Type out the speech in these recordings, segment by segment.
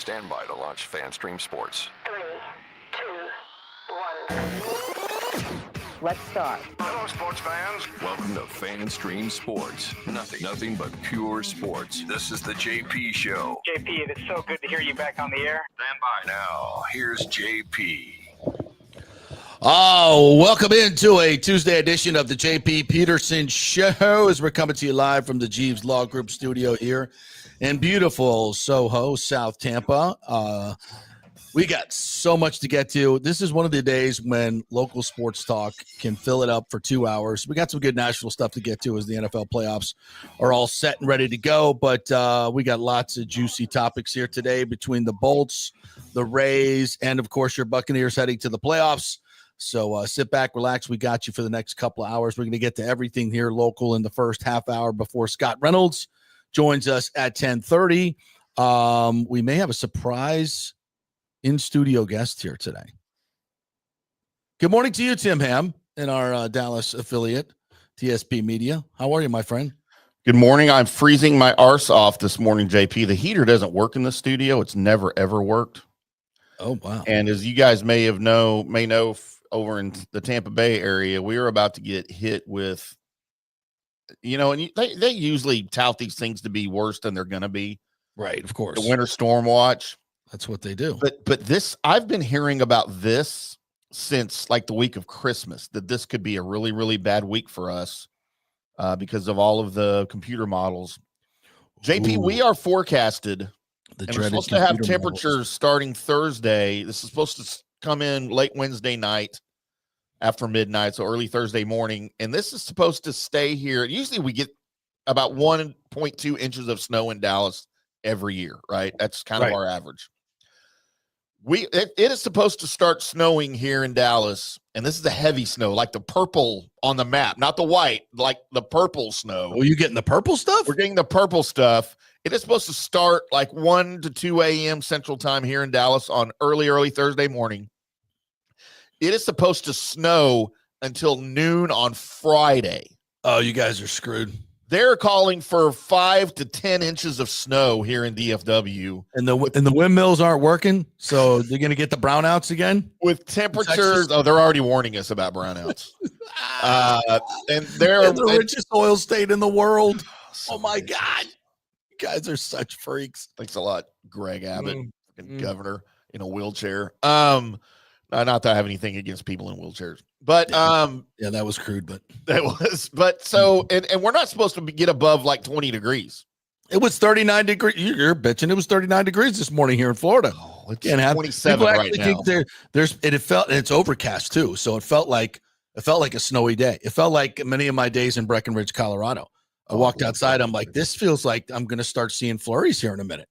Stand by to launch FanStream Sports. 3, 2, 1. Let's start. Hello, sports fans. Welcome to FanStream Sports. Nothing but pure sports. This is the JP Show. JP, it is so good to hear you back on the air. Stand by. Now, here's JP. Oh, welcome into a Tuesday edition of the JP Peterson Show as we're coming to you live from the Jeeves Law Group studio here in beautiful Soho, South Tampa. We got so much to get to. This is one of the days when local sports talk can fill it up for 2 hours. We got some good national stuff to get to as the NFL playoffs are all set and ready to go. But we got lots of juicy topics here today between the Bolts, the Rays, and, of course, your Buccaneers heading to the playoffs. So sit back, relax. We got you for the next couple of hours. We're going to get to everything here local in the first half hour before Scott Reynolds joins us at 10:30. We may have a surprise in-studio guest here today. Good morning to you, Tim Ham, in our Dallas affiliate, TSP Media. How are you, my friend? Good morning. I'm freezing my arse off this morning, JP. The heater doesn't work in the studio. It's never, ever worked. Oh, wow. And as you guys may know over in the Tampa Bay area, we are about to get hit with, and they usually tout these things to be worse than they're going to be. Right, of course. The winter storm watch. That's what they do. But this, I've been hearing about this since like the week of Christmas, that this could be a really, really bad week for us because of all of the computer models. JP, we are forecasted. We're supposed to have temperatures starting Thursday. This is supposed to come in late Wednesday night after midnight, so early Thursday morning. And this is supposed to stay here. Usually we get about 1.2 inches of snow in Dallas every year, right? That's kind of our average. It is supposed to start snowing here in Dallas, and this is the heavy snow, like the purple on the map, not the white, like the purple snow. Oh, you getting the purple stuff? We're getting the purple stuff. It is supposed to start like 1 to 2 a.m. Central Time here in Dallas on early Thursday morning. It is supposed to snow until noon on Friday. Oh, you guys are screwed. They're calling for 5 to 10 inches of snow here in DFW. And the windmills aren't working, so they're going to get the brownouts again? With temperatures, they're already warning us about brownouts. And they're the richest oil state in the world. So oh, my rich. God. You guys are such freaks. Thanks a lot, Greg Abbott, governor in a wheelchair. Not that I have anything against people in wheelchairs, but yeah, that was crude, but so and we're not supposed to get above like 20 degrees. It was 39 degrees. You're bitching. It was 39 degrees this morning here in Florida. Oh, it's 27 right now. It's overcast too, so it felt like a snowy day. It felt like many of my days in Breckenridge, Colorado. I walked outside. I'm like, this feels like I'm going to start seeing flurries here in a minute.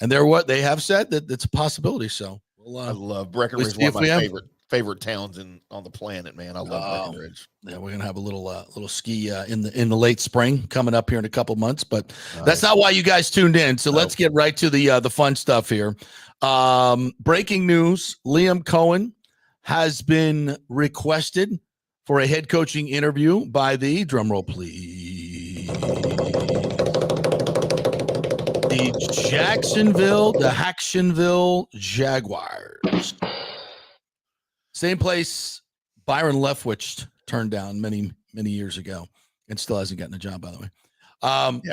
And they have said that it's a possibility. So I love Breckenridge. One of my favorite towns on the planet, man. I love Breckenridge. Yeah, we're gonna have a little ski in the late spring coming up here in a couple months, but that's not why you guys tuned in. So let's get right to the fun stuff here. Breaking news: Liam Cohen has been requested for a head coaching interview by the drumroll, please. The Jacksonville Jaguars. Same place Byron Leftwich turned down many, many years ago and still hasn't gotten a job, by the way.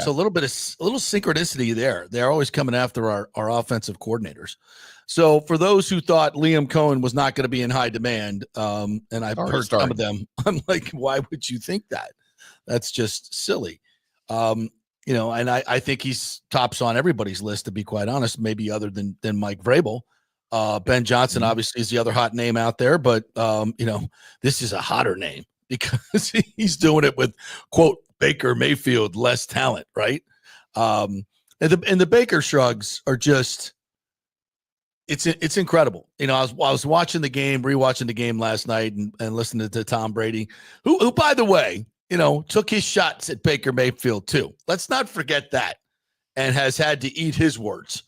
So a little synchronicity there. They're always coming after our offensive coordinators. So for those who thought Liam Cohen was not going to be in high demand, and I've heard some of them, I'm like, why would you think that? That's just silly. And I think he's tops on everybody's list, to be quite honest, maybe other than Mike Vrabel. Ben Johnson obviously is the other hot name out there, but this is a hotter name because he's doing it with, quote, Baker Mayfield, less talent, right? And the Baker shrugs are just, it's incredible. I was watching the game, rewatching the game last night and listening to Tom Brady, who by the way, took his shots at Baker Mayfield too. Let's not forget that, and has had to eat his words.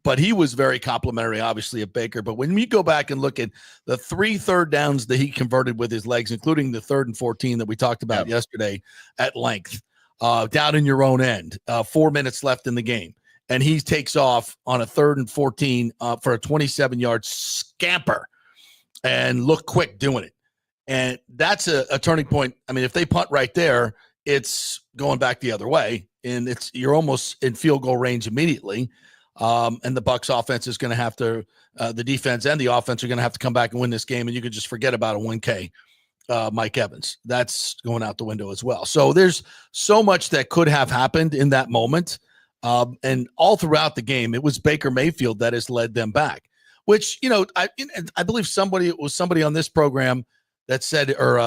But he was very complimentary, obviously, of Baker. But when we go back and look at the 3 third downs that he converted with his legs, including the 3rd and 14 that we talked about yesterday at length, down in your own end, 4 minutes left in the game. and he takes off on a 3rd and 14 for a 27-yard scamper and look quick doing it. And that's a turning point. I mean, if they punt right there, it's going back the other way, and you're almost in field goal range immediately. And the Bucs offense is going to have to, the defense and the offense are going to have to come back and win this game, and you could just forget about a 1K. Mike Evans, that's going out the window as well. So there's so much that could have happened in that moment. And all throughout the game, it was Baker Mayfield that has led them back, which, I believe somebody on this program that said, or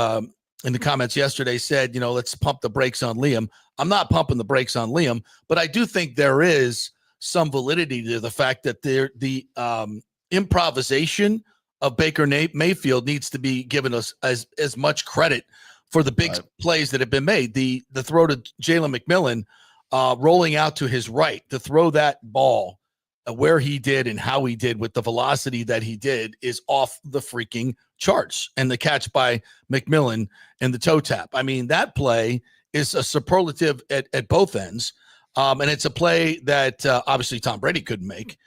in the comments yesterday said, let's pump the brakes on Liam. I'm not pumping the brakes on Liam, but I do think there is some validity to the fact that the improvisation of Baker Mayfield needs to be given us as much credit for the big plays that have been made. The throw to Jalen McMillan, rolling out to his right, to throw that ball where he did and how he did with the velocity that he did is off the freaking charts. And the catch by McMillan and the toe tap. I mean, that play is a superlative at both ends. And it's a play that obviously Tom Brady couldn't make.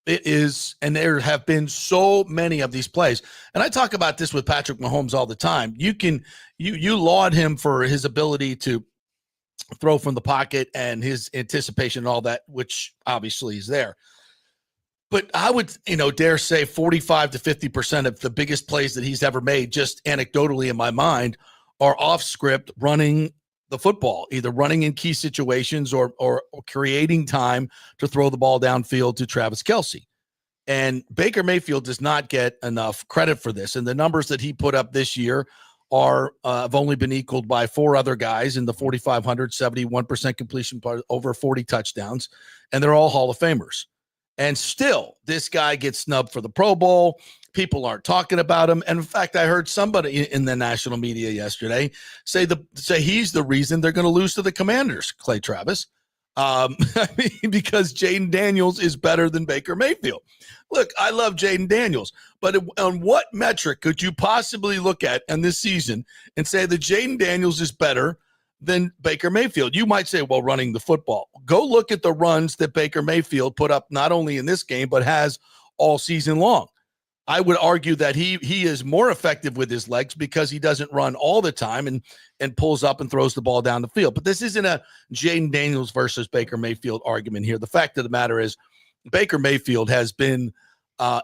It is, and there have been so many of these plays. And I talk about this with Patrick Mahomes all the time. You laud him for his ability to throw from the pocket and his anticipation and all that, which obviously is there. But I would, dare say 45 to 50% of the biggest plays that he's ever made, just anecdotally in my mind, are off script, running the football, either running in key situations or creating time to throw the ball downfield to Travis Kelce. And Baker Mayfield does not get enough credit for this. And the numbers that he put up this year have only been equaled by 4 other guys in the 4,500, 71% completion, over 40 touchdowns, and they're all Hall of Famers. And still, this guy gets snubbed for the Pro Bowl. People aren't talking about him. And in fact, I heard somebody in the national media yesterday say he's the reason they're going to lose to the Commanders, Clay Travis, because Jaden Daniels is better than Baker Mayfield. Look, I love Jaden Daniels, but on what metric could you possibly look at in this season and say that Jaden Daniels is better than Baker Mayfield? You might say, well, running the football. Go look at the runs that Baker Mayfield put up not only in this game, but has all season long. I would argue that he is more effective with his legs because he doesn't run all the time and pulls up and throws the ball down the field. But this isn't a Jaden Daniels versus Baker Mayfield argument here. The fact of the matter is Baker Mayfield has been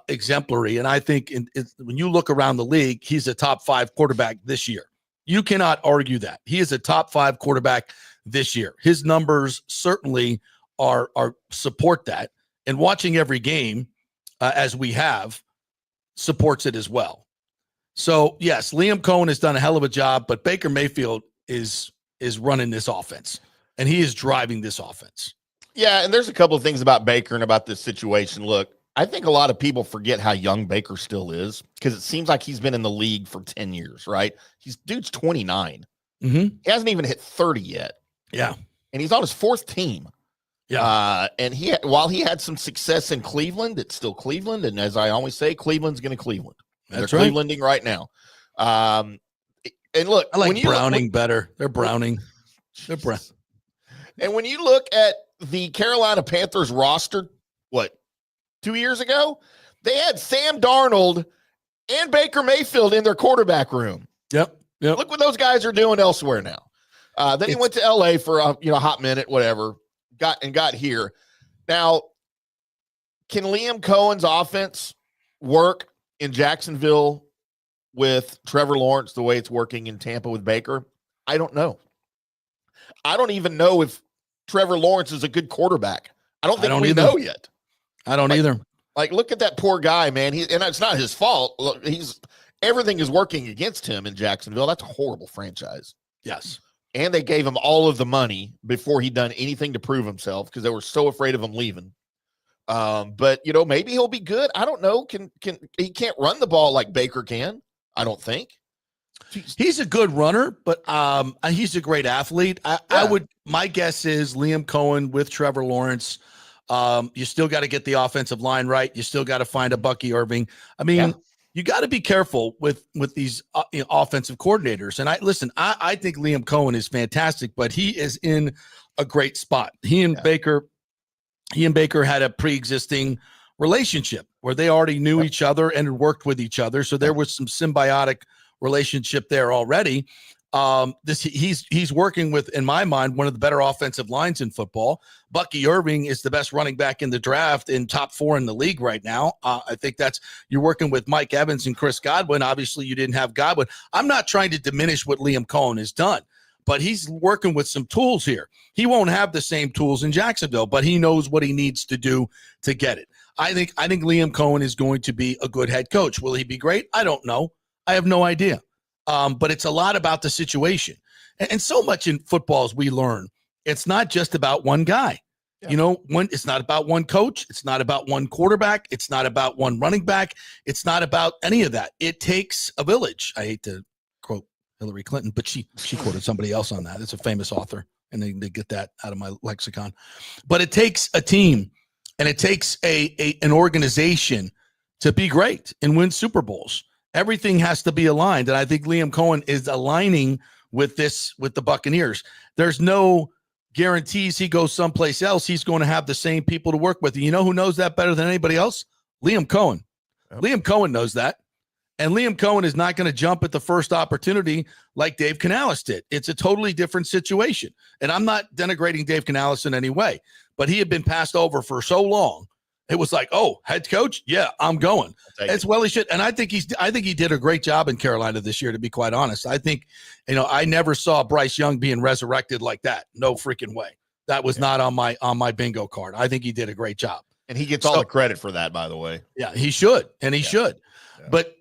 exemplary. And I think when you look around the league, he's a top 5 quarterback this year. You cannot argue that. He is a top 5 quarterback this year. His numbers certainly are support that. And watching every game as we have supports it as well. So yes, Liam Cohen has done a hell of a job, but Baker Mayfield is running this offense, and he is driving this offense. Yeah, and there's a couple of things about Baker and about this situation. Look, I think a lot of people forget how young Baker still is because it seems like he's been in the league for 10 years, right? Dude's 29. Mm-hmm. He hasn't even hit 30 yet. Yeah. And he's on his 4th team. Yeah. And while he had some success in Cleveland, it's still Cleveland. And as I always say, Cleveland's going to Cleveland. That's They're right. Clevelanding right now. And look, I like Browning better. They're Browning. They're Brown. And when you look at the Carolina Panthers roster, 2 years ago, they had Sam Darnold and Baker Mayfield in their quarterback room. Yep. Look what those guys are doing elsewhere now. Then he went to LA for a hot minute, whatever. Got here. Now, can Liam Cohen's offense work in Jacksonville with Trevor Lawrence the way it's working in Tampa with Baker? I don't know. I don't even know if Trevor Lawrence is a good quarterback. I don't think we know yet. I don't either. Like, look at that poor guy, man. And it's not his fault. Look, everything is working against him in Jacksonville. That's a horrible franchise. Yes. And they gave him all of the money before he'd done anything to prove himself because they were so afraid of him leaving. But maybe he'll be good. I don't know. He can't run the ball like Baker can? I don't think. He's a good runner, but he's a great athlete. My guess is Liam Cohen with Trevor Lawrence. You still got to get the offensive line right. You still got to find a Bucky Irving. I mean, you got to be careful with these offensive coordinators. And I think Liam Cohen is fantastic, but he is in a great spot. He and Baker he and Baker had a pre-existing relationship where they already knew each other and worked with each other. So there was some symbiotic relationship there already. He's working with, in my mind, one of the better offensive lines in football. Bucky Irving is the best running back in the draft, in top 4 in the league right now. I think you're working with Mike Evans and Chris Godwin. Obviously, you didn't have Godwin. I'm not trying to diminish what Liam Cohen has done, but he's working with some tools here. He won't have the same tools in Jacksonville, but he knows what he needs to do to get it. I think Liam Cohen is going to be a good head coach. Will he be great? I don't know. I have no idea. But it's a lot about the situation. And so much in football as we learn, it's not just about one guy. Yeah. It's not about one coach. It's not about one quarterback. It's not about one running back. It's not about any of that. It takes a village. I hate to quote Hillary Clinton, but she quoted somebody else on that. It's a famous author, and they get that out of my lexicon. But it takes a team, and it takes an organization to be great and win Super Bowls. Everything has to be aligned, and I think Liam Cohen is aligning with the Buccaneers. There's no guarantees he goes someplace else he's going to have the same people to work with. And you know who knows that better than anybody else? Liam Cohen. Yep. Liam Cohen knows that. And Liam Cohen is not going to jump at the first opportunity like Dave Canales did. It's a totally different situation. And I'm not denigrating Dave Canales in any way, but he had been passed over for so long. It was like, oh, head coach? Yeah, I'm going. As well he should. And I think he did a great job in Carolina this year, to be quite honest. I think, I never saw Bryce Young being resurrected like that. No freaking way. That was not on my bingo card. I think he did a great job. And he gets all the credit for that, by the way. Yeah, he should. And he should. Yeah. But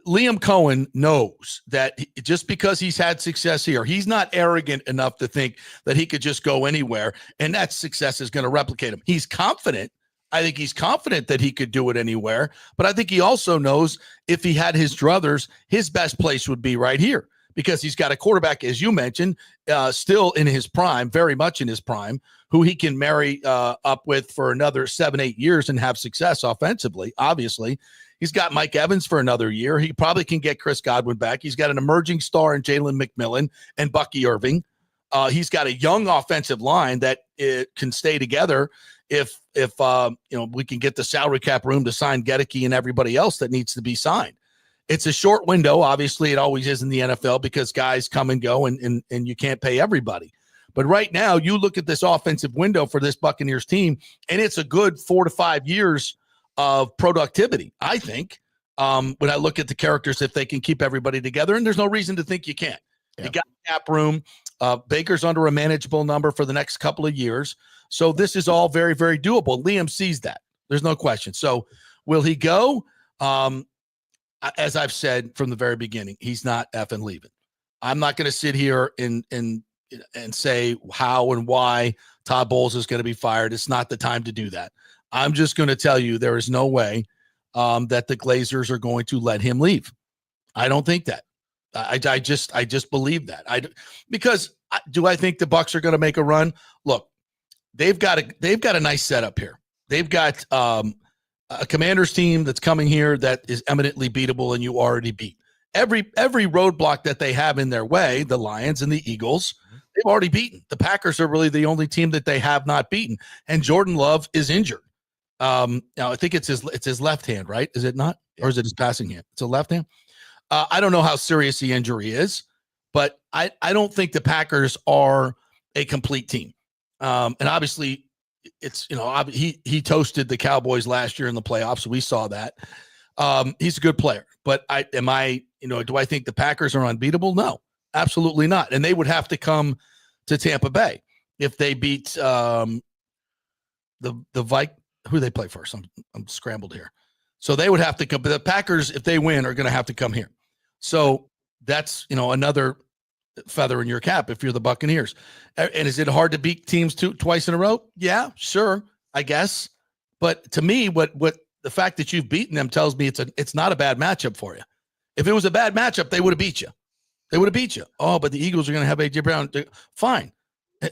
Liam Cohen knows that just because he's had success here, he's not arrogant enough to think that he could just go anywhere and that success is going to replicate him. He's confident. I think he's confident that he could do it anywhere, but I think he also knows if he had his druthers, his best place would be right here because he's got a quarterback, as you mentioned, still in his prime, very much in his prime, who he can marry up with for another 7-8 years and have success offensively. Obviously, he's got Mike Evans for another year. He probably can get Chris Godwin back. He's got an emerging star in Jalen McMillan and Bucky Irving. He's got a young offensive line that can stay together if we can get the salary cap room to sign Gedeke and everybody else that needs to be signed. It's a short window. Obviously, it always is in the NFL because guys come and go and you can't pay everybody. But right now, you look at this offensive window for this Buccaneers team, and it's a good 4 to 5 years of productivity, I think, when I look at the characters, if they can keep everybody together. And there's no reason to think you can't. Yeah. You got cap room. Baker's under a manageable number for the next couple of years. So this is all very, very doable. Liam sees that. There's no question. So will he go? As I've said from the very beginning, he's not effing leaving. I'm not going to sit here and say how and why Todd Bowles is going to be fired. It's not the time to do that. I'm just going to tell you there is no way that the Glazers are going to let him leave. I don't think that. I just believe that. Because do I think the Bucs are going to make a run? Look, they've got a nice setup here. They've got a Commanders team that's coming here that is eminently beatable, and you already beat every roadblock that they have in their way. The Lions and the Eagles, they've already beaten. The Packers are really the only team that they have not beaten, and Jordan Love is injured. Now I think it's his left hand, right? Is it not, or is it his passing hand? It's a left hand. I don't know how serious the injury is, but I don't think the Packers are a complete team. And obviously, it's he toasted the Cowboys last year in the playoffs, so we saw that. He's a good player, but do I think the Packers are unbeatable? No, absolutely not. And they would have to come to Tampa Bay if they beat the Vikings. Who do they play first? I'm scrambled here. So they would have to come. But the Packers, if they win, are going to have to come here. So that's, another feather in your cap if you're the Buccaneers. And is it hard to beat teams twice in a row? Yeah, sure, I guess. But to me, what the fact that you've beaten them tells me it's not a bad matchup for you. If it was a bad matchup, they would have beat you. They would have beat you. Oh, but the Eagles are going to have A.J. Brown. Fine.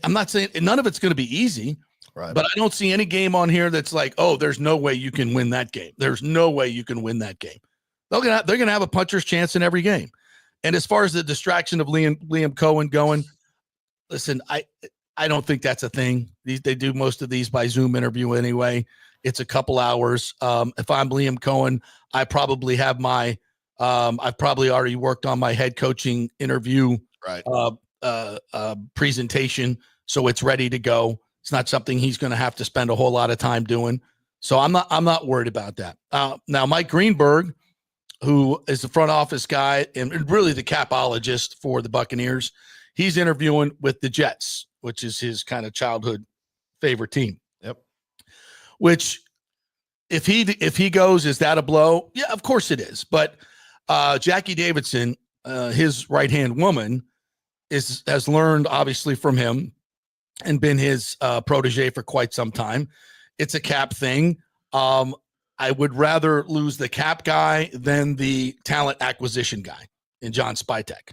I'm not saying none of it's going to be easy. Right. But I don't see any game on here that's like, oh, there's no way you can win that game. There's no way you can win that game. They're going to have a puncher's chance in every game. And as far as the distraction of Liam Cohen going, listen, I don't think that's a thing. They do most of these by Zoom interview anyway. It's a couple hours. If I'm Liam Cohen, I probably have I've probably already worked on my head coaching interview presentation, so it's ready to go. It's not something he's going to have to spend a whole lot of time doing. So I'm not worried about that. Now, Mike Greenberg, who is the front office guy and really the capologist for the Buccaneers, he's interviewing with the Jets, which is his kind of childhood favorite team. Yep. Which, if he goes, is that a blow? Yeah, of course it is. But Jackie Davidson, his right-hand woman, has learned obviously from him and been his protege for quite some time. It's a cap thing. I would rather lose the cap guy than the talent acquisition guy in John Spytek,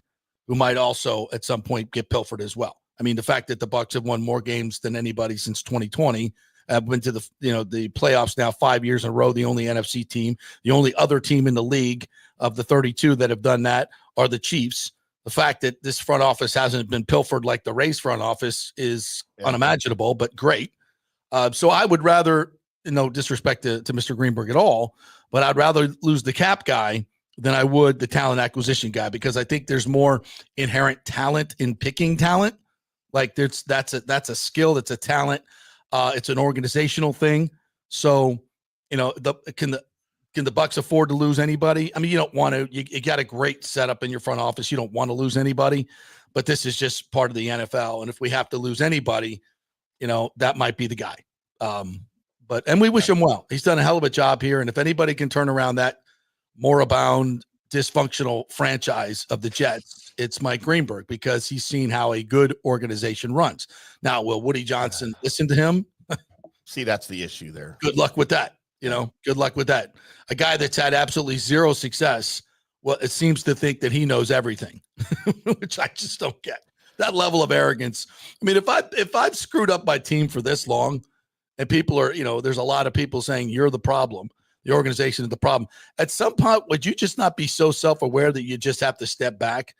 who might also at some point get pilfered as well. I mean, the fact that the Bucs have won more games than anybody since 2020, went to the playoffs now 5 years in a row, the only NFC team, the only other team in the league of the 32 that have done that are the Chiefs. The fact that this front office hasn't been pilfered like the Rays front office is unimaginable, but great. So I would rather, no disrespect to Mr. Greenberg at all, but I'd rather lose the cap guy than I would the talent acquisition guy, because I think there's more inherent talent in picking talent. Like that's a skill, that's a talent. It's an organizational thing. So, can the Bucs afford to lose anybody? I mean, you don't want to. You got a great setup in your front office. You don't want to lose anybody, but this is just part of the NFL. And if we have to lose anybody, that might be the guy. And we wish him well. He's done a hell of a job here. And if anybody can turn around that moribund, dysfunctional franchise of the Jets, it's Mike Greenberg, because he's seen how a good organization runs. Now, will Woody Johnson listen to him? See, that's the issue there. Good luck with that. Good luck with that. A guy that's had absolutely zero success, well, it seems to think that he knows everything, which I just don't get. That level of arrogance. I mean, if I've screwed up my team for this long, and people are, there's a lot of people saying you're the problem, the organization is the problem. At some point, would you just not be so self-aware that you just have to step back?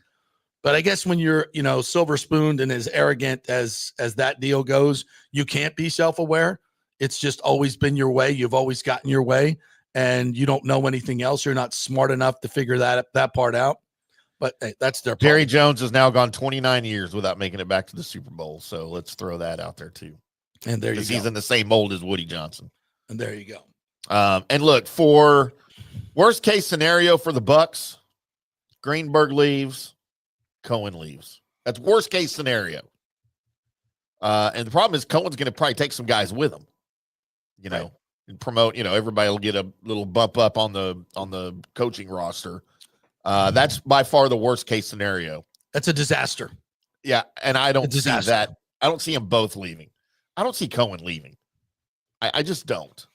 But I guess when you're, silver spooned and as arrogant as that deal goes, you can't be self-aware. It's just always been your way. You've always gotten your way, and you don't know anything else. You're not smart enough to figure that part out. But hey, that's their problem. Jerry Jones has now gone 29 years without making it back to the Super Bowl. So let's throw that out there too. And there you go. He's in the same mold as Woody Johnson. And there you go. And look, for worst case scenario for the Bucs, Greenberg leaves, Cohen leaves. That's worst case scenario. And the problem is Cohen's going to probably take some guys with him, right, and promote. Everybody will get a little bump up on the coaching roster. That's by far the worst case scenario. That's a disaster. Yeah, and I don't see that. I don't see them both leaving. I don't see Cohen leaving. I just don't.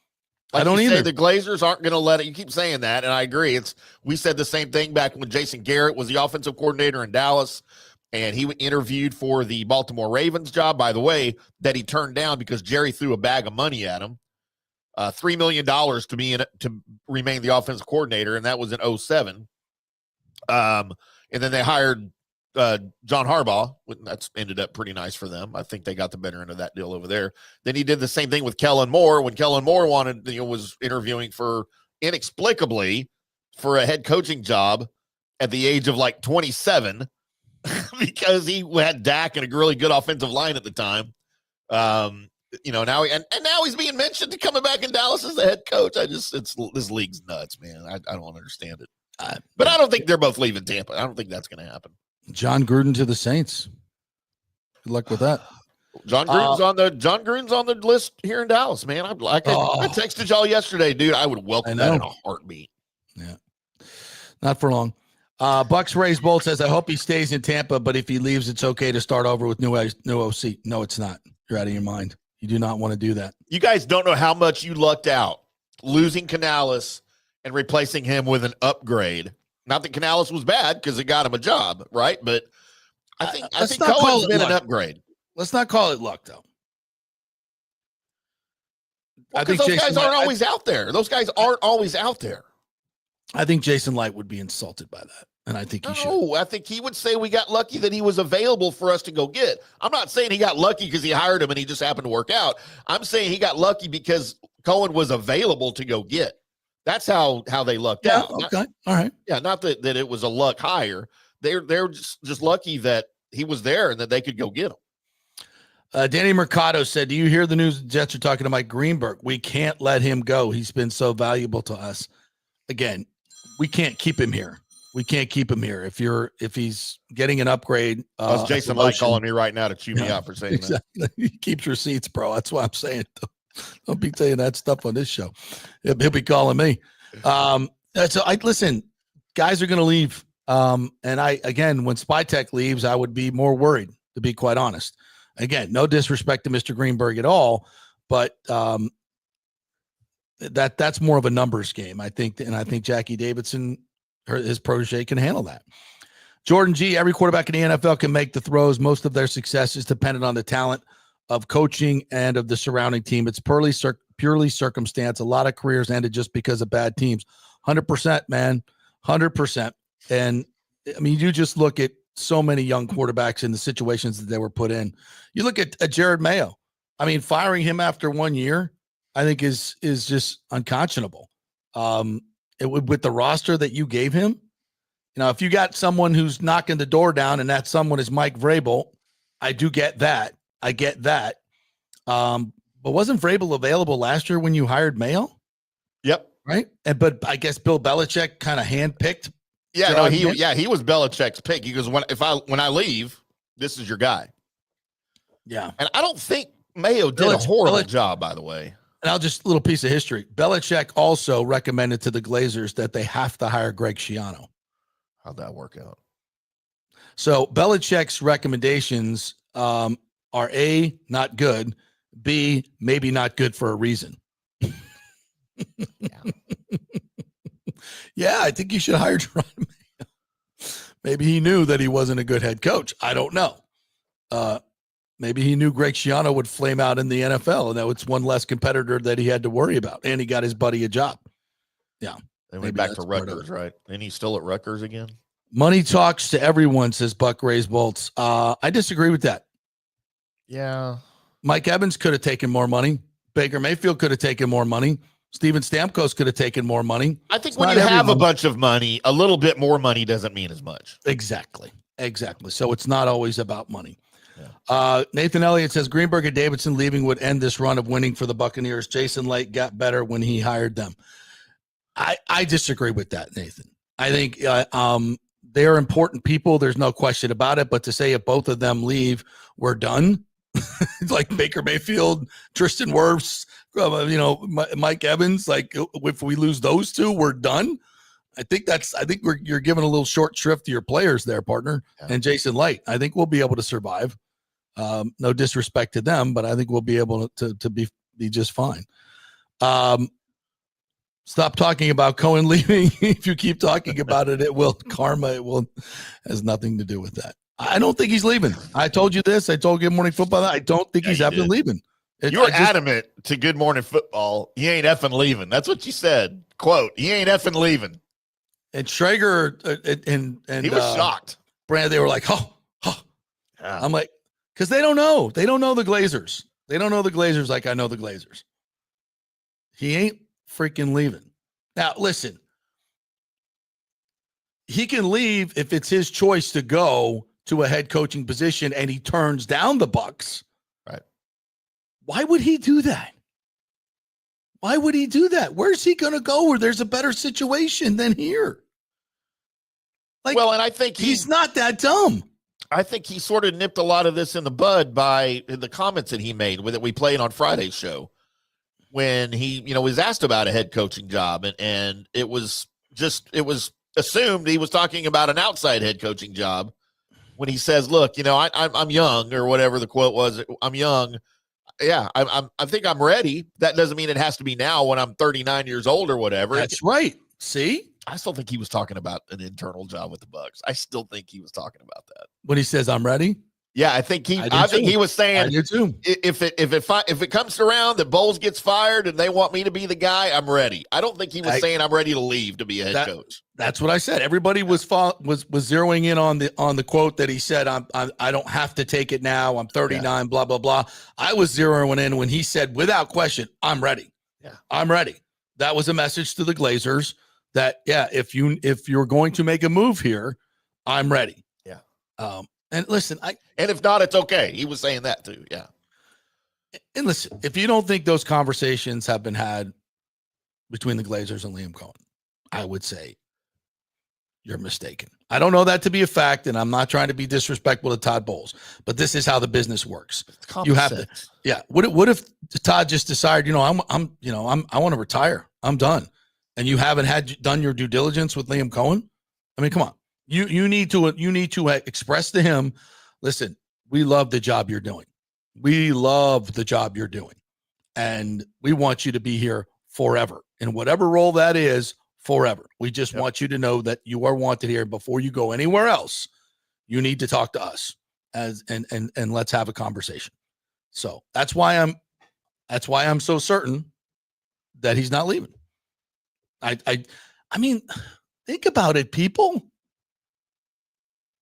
Like I don't either. The Glazers aren't going to let it. You keep saying that, and I agree. We said the same thing back when Jason Garrett was the offensive coordinator in Dallas, and he interviewed for the Baltimore Ravens job, by the way, that he turned down because Jerry threw a bag of money at him, $3 million to remain the offensive coordinator, and that was in 2007. And then they hired John Harbaugh. That's ended up pretty nice for them. I think they got the better end of that deal over there. Then he did the same thing with Kellen Moore when Kellen Moore was interviewing inexplicably for a head coaching job at the age of like 27 because he had Dak and a really good offensive line at the time. Now now he's being mentioned to coming back in Dallas as the head coach. This league's nuts, man. I don't understand it. But I don't think they're both leaving Tampa. I don't think that's going to happen. John Gruden to the Saints. Good luck with that. John Gruden's on the list here in Dallas, man. I texted y'all yesterday, dude. I would welcome that in a heartbeat. Yeah, not for long. Bucks Rays Bolt says, I hope he stays in Tampa, but if he leaves, it's okay to start over with new OC. No, it's not. You're out of your mind. You do not want to do that. You guys don't know how much you lucked out losing Canales and replacing him with an upgrade. Not that Canales was bad because it got him a job, right? But I think Cohen's been an upgrade. Let's not call it luck, though. I think those guys aren't always out there. Those guys aren't always out there. I think Jason Light would be insulted by that. And I think he should. No, I think he would say we got lucky that he was available for us to go get. I'm not saying he got lucky because he hired him and he just happened to work out. I'm saying he got lucky because Cohen was available to go get. That's how they lucked out. Okay. All right. Yeah, not that it was a luck hire. They're just lucky that he was there and that they could go get him. Danny Mercado said, do you hear the news? The Jets are talking to Mike Greenberg. We can't let him go. He's been so valuable to us. Again, we can't keep him here. We can't keep him here. If he's getting an upgrade. That's Jason Light calling me right now to chew me out for saying exactly. He keeps receipts, bro. That's why I'm saying. Don't be saying that stuff on this show. He'll be calling me. Listen, guys are going to leave. And when Spytech leaves, I would be more worried, to be quite honest. Again, no disrespect to Mr. Greenberg at all, but that's more of a numbers game, I think. And I think Jackie Davidson, his protege, can handle that. Jordan G, every quarterback in the NFL can make the throws. Most of their success is dependent on the talent of coaching and of the surrounding team. It's purely circumstance. A lot of careers ended just because of bad teams. 100%, man. 100%. And I mean, you just look at so many young quarterbacks in the situations that they were put in. You look at Jared Mayo. I mean, firing him after 1 year, I think is just unconscionable. With the roster that you gave him, if you got someone who's knocking the door down and that someone is Mike Vrabel, I do get that. I get that. But wasn't Vrabel available last year when you hired Mayo? Yep. Right. But I guess Bill Belichick kind of handpicked. Yeah, no, he was Belichick's pick. He goes, when I leave, this is your guy. Yeah. And I don't think Mayo did a horrible job, by the way. And I'll just a little piece of history. Belichick also recommended to the Glazers that they have to hire Greg Schiano. How'd that work out? So Belichick's recommendations are A, not good, B, maybe not good for a reason. Yeah, I think you should hire Jerome Mayo. Maybe he knew that he wasn't a good head coach. I don't know. Maybe he knew Greg Schiano would flame out in the NFL, and that it's one less competitor that he had to worry about. And he got his buddy a job. Yeah. They went back to Rutgers, right? And he's still at Rutgers again? Money talks to everyone, says Buck Rays Bolts. I disagree with that. Yeah. Mike Evans could have taken more money. Baker Mayfield could have taken more money. Steven Stamkos could have taken more money. I think when you have a bunch of money, a little bit more money doesn't mean as much. Exactly. So it's not always about money. Yeah. Nathan Elliott says Greenberg and Davidson leaving would end this run of winning for the Buccaneers. Jason Light got better when he hired them. I disagree with that, Nathan. I think they're important people. There's no question about it. But to say if both of them leave, we're done. Like Baker Mayfield, Tristan Wirfs, Mike Evans, like if we lose those two, we're done. I think you're giving a little short shrift to your players there, partner. Yeah. And Jason Light, I think we'll be able to survive. No disrespect to them, but I think we'll be able to be just fine. Stop talking about Cohen leaving. If you keep talking about it, it will has nothing to do with that. I don't think he's leaving. I told you this. I told Good Morning Football that I don't think he's effing leaving. You were adamant to Good Morning Football. He ain't effing leaving. That's what you said. Quote, he ain't effing leaving. And Schrager and he was shocked. Brand, they were like, oh. Yeah. I'm like, because they don't know. They don't know the Glazers. They don't know the Glazers like I know the Glazers. He ain't freaking leaving. Now, listen. He can leave if it's his choice to go to a head coaching position and he turns down the Bucs. Right. Why would he do that? Why would he do that? Where's he going to go where there's a better situation than here? And I think he's not that dumb. I think he sort of nipped a lot of this in the bud by the comments that he made that we played on Friday's show when he, was asked about a head coaching job and it was assumed he was talking about an outside head coaching job when he says, look, I'm young or whatever the quote was. I'm young. Yeah, I think I'm ready. That doesn't mean it has to be now when I'm 39 years old or whatever. That's right. See? I still think he was talking about an internal job with the Bucs. I still think he was talking about that. When he says, I'm ready? Yeah, I think he was saying, I do too. If it comes around that Bowles gets fired and they want me to be the guy, I'm ready. I don't think he was saying I'm ready to leave to be a head coach. That's what I said. Everybody was zeroing in on the quote that he said, I don't have to take it now. I'm 39, blah, blah, blah. I was zeroing in when he said, without question, I'm ready. Yeah, I'm ready. That was a message to the Glazers that, if you're going to make a move here, I'm ready. Yeah. And listen, and if not, it's okay. He was saying that too. Yeah. And listen, if you don't think those conversations have been had between the Glazers and Liam Cohen, I would say you're mistaken. I don't know that to be a fact, and I'm not trying to be disrespectful to Todd Bowles, but this is how the business works. You have to, What if Todd just decided, I want to retire. I'm done, and you haven't done your due diligence with Liam Cohen? I mean, come on. You need to express to him, listen, we love the job you're doing. We love the job you're doing. And we want you to be here forever. In whatever role that is, forever. We just want you to know that you are wanted here. Before you go anywhere else, you need to talk to us and let's have a conversation. So that's why I'm so certain that he's not leaving. I mean, think about it, people.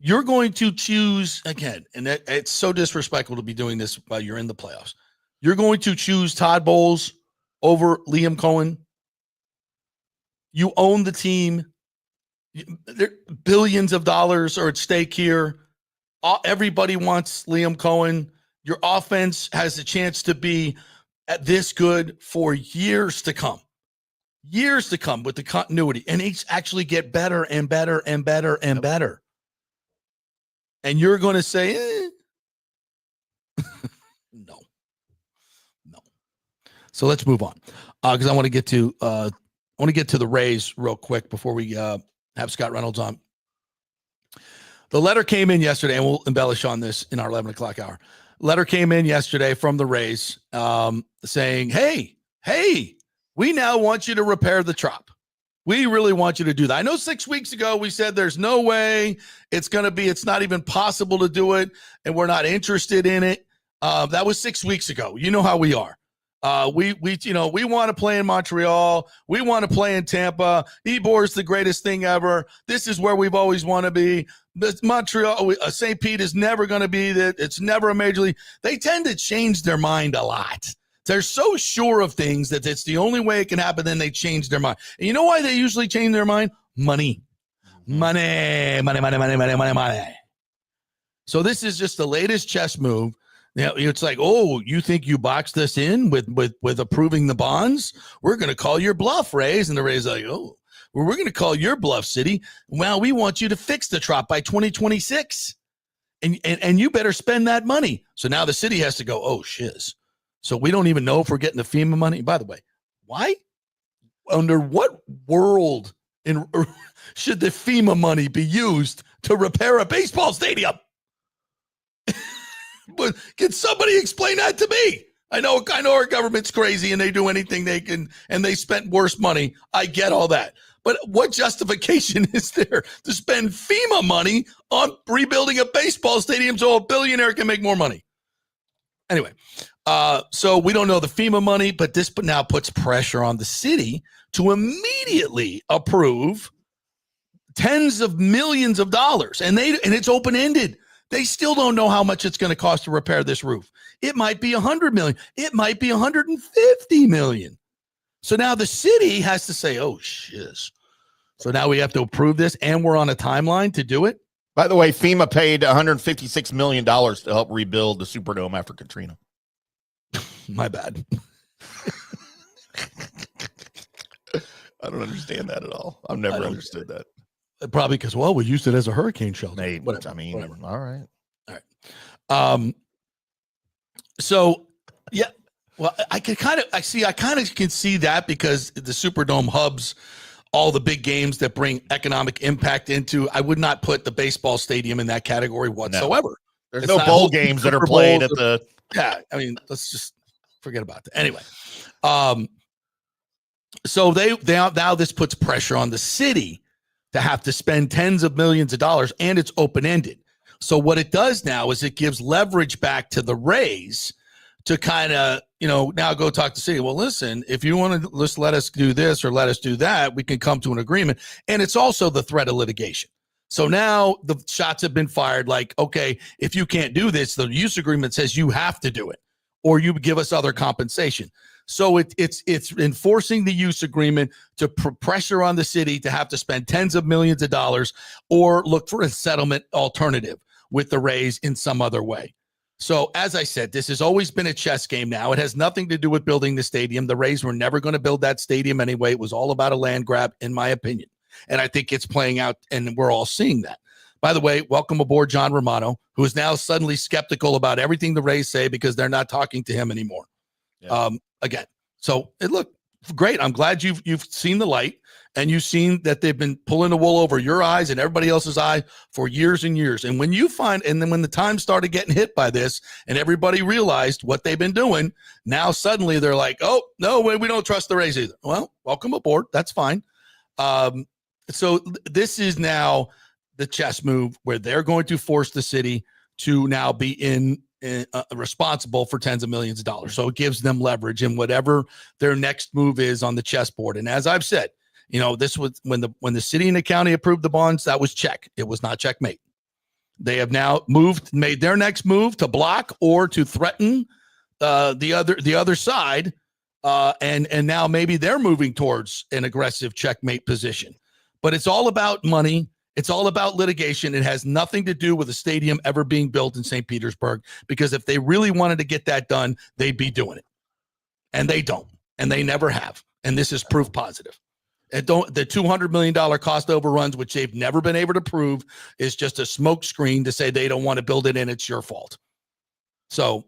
You're going to choose again, and it's so disrespectful to be doing this while you're in the playoffs. You're going to choose Todd Bowles over Liam Cohen. You own the team. Billions of dollars are at stake here. Everybody wants Liam Cohen. Your offense has a chance to be at this good for years to come. Years to come with the continuity. And it's actually get better and better and better and better. And you're going to say, no. So let's move on, because I want to get to the Rays real quick before we have Scott Reynolds on. The letter came in yesterday, and we'll embellish on this in our 11 o'clock hour. Letter came in yesterday from the Rays saying, hey, we now want you to repair the Trop. We really want you to do that. I know 6 weeks ago we said there's no way it's not even possible to do it, and we're not interested in it. That was 6 weeks ago. You know how we are. We want to play in Montreal. We want to play in Tampa. Ebor's the greatest thing ever. This is where we've always want to be. This Montreal, St. Pete is never going to be that. It's never a major league. They tend to change their mind a lot. They're so sure of things that it's the only way it can happen. Then they change their mind. And you know why they usually change their mind? Money. So this is just the latest chess move. It's like, oh, you think you boxed us in with approving the bonds? We're going to call your bluff, Rays. And the Rays are like, oh, we're going to call your bluff, City. Well, we want you to fix the Trop by 2026. And you better spend that money. So now the city has to go, oh, shiz. So we don't even know if we're getting the FEMA money. By the way, why? Under what world should the FEMA money be used to repair a baseball stadium? But can somebody explain that to me? I know our government's crazy and they do anything they can, and they spent worse money. I get all that. But what justification is there to spend FEMA money on rebuilding a baseball stadium so a billionaire can make more money? Anyway, so we don't know the FEMA money, but this now puts pressure on the city to immediately approve tens of millions of dollars, and it's open-ended. They still don't know how much it's going to cost to repair this roof. It might be $100 million. It might be $150 million. So now the city has to say, oh, shiz. So now we have to approve this, and we're on a timeline to do it. By the way, FEMA paid $156 million to help rebuild the Superdome after Katrina. My bad. I don't understand that at all. I've never understood that. Probably because, we used it as a hurricane shelter. Maybe. Whatever. All right. So, yeah. Well, I kind of can see that because the Superdome hubs all the big games that bring economic impact into. I would not put the baseball stadium in that category whatsoever. No. There's no bowl games that are played at the. Yeah, I mean, let's just forget about that. Anyway, so they now this puts pressure on the city to have to spend tens of millions of dollars, and it's open-ended. So what it does now is it gives leverage back to the Rays to kind of, now go talk to city. Well, listen, if you want to just let us do this or let us do that, we can come to an agreement. And it's also the threat of litigation. So now the shots have been fired like, okay, if you can't do this, the use agreement says you have to do it or you give us other compensation. So it's enforcing the use agreement to pressure on the city to have to spend tens of millions of dollars or look for a settlement alternative with the Rays in some other way. So as I said, this has always been a chess game now. It has nothing to do with building the stadium. The Rays were never going to build that stadium anyway. It was all about a land grab, in my opinion. And I think it's playing out, and we're all seeing that. By the way, welcome aboard John Romano, who is now suddenly skeptical about everything the Rays say because they're not talking to him anymore. Yeah. Again. So it looked great. I'm glad you've seen the light and you've seen that they've been pulling the wool over your eyes and everybody else's eye for years and years. And when you find, and then when the time started getting hit by this and everybody realized what they've been doing, now suddenly they're like, oh, no, we don't trust the Rays either. Well, welcome aboard. That's fine. So this is now the chess move where they're going to force the city to now be responsible for tens of millions of dollars. So it gives them leverage in whatever their next move is on the chessboard. And as I've said, this was when the city and the county approved the bonds, that was check. It was not checkmate. They have now made their next move to block or to threaten the other side. And now maybe they're moving towards an aggressive checkmate position. But it's all about money. It's all about litigation. It has nothing to do with a stadium ever being built in St. Petersburg, because if they really wanted to get that done, they'd be doing it. And they don't. And they never have. And this is proof positive. The $200 million cost overruns, which they've never been able to prove, is just a smoke screen to say they don't want to build it and it's your fault. So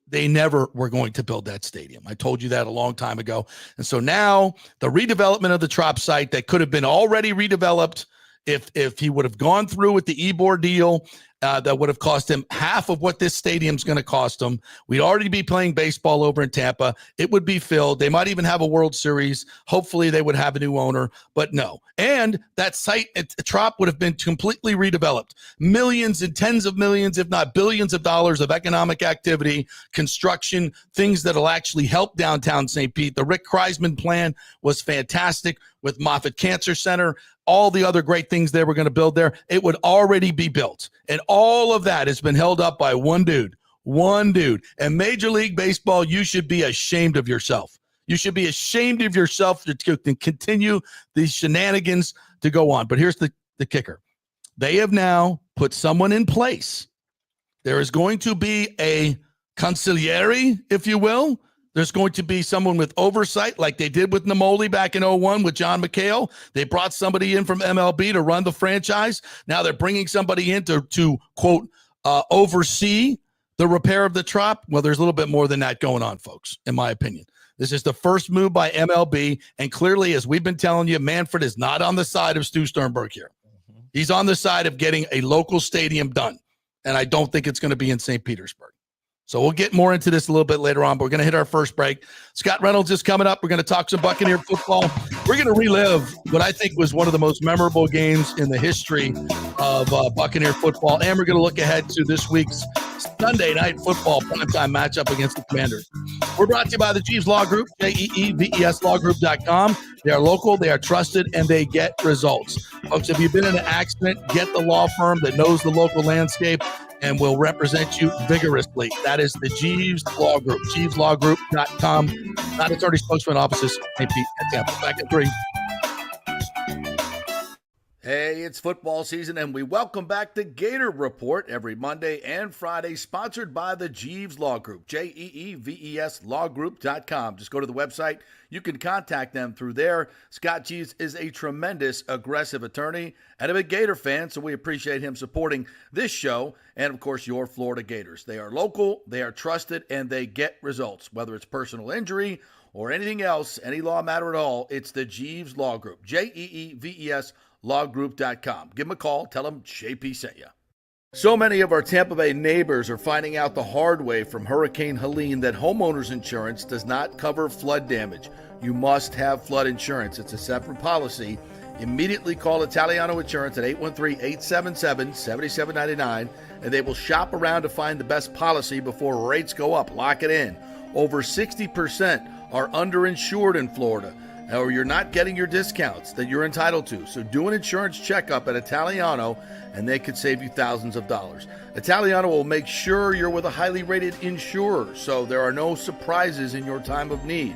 they never were going to build that stadium. I told you that a long time ago. And so now the redevelopment of the Trop site that could have been already redeveloped if he would have gone through with the Ebor deal, that would have cost him half of what this stadium's going to cost him. We'd already be playing baseball over in Tampa. It would be filled. They might even have a World Series. Hopefully they would have a new owner, but no. And that site at Trop would have been completely redeveloped. Millions and tens of millions, if not billions of dollars of economic activity, construction, things that'll actually help downtown St. Pete. The Rick Kreisman plan was fantastic with Moffitt Cancer Center. All the other great things they were going to build there, it would already be built. And all of that has been held up by one dude. And Major League Baseball, you should be ashamed of yourself. You should be ashamed of yourself to continue these shenanigans to go on. But here's the kicker. They have now put someone in place. There is going to be a consigliere, if you will. There's going to be someone with oversight like they did with Namoli back in 2001 with John McHale. They brought somebody in from MLB to run the franchise. Now they're bringing somebody in to quote, oversee the repair of the Trop. Well, there's a little bit more than that going on, folks, in my opinion. This is the first move by MLB. And clearly, as we've been telling you, Manfred is not on the side of Stu Sternberg here. He's on the side of getting a local stadium done. And I don't think it's going to be in St. Petersburg. So we'll get more into this a little bit later on, but we're going to hit our first break. Scott Reynolds is coming up. We're going to talk some Buccaneer football. We're going to relive what I think was one of the most memorable games in the history of Buccaneer football, and we're going to look ahead to this week's Sunday night football primetime matchup against the Commanders. We're brought to you by the Jeeves Law Group, JEEVESLawgroup.com. They are local, they are trusted, and they get results. Folks, if you've been in an accident, get the law firm that knows the local landscape and will represent you vigorously. That is the Jeeves Law Group, JeevesLawGroup.com. Not attorney spokesman offices, St. Pete and Tampa. Back at 3. Hey, it's football season, and we welcome back the Gator Report every Monday and Friday, sponsored by the Jeeves Law Group, JEEVESLawgroup.com. Just go to the website. You can contact them through there. Scott Jeeves is a tremendous, aggressive attorney and a big Gator fan, so we appreciate him supporting this show and, of course, your Florida Gators. They are local, they are trusted, and they get results. Whether it's personal injury or anything else, any law matter at all, it's the Jeeves Law Group, JEEVESLawgroup.com. Give them a call. Tell them JP sent you. So many of our Tampa Bay neighbors are finding out the hard way from Hurricane Helene that homeowners insurance does not cover flood damage. You must have flood insurance. It's a separate policy, Immediately call Italiano Insurance at 813-877-7799, and they will shop around to find the best policy before rates go up. Lock it in. Over 60% are underinsured in Florida, or you're not getting your discounts that you're entitled to. So do an insurance checkup at Italiano, and they could save you thousands of dollars. Italiano will make sure you're with a highly rated insurer, so there are no surprises in your time of need.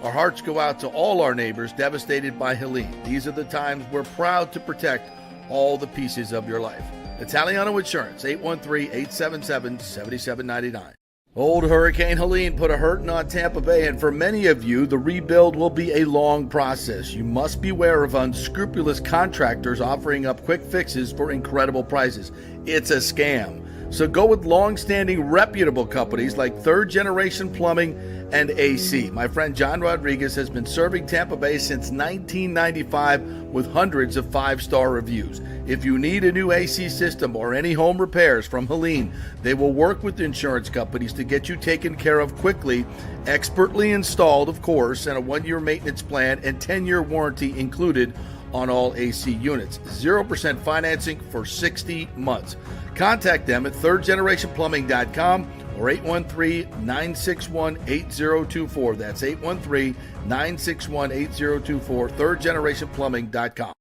Our hearts go out to all our neighbors devastated by Helene. These are the times we're proud to protect all the pieces of your life. Italiano Insurance, 813-877-7799. Old Hurricane Helene put a hurting on Tampa Bay, and for many of you, the rebuild will be a long process. You must beware of unscrupulous contractors offering up quick fixes for incredible prices. It's a scam. So go with long-standing reputable companies like Third Generation Plumbing and AC. My friend John Rodriguez has been serving Tampa Bay since 1995 with hundreds of five-star reviews. If you need a new AC system or any home repairs from Helene, they will work with insurance companies to get you taken care of quickly, expertly installed, of course, and a 1-year maintenance plan and 10-year warranty included on all AC units. 0% financing for 60 months. Contact them at thirdgenerationplumbing.com or 813-961-8024. That's 813-961-8024, thirdgenerationplumbing.com.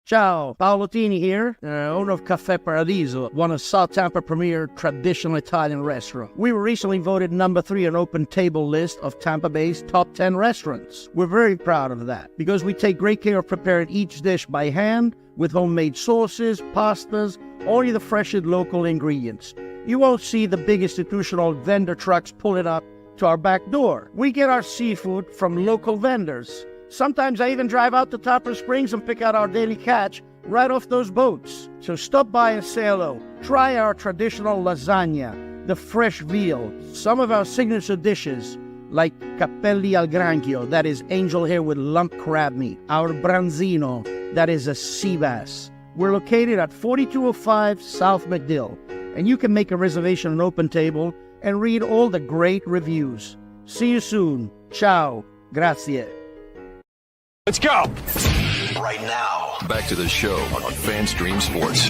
Ciao, Paolo Tini here, owner of Caffè Paradiso, one of South Tampa premier traditional Italian restaurant. We were recently voted number 3 on Open Table list of Tampa Bay's top 10 restaurants. We're very proud of that because we take great care of preparing each dish by hand with homemade sauces, pastas, only the freshest local ingredients. You won't see the big institutional vendor trucks pulling up to our back door. We get our seafood from local vendors. Sometimes I even drive out to Tarpon Springs and pick out our daily catch right off those boats. So stop by and say hello. Try our traditional lasagna, the fresh veal, some of our signature dishes like capelli al granchio, that is angel hair with lump crab meat, our branzino, that is a sea bass. We're located at 4205 South McDill, and you can make a reservation on Open Table and read all the great reviews. See you soon. Ciao. Grazie. Let's go. Right now, back to the show on FanStream Sports.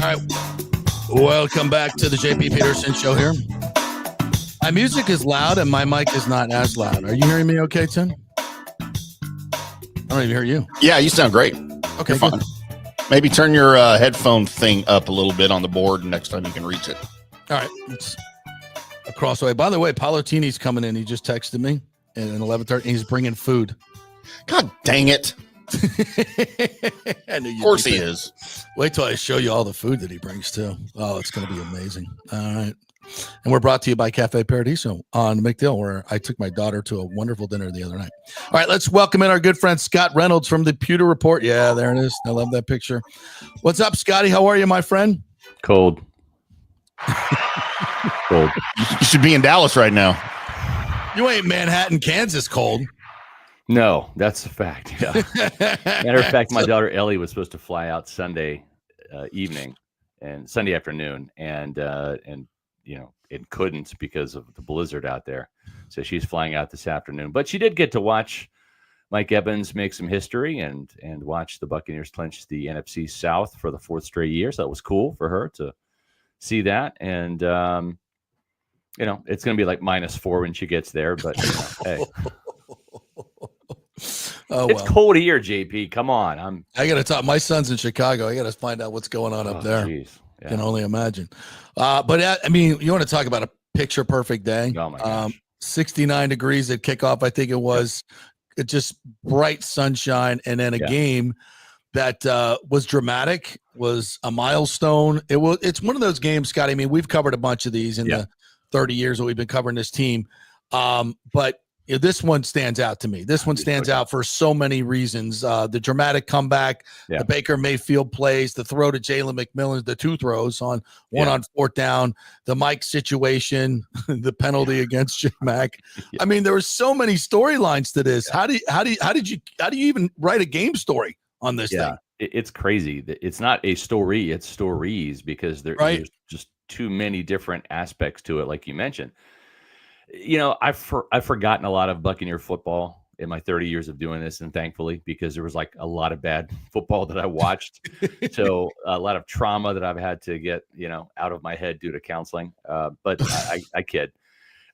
All right. Welcome back to the JP Peterson Show here. My music is loud and my mic is not as loud. Are you hearing me okay, Tim? I don't even hear you. Yeah, you sound great. Okay, you're fine. Maybe turn your headphone thing up a little bit on the board next time you can reach it. All right. It's a crossway. By the way, Paolo Tini's coming in. He just texted me at 11:30. He's bringing food. God dang it. I knew of course he is. Wait till I show you all the food that he brings too. Oh, it's going to be amazing. All right. And we're brought to you by Cafe Paradiso on McDill, where I took my daughter to a wonderful dinner the other night. All right, let's welcome in our good friend Scott Reynolds from the Pewter Report. Yeah, there it is. I love that picture. What's up, Scotty? How are you, my friend? Cold. Cold. You should be in Dallas right now. You ain't Manhattan, Kansas cold. No, that's a fact. Yeah. Matter of fact, my daughter Ellie was supposed to fly out Sunday evening and Sunday afternoon, and you know, it couldn't because of the blizzard out there. So she's flying out this afternoon. But she did get to watch Mike Evans make some history and watch the Buccaneers clinch the NFC South for the 4th straight year. So that was cool for her to see that. And, you know, it's going to be like -4 when she gets there. But, hey. It's cold here, JP. Come on. I got to talk. My son's in Chicago. I got to find out what's going on up there. Geez. Yeah. Can only imagine. But I mean, you want to talk about a picture perfect day? Oh my gosh. 69 degrees at kickoff. I think it was just bright sunshine. And then a game that was dramatic, was a milestone. It's one of those games, Scott. I mean, we've covered a bunch of these in the 30 years that we've been covering this team. But this one stands out to me. This one stands out for so many reasons. The dramatic comeback, the Baker Mayfield plays, the throw to Jalen McMillan, the 2 throws on 1 on 4th down, the Mike situation, the penalty against J Mac. I mean, there were so many storylines to this. How do you even write a game story on this thing? It's crazy. It's not a story, it's stories, because there's just too many different aspects to it, like you mentioned. You know, I've forgotten a lot of Buccaneer football in my 30 years of doing this, and thankfully, because there was like a lot of bad football that I watched. So a lot of trauma that I've had to get, out of my head due to counseling. But I kid.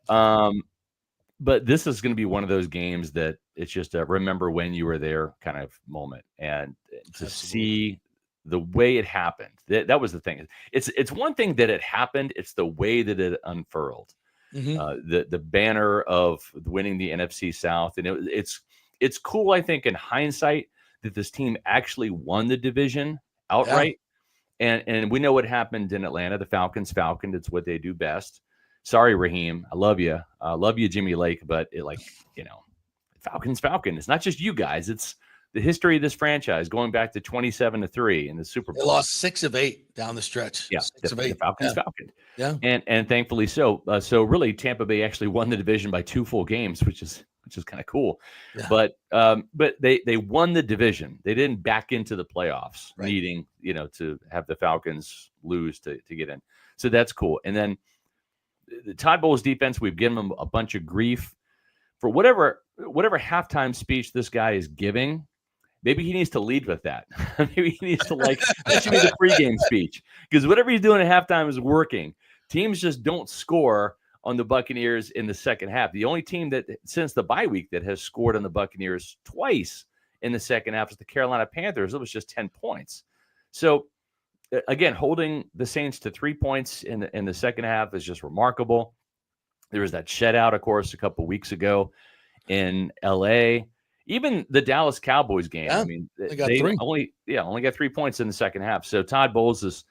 But this is going to be one of those games that it's just a remember when you were there kind of moment. And to see the way it happened, that was the thing. It's one thing that it happened. It's the way that it unfurled. The banner of winning the NFC South. And it's cool, I think, in hindsight, that this team actually won the division outright. Yeah. And we know what happened in Atlanta. The Falcons. It's what they do best. Sorry, Raheem. I love you. I love you, Jimmy Lake. But Falcons. It's not just you guys. It's the history of this franchise going back to 27-3 in the Super Bowl. They lost 6 of 8 down the stretch. Yeah, 6 of 8. The Falcons. Yeah, and thankfully so. So really, Tampa Bay actually won the division by 2 full games, which is kind of cool. Yeah. But they won the division. They didn't back into the playoffs, needing to have the Falcons lose to get in. So that's cool. And then the Todd Bowles defense, we've given them a bunch of grief for whatever halftime speech this guy is giving. Maybe he needs to lead with that. Maybe he needs to that should be the pregame speech, because whatever he's doing at halftime is working. Teams just don't score on the Buccaneers in the second half. The only team that since the bye week that has scored on the Buccaneers twice in the second half is the Carolina Panthers. It was just 10 points. So again, holding the Saints to 3 points in the second half is just remarkable. There was that shutout, of course, a couple weeks ago in LA. Even the Dallas Cowboys game. Yeah, I mean, they only got 3 points in the second half. So Todd Bowles is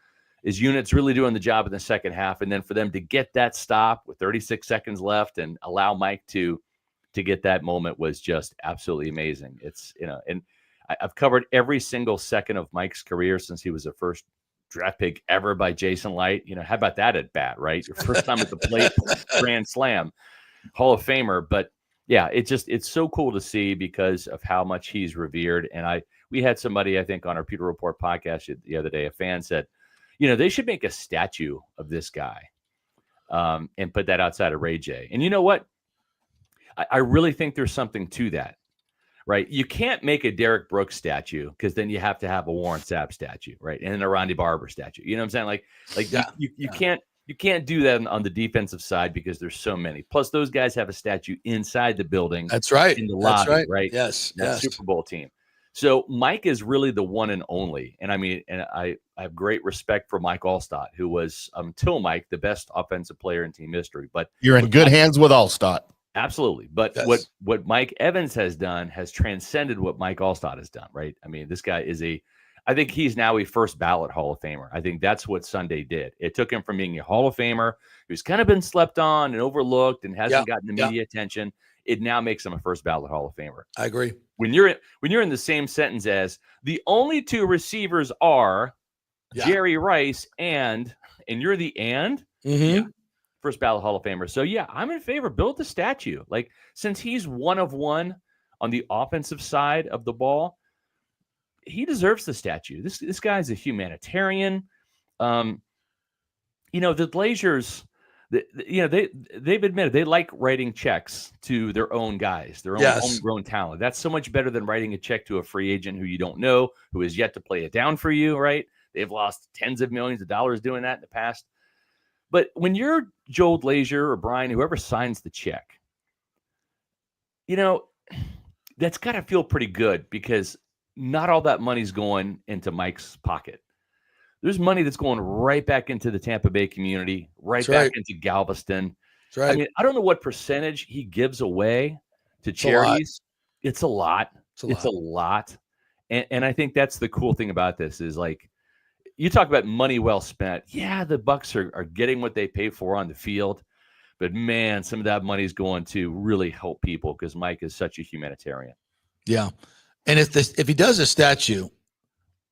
unit's really doing the job in the second half, and then for them to get that stop with 36 seconds left and allow Mike to get that moment was just absolutely amazing. It's and I've covered every single second of Mike's career since he was the first draft pick ever by Jason Light. How about that at bat, right? Your first time at the plate, grand slam, Hall of Famer. But yeah, it's so cool to see because of how much he's revered. And we had somebody, I think, on our Pewter Report podcast the other day, a fan said, they should make a statue of this guy and put that outside of Ray J. And you know what? I really think there's something to that, right? You can't make a Derek Brooks statue because then you have to have a Warren Sapp statue, right? And a Ronnie Barber statue. You know what I'm saying? You can't do that on the defensive side because there's so many. Plus, those guys have a statue inside the building. That's right. In the lobby, right? Yes. That Super Bowl team. So Mike is really the one and only. And I have great respect for Mike Allstott, who was, until Mike, the best offensive player in team history. But you're in good hands with Allstott. Absolutely. But yes. What Mike Evans has done has transcended what Mike Allstott has done, right? I mean, this guy is I think he's now a first ballot Hall of Famer. I think that's what Sunday did. It took him from being a Hall of Famer who's kind of been slept on and overlooked and hasn't gotten the media attention. It now makes him a first ballot Hall of Famer. I agree. When you're in the same sentence as the only 2 receivers are Jerry Rice and you're the first ballot Hall of Famer. So yeah, I'm in favor. Build the statue. Since he's one of one on the offensive side of the ball, he deserves the statue. This guy's a humanitarian. The Glazers, they've admitted they like writing checks to their own guys, their own homegrown talent. That's so much better than writing a check to a free agent who you don't know, who has yet to play it down for you, right? They've lost tens of millions of dollars doing that in the past. But when you're Joel Glazier or Brian, whoever signs the check, that's got to feel pretty good because not all that money's going into Mike's pocket. There's money that's going right back into the Tampa Bay community, right back into Galveston. That's right. I mean, I don't know what percentage he gives away to charities. It's a lot. It's a lot. And I think that's the cool thing about this is you talk about money well spent. Yeah, the Bucs are getting what they pay for on the field. But, man, some of that money is going to really help people because Mike is such a humanitarian. Yeah. And if he does a statue,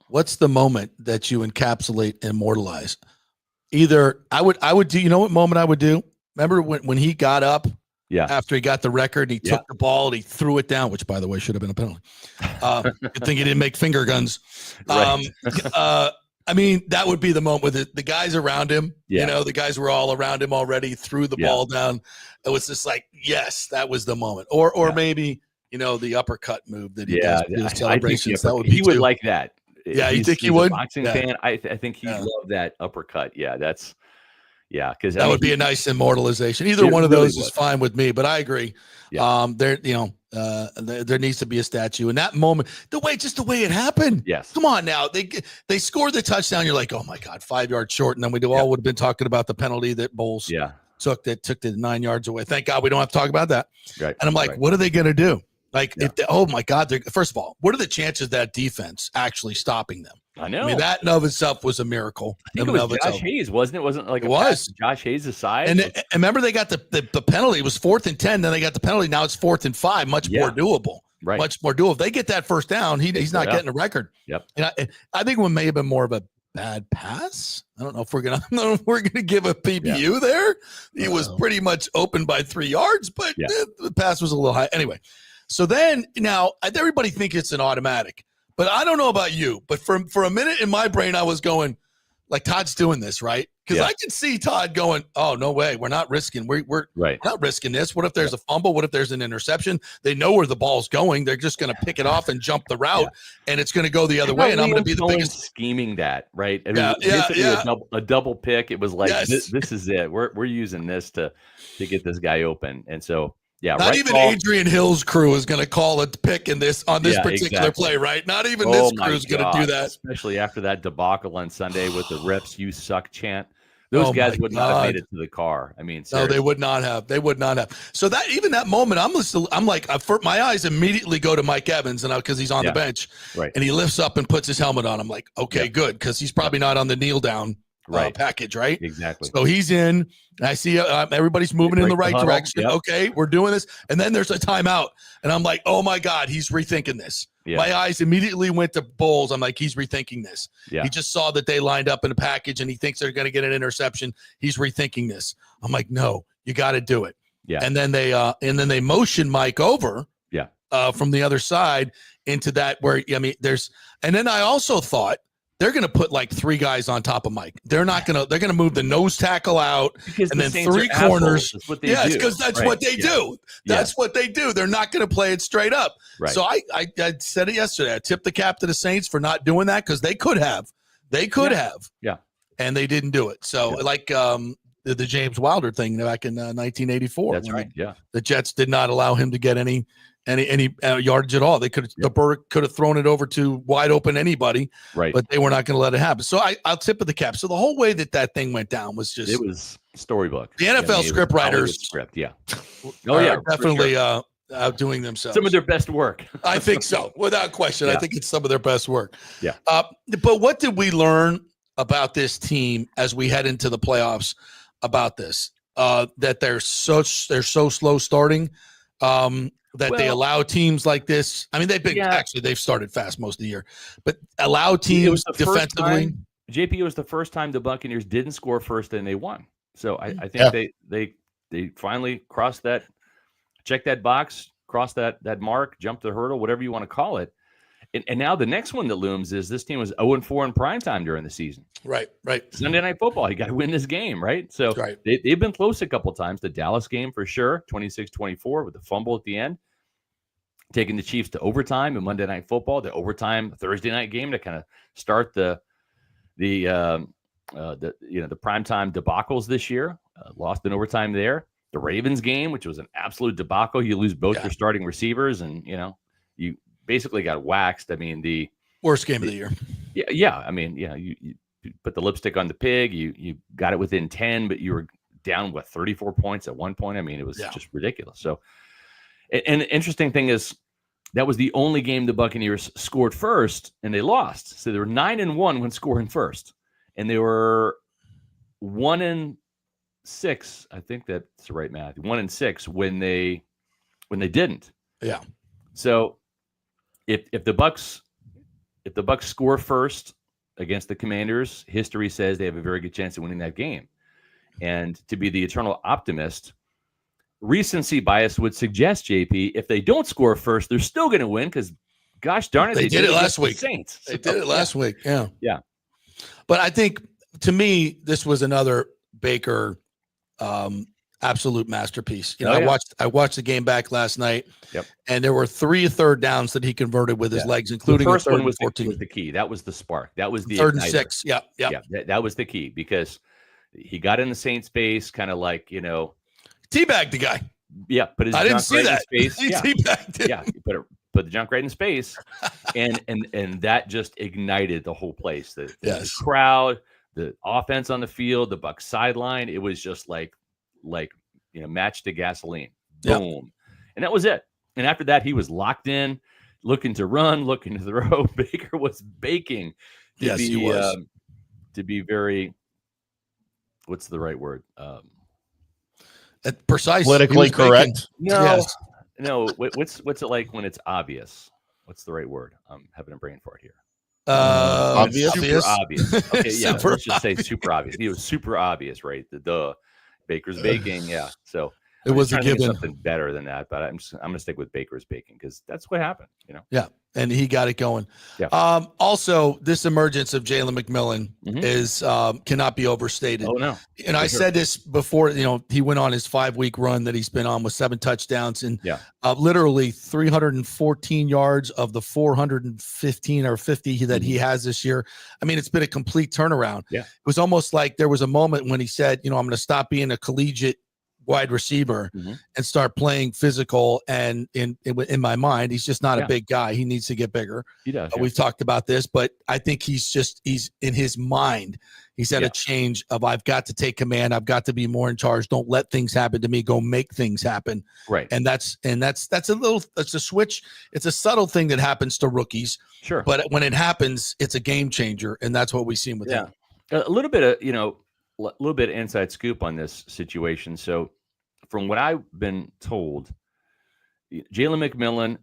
what's the moment that you encapsulate and immortalize? Either I would do, what moment I would do? Remember when he got up after he got the record, he took the ball and he threw it down, which, by the way, should have been a penalty. Good thing he didn't make finger guns. Right. That would be the moment with the guys around him. The guys were all around him already, threw the ball down. It was just yes, that was the moment. Or maybe the uppercut move that he Yeah, does. The I celebrations. think that would be he would too. like that. Yeah, you think he he's would? A boxing Yeah. fan. I think he'd love that uppercut. Yeah, because that would be a nice immortalization. Either one of really those is fine with me, but I agree. Yeah. There needs to be a statue in that moment. The way it happened. Yes. Come on now. They scored the touchdown. You're like, oh my God, 5 yards short. And then we all would have been talking about the penalty that Bowles took the 9 yards away. Thank God we don't have to talk about that. Right. And I'm like, what are they going to do? Like, oh my God. First of all, what are the chances of that defense actually stopping them? I know. I mean, that in of itself was a miracle. I think it was Josh Hayes, wasn't it? Wasn't like it was Josh Hayes' side. And remember, they got the penalty. It was 4th and 10. Then they got the penalty. Now it's 4th and 5. Much more doable. Right. Much more doable. If they get that first down, he's not getting a record. Yep. And I think it may have been more of a bad pass. I don't know if we're gonna give a PBU there. He was pretty much open by 3 yards, but the pass was a little high. Anyway, so then now everybody thinks it's an automatic. But I don't know about you, but for a minute in my brain, I was going, like, Todd's doing this, right? Because I can see Todd going, oh, no way. We're not risking. We're not risking this. What if there's a fumble? What if there's an interception? They know where the ball's going. They're just going to pick it off and jump the route, and it's going to go the other way, and I'm going to be the biggest. Scheming that, right? I mean, a double pick. It was like, this is it. We're using this to get this guy open. And so, not even Adrian Hill's crew is going to call a pick on this particular play, right? Not even this crew is going to do that. Especially after that debacle on Sunday with the "Rips, you suck" chant. Those guys would not have made it to the car. I mean, seriously. No, they would not have. They would not have. So that moment, I'm like, my eyes immediately go to Mike Evans, and because he's on the bench, right? And he lifts up and puts his helmet on. I'm like, okay, good, because he's probably not on the kneel down. Package, right? Exactly. So he's in. I see everybody's moving in the right direction. Yep. Okay, we're doing this. And then there's a timeout. And I'm like, oh, my God, he's rethinking this. Yeah. My eyes immediately went to Bowles. I'm like, he's rethinking this. Yeah. He just saw that they lined up in a package, and he thinks they're going to get an interception. He's rethinking this. I'm like, no, you got to do it. Yeah. And then they motion Mike over from the other side into that where, I mean, and then I also thought, they're going to put like 3 guys on top of Mike. They're going to move the nose tackle out because and then 3 corners. It's because that's what they do. That's what they do. They're not going to play it straight up. Right. So I said it yesterday. I tipped the cap to the Saints for not doing that because they could have. Yeah. And they didn't do it. So like the James Wilder thing back in 1984. That's right. Yeah. The Jets did not allow him to get any yardage at all. They the Bird could have thrown it over to wide open anybody, right? But they were not going to let it happen. So I'll tip of the cap. So the whole way that thing went down was just, it was storybook. The NFL script writers definitely outdoing themselves. Some of their best work. I think so, without question. I think it's some of their best work. Yeah. But what did we learn about this team as we head into the playoffs about this? That they're so slow starting. They allow teams like this. I mean, they've started fast most of the year, but allow teams defensively. JP, was the first time the Buccaneers didn't score first and they won. So I think they finally checked that box, crossed that mark, jumped the hurdle, whatever you want to call it. And now the next one that looms is this team was 0-4 in primetime during the season. Right. Sunday Night Football, you got to win this game, right? So they've been close a couple of times. The Dallas game for sure, 26-24 with the fumble at the end, taking the Chiefs to overtime in Monday Night Football, the overtime Thursday night game to kind of start the primetime debacles this year. Lost in overtime there. The Ravens game, which was an absolute debacle. You lose both your starting receivers, and you basically got waxed. I mean, the worst game of the year. Yeah. I mean, you put the lipstick on the pig. You got it within 10, but you were down 34 points at one point. I mean, it was just ridiculous. So, and the interesting thing is that was the only game the Buccaneers scored first, and they lost. So they were 9-1 when scoring first, and they were 1-6. I think that's the right math. 1-6 when they didn't. Yeah. So if the Bucs score first against the Commanders, history says they have a very good chance of winning that game. And to be the eternal optimist, recency bias would suggest, JP, if they don't score first, they're still going to win because, gosh darn it, they did it last week. Saints. They did it last week. Yeah. Yeah. But I think, to me, this was another Baker absolute masterpiece. You know, Oh, yeah. I watched the game back last night. Yep. And there were 3 third downs that he converted with his legs, including the first a third one was and 14. was the key. That was the spark. That was the third and igniter. 6. Yeah. Yeah, that was the key, because he got in the Saints' face, kind of like, Teabagged the guy. yeah, put his I didn't junk see right that. in his face. He Yeah, teabagged him. yeah, he put the junk right in his face, and that just ignited the whole place. The crowd, the offense on the field, the Bucs sideline. It was just like match to gasoline. Boom, Yep. And that was it. And after that, he was locked in, looking to run, looking to throw. Baker was baking. Yes, he was. To be very, what's the right word? Precise. Politically correct. No. What's it like when it's obvious? What's the right word? I'm having a brain fart here. Obvious. Super obvious. Okay, yeah. Super Let's just say super obvious. He was super obvious, right? The Baker's baking. Yeah. So It was a trying to think of given. something better than that, but I'm going to stick with Baker's baking because that's what happened. Yeah, and he got it going. Yeah. Also, this emergence of Jalen McMillan is cannot be overstated. Oh no! And I said this before. He went on his 5-week run that he's been on with 7 touchdowns and literally 314 yards of the 415 or 50 that he has this year. I mean, it's been a complete turnaround. Yeah. It was almost like there was a moment when he said, I'm going to stop being a collegiate wide receiver and start playing physical. And in my mind, he's just not a big guy. He needs to get bigger. He does. We've talked about this, but I think he's in his mind. He's had a change of, I've got to take command. I've got to be more in charge. Don't let things happen to me. Go make things happen. Right. And that's a switch. It's a subtle thing that happens to rookies. Sure. But when it happens, it's a game changer. And that's what we've seen with him. A little bit of, a little bit of inside scoop on this situation. So from what I've been told, Jalen McMillan,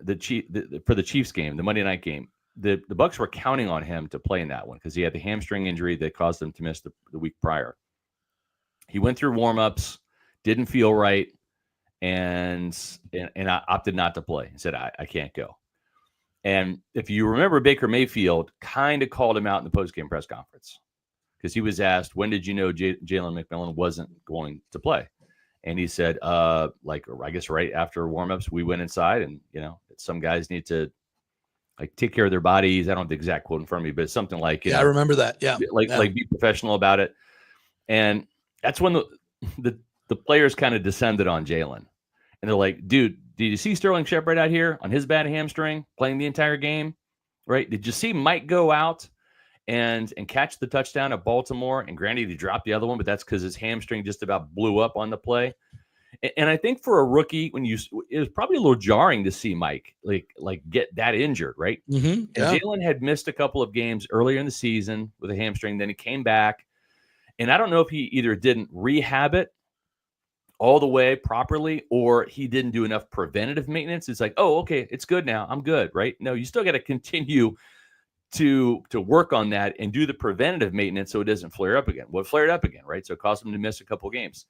for the Chiefs game, the Monday night game, the Bucs were counting on him to play in that one because he had the hamstring injury that caused him to miss the week prior. He went through warmups, didn't feel right, and I opted not to play. He said, I can't go. And if you remember, Baker Mayfield kind of called him out in the postgame press conference because he was asked, when did you know Jalen McMillan wasn't going to play? And he said, I guess right after warmups, we went inside and, some guys need to take care of their bodies. I don't have the exact quote in front of me, but it's something like, I remember that. Yeah. Like be professional about it. And that's when the players kind of descended on Jalen and they're like, dude, did you see Sterling Shepard out here on his bad hamstring playing the entire game? Right. Did you see Mike go out and catch the touchdown at Baltimore? And granted, he dropped the other one, but that's because his hamstring just about blew up on the play. And I think for a rookie, it was probably a little jarring to see Mike like get that injured, right? And Jalen had missed a couple of games earlier in the season with a hamstring. Then he came back, and I don't know if he either didn't rehab it all the way properly, or he didn't do enough preventative maintenance. It's like, oh, okay, it's good now. I'm good, right? No, you still got to continue to work on that and do the preventative maintenance so it doesn't flare up again. Well, it flared up again, right? So it caused him to miss a couple of games.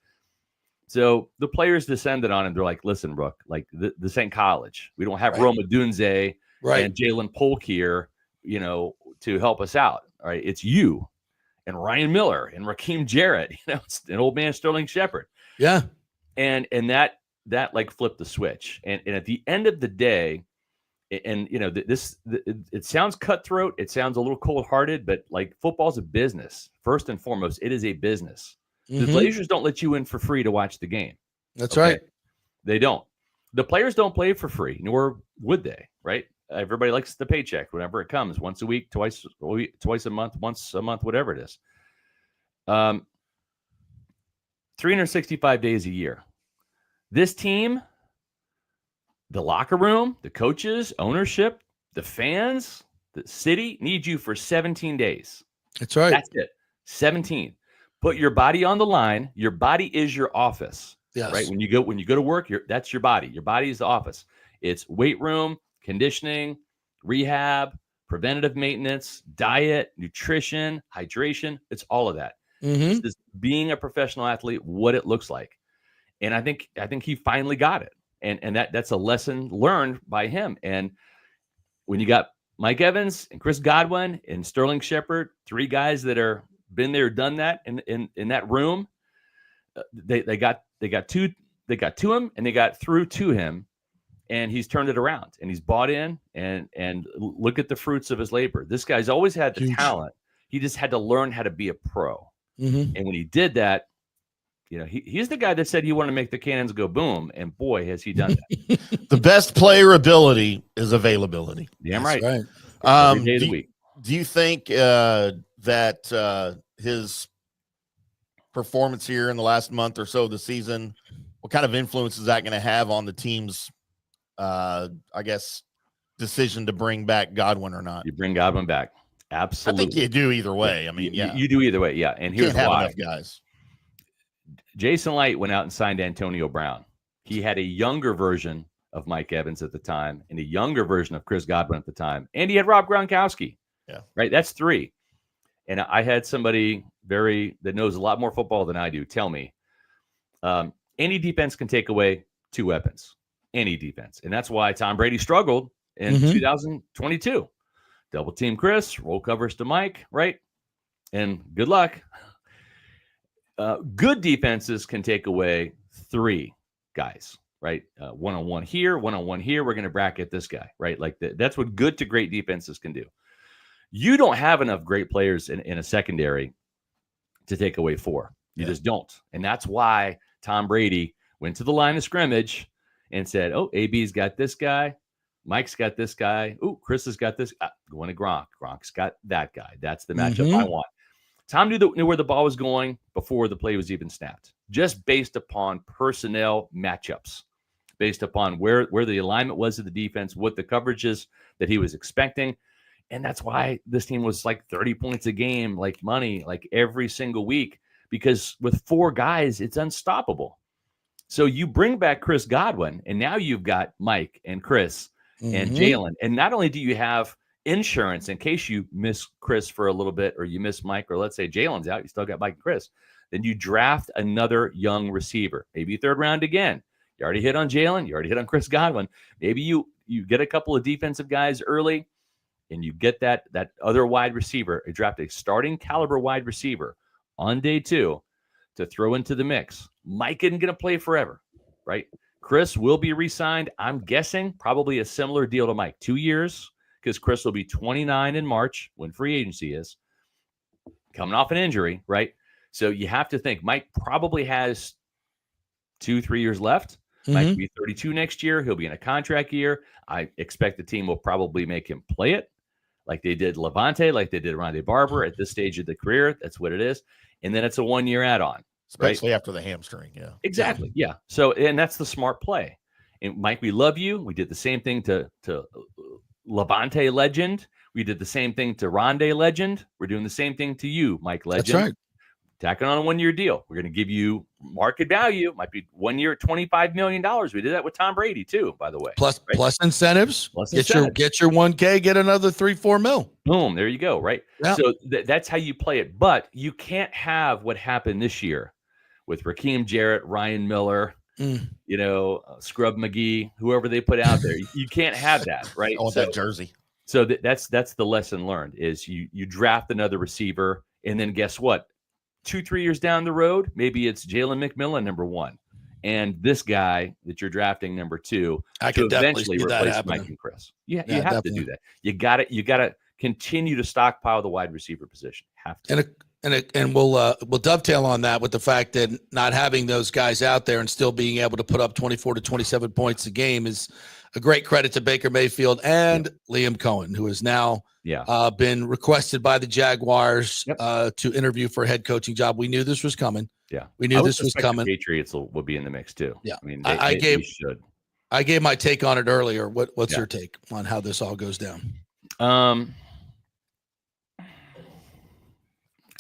So the players descended on him. They're like, listen, Brooke, this ain't college. We don't have Rome Odunze and Jalen Polk here, to help us out. All right. It's you and Ryan Miller and Raheem Jarrett, it's an old man Sterling Shepard. Yeah. And that flipped the switch. And at the end of the day, and it sounds cutthroat. It sounds a little cold hearted, but football's a business. First and foremost, it is a business. The Blazers don't let you in for free to watch the game. That's right. They don't. The players don't play for free, nor would they, right? Everybody likes the paycheck whenever it comes, once a week, twice a month, once a month, whatever it is. 365 days a year. This team, the locker room, the coaches, ownership, the fans, the city need you for 17 days. That's right. That's it. 17. Put your body on the line. Your body is your office. Yes. Right. When you go to work, that's your body. Your body is the office. It's weight room, conditioning, rehab, preventative maintenance, diet, nutrition, hydration. It's all of that. This is being a professional athlete, what it looks like. And I think he finally got it. And that's a lesson learned by him. And when you got Mike Evans and Chris Godwin and Sterling Shepard, 3 guys that are been there, done that in that room, they got They got to him, and they got through to him, and he's turned it around, and he's bought in, and look at the fruits of his labor. This guy's always had the talent. He just had to learn how to be a pro. Mm-hmm. And when he did that, he's the guy that said he wanted to make the cannons go boom, and boy, has he done that. The best player ability is availability. Damn right. Every day of the week. Do you think that his performance here in the last month or so of the season, what kind of influence is that going to have on the team's, decision to bring back Godwin or not? You bring Godwin back. Absolutely. I think you do either way. I mean, you do either way. Yeah. And here's Can't why. have enough guys. Jason Light went out and signed Antonio Brown. He had a younger version of Mike Evans at the time and a younger version of Chris Godwin at the time. And he had Rob Gronkowski. Yeah. Right. That's 3. And I had somebody that knows a lot more football than I do tell me any defense can take away 2 weapons, any defense. And that's why Tom Brady struggled in 2022. Double team Chris, roll covers to Mike, right? And good luck. Good defenses can take away 3 guys, right? One-on-one here, one-on-one here. We're going to bracket this guy, right? Like that's what good to great defenses can do. You don't have enough great players in a secondary to take away 4. You just don't. And that's why Tom Brady went to the line of scrimmage and said, oh, AB's got this guy. Mike's got this guy. Oh, Chris has got this. Going to Gronk. Gronk's got that guy. That's the matchup I want. Tom knew where the ball was going before the play was even snapped, just based upon personnel matchups, based upon where the alignment was of the defense, what the coverages that he was expecting. And that's why this team was like 30 points a game, like money, like every single week, because with 4 guys, it's unstoppable. So you bring back Chris Godwin, and now you've got Mike and Chris and Jalen. And not only do you have insurance in case you miss Chris for a little bit, or you miss Mike, or let's say Jalen's out, you still got Mike and Chris. Then you draft another young receiver, maybe 3rd round again. You already hit on Jalen. You already hit on Chris Godwin. Maybe you get a couple of defensive guys early, and you get that other wide receiver. You draft a starting caliber wide receiver on day 2 to throw into the mix. Mike isn't going to play forever, right? Chris will be re-signed. I'm guessing probably a similar deal to Mike, 2 years, because Chris will be 29 in March when free agency is, coming off an injury, right? So you have to think Mike probably has 2-3 years left. Mike will be 32 next year. He'll be in a contract year. I expect the team will probably make him play it like they did Levante, like they did Rondé Barber at this stage of the career. That's what it is. And then it's a 1-year add-on. Especially after the hamstring. Yeah. Exactly. Yeah. So, and that's the smart play. And Mike, we love you. We did the same thing to Levante legend. We did the same thing to Rondé legend. We're doing the same thing to you, Mike legend. That's right. Tacking on a 1-year deal. We're going to give you market value. Might be 1 year, $25 million. We did that with Tom Brady too, by the way. Plus incentives. Get your 1K, get another 3-4 mil. Boom. There you go. Right. Yeah. So that's how you play it. But you can't have what happened this year with Raheem Jarrett, Ryan Miller, Scrub McGee, whoever they put out there. You can't have that, right? I want that jersey. So that's the lesson learned is you draft another receiver, and then guess what? 2-3 years down the road, maybe it's Jalen McMillan, number 1, and this guy that you're drafting, number 2, I to can eventually definitely replace that Mike and Chris. You have definitely. to do that. You got to continue to stockpile the wide receiver position. Have to. And we'll dovetail on that with the fact that not having those guys out there and still being able to put up 24 to 27 points a game is a great credit to Baker Mayfield and Liam Cohen, who has now been requested by the Jaguars to interview for a head coaching job. We knew this was coming. Yeah, we knew this was coming. The Patriots will be in the mix too. Yeah, I mean, I gave my take on it earlier. What's your take on how this all goes down?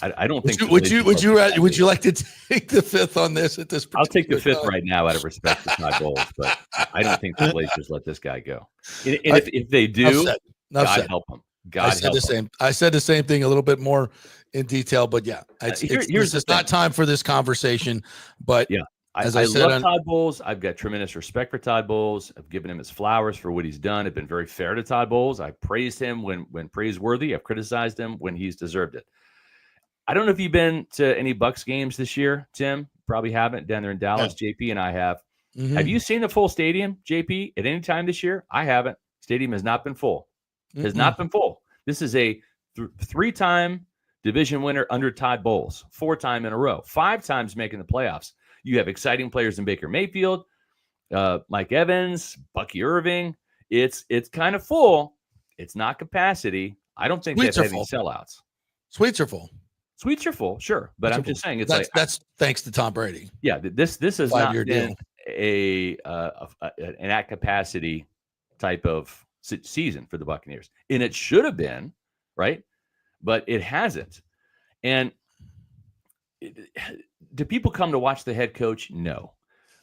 I don't think. Would you like to take the 5th on this at this? I'll take the 5th right now out of respect to Todd Bowles, but I don't think the Blazers let this guy go. And if they do, God help them. I said the same thing a little bit more in detail, but it's not time for this conversation. But as I said, love Todd Bowles. I've got tremendous respect for Todd Bowles. I've given him his flowers for what he's done. I've been very fair to Todd Bowles. I praised him when praiseworthy. I've criticized him when he's deserved it. I don't know if you've been to any Bucs games this year, Tim. probably haven't down there in Dallas. JP and I have. Mhm. Have you seen the full stadium, JP, at any time this year? I haven't. Stadium has not been full. Has not been full. This is a three-time division winner under Todd Bowles, 4-time in a row, 5 times making the playoffs. You have exciting players in Baker Mayfield, Mike Evans, Bucky Irving. It's kind of full. It's not capacity. I don't think Suites they've are had any full. sellouts. Suites are full. Suites are full, sure, but I'm just saying that's thanks to Tom Brady. Yeah, this has not 5-year been deal. an at capacity type of season for the Buccaneers, and it should have been, right? But it hasn't. And do people come to watch the head coach? No,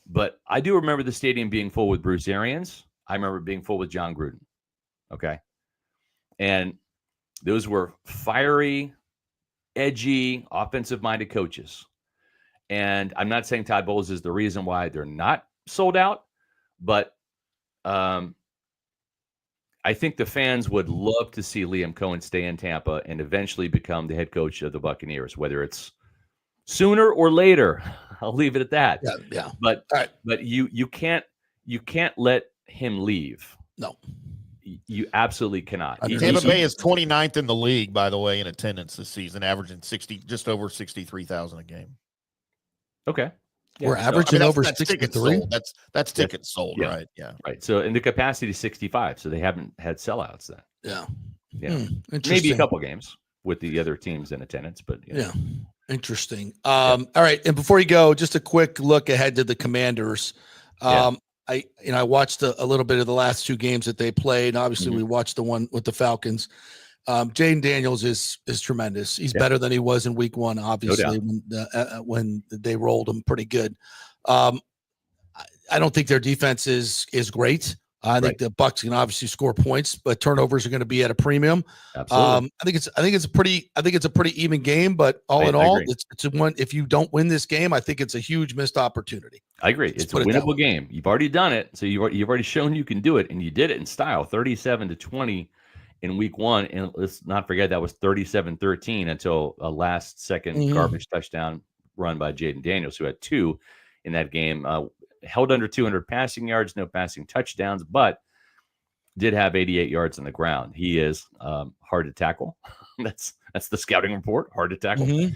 but I do remember the stadium being full with Bruce Arians. I remember it being full with John Gruden. Okay, and those were fiery, edgy, offensive-minded coaches. And I'm not saying Todd Bowles is the reason why they're not sold out, but I think the fans would love to see Liam Cohen stay in Tampa and eventually become the head coach of the Buccaneers, whether it's sooner or later. I'll leave it at that. Yeah. But right. but you can't let him leave. No. You absolutely cannot. Tampa Bay is 29th in the league, by the way, in attendance this season, averaging just over 63,000 a game. Okay. We're averaging over that's 63. That's tickets sold, yeah. right? Yeah. Right. So, and the capacity is 65. So they haven't had sellouts then. Yeah. Maybe a couple games with the other teams in attendance, but yeah. Interesting. All right. And before you go, just a quick look ahead to the Commanders. I watched a little bit of the last 2 games that they played. Obviously, we watched the one with the Falcons. Jaden Daniels is tremendous. He's better than he was in week 1, obviously, when they rolled him pretty good. I don't think their defense is great. I think the Bucs can obviously score points, but turnovers are going to be at a premium. Absolutely. I think it's a pretty even game, but all in all, it's one. If you don't win this game, I think it's a huge missed opportunity. I agree. It's a winnable game. You've already done it, so you've already shown you can do it, and you did it in style, 37-20 in week 1. And let's not forget that was 37-13 until a last-second garbage touchdown run by Jaden Daniels, who had 2 in that game. Held under 200 passing yards, no passing touchdowns, but did have 88 yards on the ground. He is hard to tackle. That's the scouting report. Hard to tackle.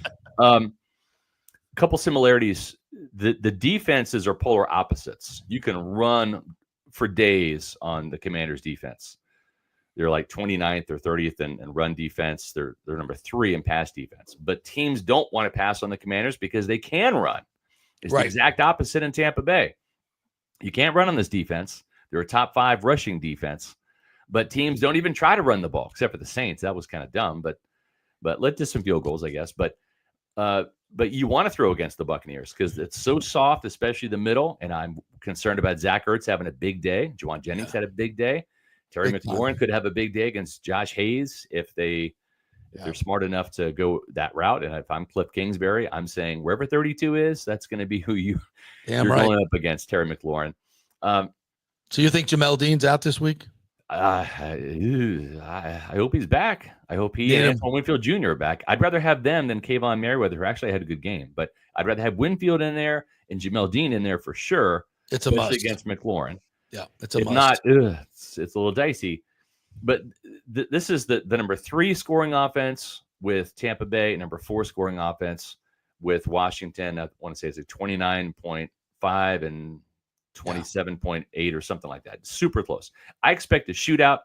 Couple similarities. The defenses are polar opposites. You can run for days on the Commanders' defense. They're like 29th or 30th in run defense. They're number 3 in pass defense. But teams don't want to pass on the Commanders because they can run. It's the exact opposite in Tampa Bay. You can't run on this defense. They're a top 5 rushing defense, but teams don't even try to run the ball, except for the Saints. That was kind of dumb, but led to some field goals, I guess. But you want to throw against the Buccaneers because it's so soft, especially the middle. And I'm concerned about Zach Ertz having a big day. Juwan Jennings had a big day. Terry McLaurin could have a big day against Josh Hayes if they're smart enough to go that route. And if I'm Cliff Kingsbury, I'm saying wherever 32 is, that's going to be who you're going up against, Terry McLaurin. So you think Jamel Dean's out this week? I hope he's back. I hope he and Antoine Winfield Jr. are back. I'd rather have them than Kayvon Merriweather, who actually had a good game. But I'd rather have Winfield in there and Jamel Dean in there for sure. It's a must against McLaurin. Yeah, it's a if must. Not, it's a little dicey. But this is the number 3 scoring offense with Tampa Bay, number 4 scoring offense with Washington. I want to say it's a 29.5 and 27.8 or something like that. Super close. I expect a shootout.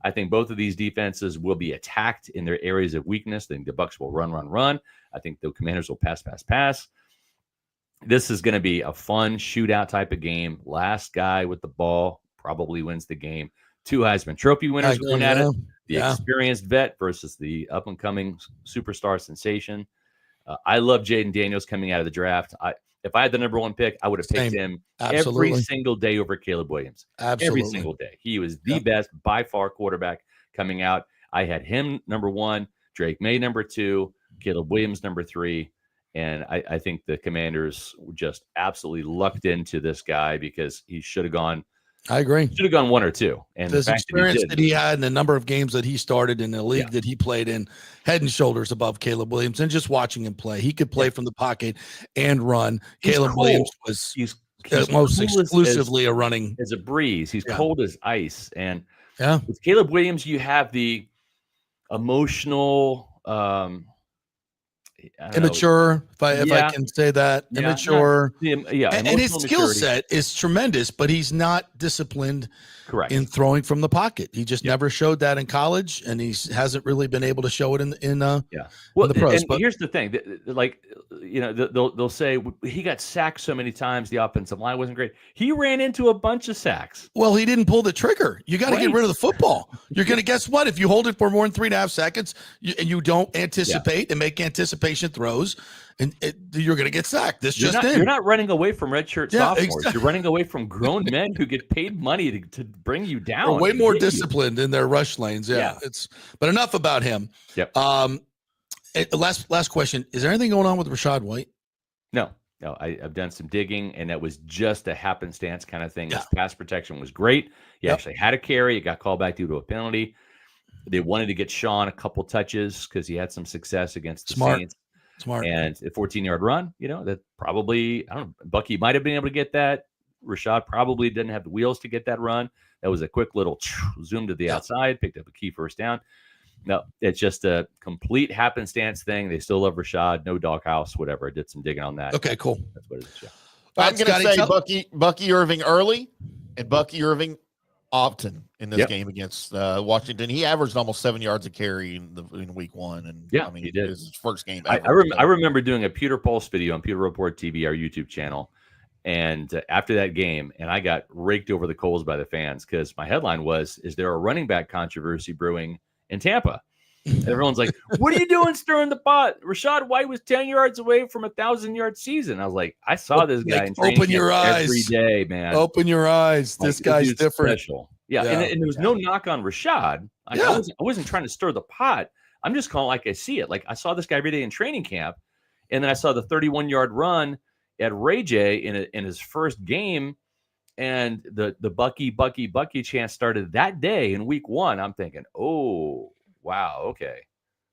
I think both of these defenses will be attacked in their areas of weakness. I think the Bucs will run. I think the Commanders will pass. This is going to be a fun shootout type of game. Last guy with the ball probably wins the game. 2 Heisman Trophy winners going at it. The experienced vet versus the up-and-coming superstar sensation. I love Jaden Daniels coming out of the draft. If I had the number 1 pick, I would have picked him every single day over Caleb Williams. Every single day. He was the best, by far, quarterback coming out. I had him number 1, Drake May number 2, Caleb Williams number 3. And I think the Commanders just absolutely lucked into this guy because he should have gone I agree. Should have gone 1 or 2. And This the fact experience that that he had and the number of games that he started in the league that he played in, head and shoulders above Caleb Williams. And just watching him play, he could play from the pocket and run. Caleb Williams was he's most cool exclusively a running as a breeze. He's cold as ice. And with Caleb Williams, you have the emotional, immature, if I can say that, immature. And his skill set is tremendous, but he's not disciplined in throwing from the pocket. He just never showed that in college, and he hasn't really been able to show it in the pros. And here's the thing, they'll say he got sacked so many times, the offensive line wasn't great. He ran into a bunch of sacks. Well, he didn't pull the trigger. You got to get rid of the football. You're going to guess what? If you hold it for more than 3.5 seconds and you don't anticipate and make anticipation throws, and you're going to get sacked. You're not running away from redshirt sophomores. Exactly. You're running away from grown men who get paid money to bring you down. They're way more disciplined in their rush lanes. But enough about him. Yep. Last question. Is there anything going on with Rachaad White? No. I've done some digging, and that was just a happenstance kind of thing. His pass protection was great. He actually had a carry. It got called back due to a penalty. They wanted to get Sean a couple touches because he had some success against the Saints. Smart. And a 14-yard run, that probably, I don't know, Bucky might have been able to get that. Rachaad probably didn't have the wheels to get that run. That was a quick little zoom to the outside, picked up a key first down. No, it's just a complete happenstance thing. They still love Rachaad, no doghouse, whatever. I did some digging on that. Okay, cool. That's what it is. I'm going to say Bucky Irving early and Bucky Irving often in this game against Washington. He averaged almost 7 yards a carry in week 1. And he did. It was his first game ever. I remember doing a Pewter Pulse video on Pewter Report TV, our YouTube channel. And after that game, and I got raked over the coals by the fans because my headline was, "Is there a running back controversy brewing in Tampa?" And everyone's like, "What are you doing stirring the pot? Rachaad White was 10 yards away from a 1,000-yard season." I was like, I saw this guy in training open your eyes every day, man. Open your eyes. This guy's different. Special. Yeah. And there was no knock on Rachaad. I wasn't trying to stir the pot. I'm just calling like I see it. Like I saw this guy every day in training camp, and then I saw the 31-yard run at Ray J in his first game, and the Bucky chant started that day in week 1. I'm thinking, oh, wow, okay.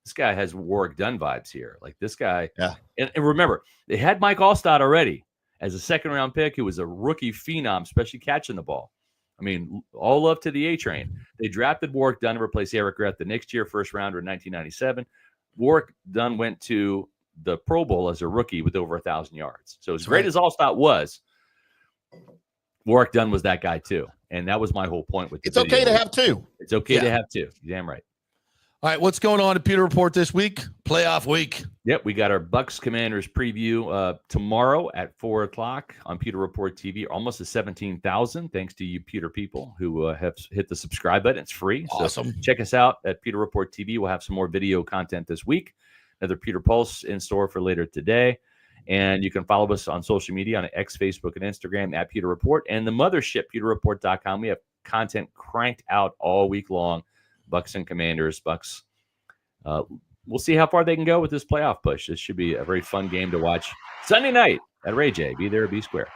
This guy has Warwick Dunn vibes here. Like this guy. Yeah. And remember, they had Mike Allstott already as a second-round pick who was a rookie phenom, especially catching the ball. I mean, all love to the A-train. They drafted Warwick Dunn to replace Eric Greth the next year, first rounder in 1997. Warwick Dunn went to the Pro Bowl as a rookie with over 1,000 yards. So as great as Allstott was, Warwick Dunn was that guy too. And that was my whole point with It's okay to have two. It's okay to have two. You're damn right. All right, what's going on at Pewter Report this week? Playoff week. Yep, we got our Bucs Commanders preview tomorrow at 4 o'clock on Pewter Report TV. Almost to 17,000, thanks to you Pewter people who have hit the subscribe button. It's free. Awesome. So check us out at Pewter Report TV. We'll have some more video content this week. Another Pewter Pulse in store for later today. And you can follow us on social media on X, Facebook, and Instagram at Pewter Report. And the mothership, pewterreport.com. We have content cranked out all week long. Bucs and Commanders. Bucs. We'll see how far they can go with this playoff push. This should be a very fun game to watch Sunday night at Ray J. Be there, be square.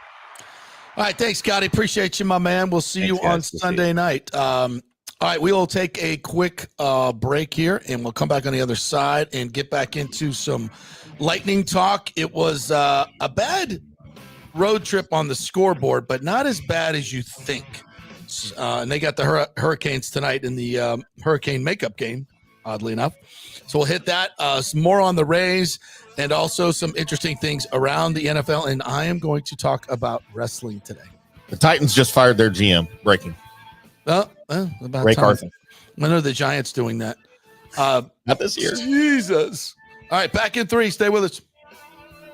All right, thanks, Scotty. Appreciate you, my man. We'll see you on Sunday night. All right, we will take a quick break here, and we'll come back on the other side and get back into some Lightning talk. It was a bad road trip on the scoreboard, but not as bad as you think. And they got the Hurricanes tonight in the Hurricane makeup game, oddly enough. So we'll hit that. Some more on the Rays and also some interesting things around the NFL. And I am going to talk about wrestling today. The Titans just fired their GM. Breaking. About Ray time. Carthon. I know the Giants doing that. Not this year. Jesus. All right, back in 3. Stay with us.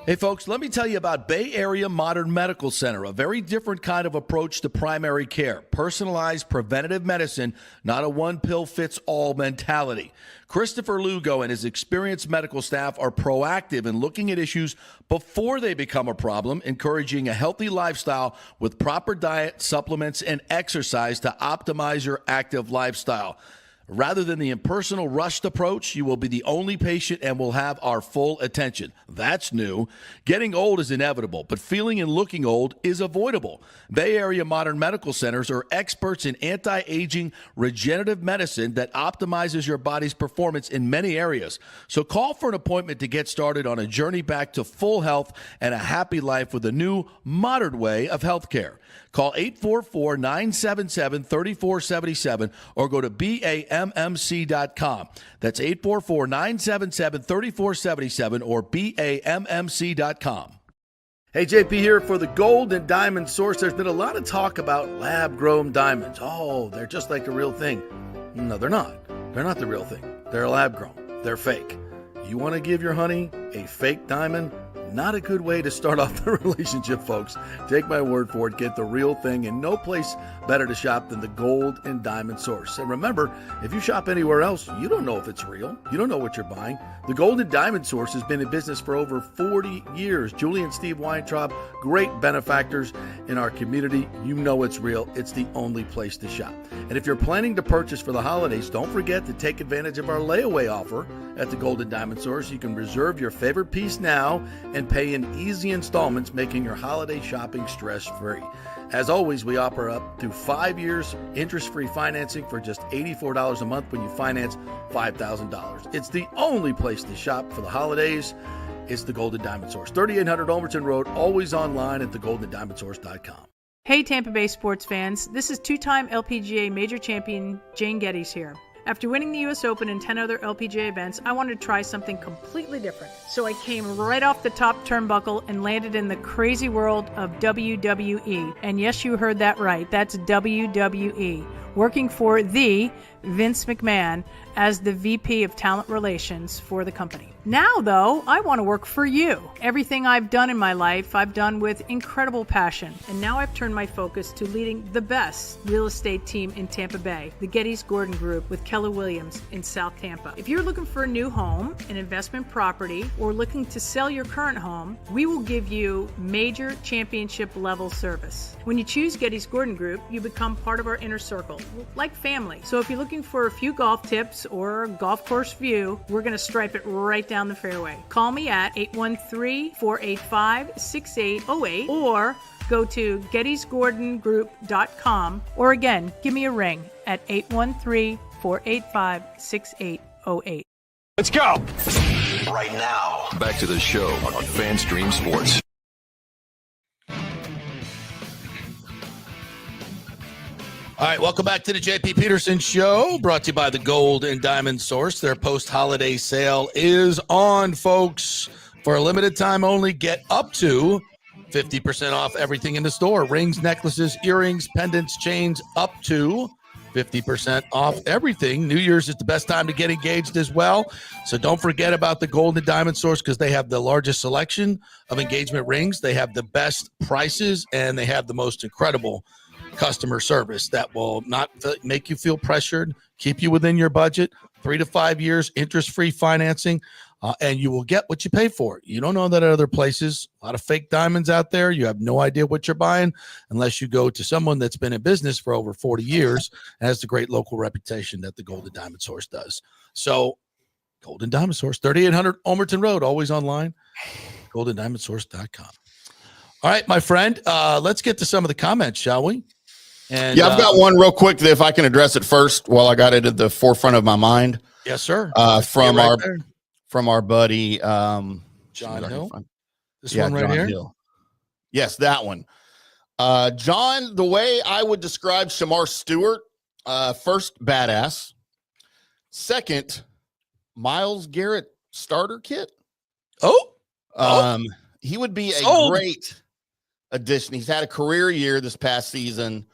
Hey, folks, let me tell you about Bay Area Modern Medical Center, a very different kind of approach to primary care. Personalized preventative medicine, not a one-pill-fits-all mentality. Christopher Lugo and his experienced medical staff are proactive in looking at issues before they become a problem, encouraging a healthy lifestyle with proper diet, supplements, and exercise to optimize your active lifestyle. Rather than the impersonal, rushed approach, you will be the only patient and will have our full attention. That's new. Getting old is inevitable, but feeling and looking old is avoidable. Bay Area Modern Medical Centers are experts in anti-aging regenerative medicine that optimizes your body's performance in many areas. So call for an appointment to get started on a journey back to full health and a happy life with a new, modern way of healthcare. Call 844-977-3477 or go to BAMMC.com. That's 844-977-3477 or BAMMC.com. Hey, JP here for the Gold and Diamond Source. There's been a lot of talk about lab-grown diamonds. Oh, they're just like the real thing. No, they're not. They're not the real thing. They're lab-grown. They're fake. You want to give your honey a fake diamond? Not a good way to start off the relationship, folks. Take my word for it. Get the real thing, and no place better to shop than the Gold and Diamond Source. And remember, if you shop anywhere else, you don't know if it's real. You don't know what you're buying. The Gold and Diamond Source has been in business for over 40 years. Julie and Steve Weintraub, great benefactors in our community. You know it's real. It's the only place to shop. And if you're planning to purchase for the holidays, don't forget to take advantage of our layaway offer at the Gold and Diamond Source. You can reserve your favorite piece now and pay in easy installments, making your holiday shopping stress-free. As always, we offer up to 5 years interest-free financing for just $84 a month when you finance $5,000. It's the only place to shop for the holidays. It's the Golden Diamond Source, 3800 Ulmerton Road, always online at thegoldendiamondsource.com. Hey Tampa Bay sports fans, this is two-time LPGA major champion Jane Geddes here. After winning the US Open and 10 other LPGA events, I wanted to try something completely different. So I came right off the top turnbuckle and landed in the crazy world of WWE. And yes, you heard that right, that's WWE. Working for the Vince McMahon as the VP of Talent Relations for the company. Now, though, I want to work for you. Everything I've done in my life, I've done with incredible passion. And now I've turned my focus to leading the best real estate team in Tampa Bay, the Geddes Gordon Group with Keller Williams in South Tampa. If you're looking for a new home, an investment property, or looking to sell your current home, we will give you major championship level service. When you choose Geddes Gordon Group, you become part of our inner circle, like family. So if you're looking for a few golf tips or a golf course view, we're going to stripe it right down the fairway. Call me at 813-485-6808 or go to gettysgordongroup.com, or again, give me a ring at 813-485-6808. Let's go! Right now. Back to the show on FanStream Sports. All right, welcome back to the JP Peterson Show, brought to you by the Gold and Diamond Source. Their post-holiday sale is on, folks. For a limited time only, get up to 50% off everything in the store. Rings, necklaces, earrings, pendants, chains, up to 50% off everything. New Year's is the best time to get engaged as well. So don't forget about the Gold and Diamond Source, because they have the largest selection of engagement rings. They have the best prices, and they have the most incredible customer service that will not make you feel pressured, keep you within your budget, 3 to 5 years, interest-free financing, and you will get what you pay for. You don't know that at other places. A lot of fake diamonds out there. You have no idea what you're buying unless you go to someone that's been in business for over 40 years and has the great local reputation that the Golden Diamond Source does. So Golden Diamond Source, 3800 Ulmerton Road, always online, goldendiamondsource.com. All right, my friend, let's get to some of the comments, shall we? And, I've got one real quick if I can address it first while I got it at the forefront of my mind. Yes, sir. From our buddy John Hill. This one right John here. Hill. Yes, that one. John, the way I would describe Shamar Stewart, first, badass. Second, Myles Garrett starter kit. He would be a great addition. He's had a career year this past season.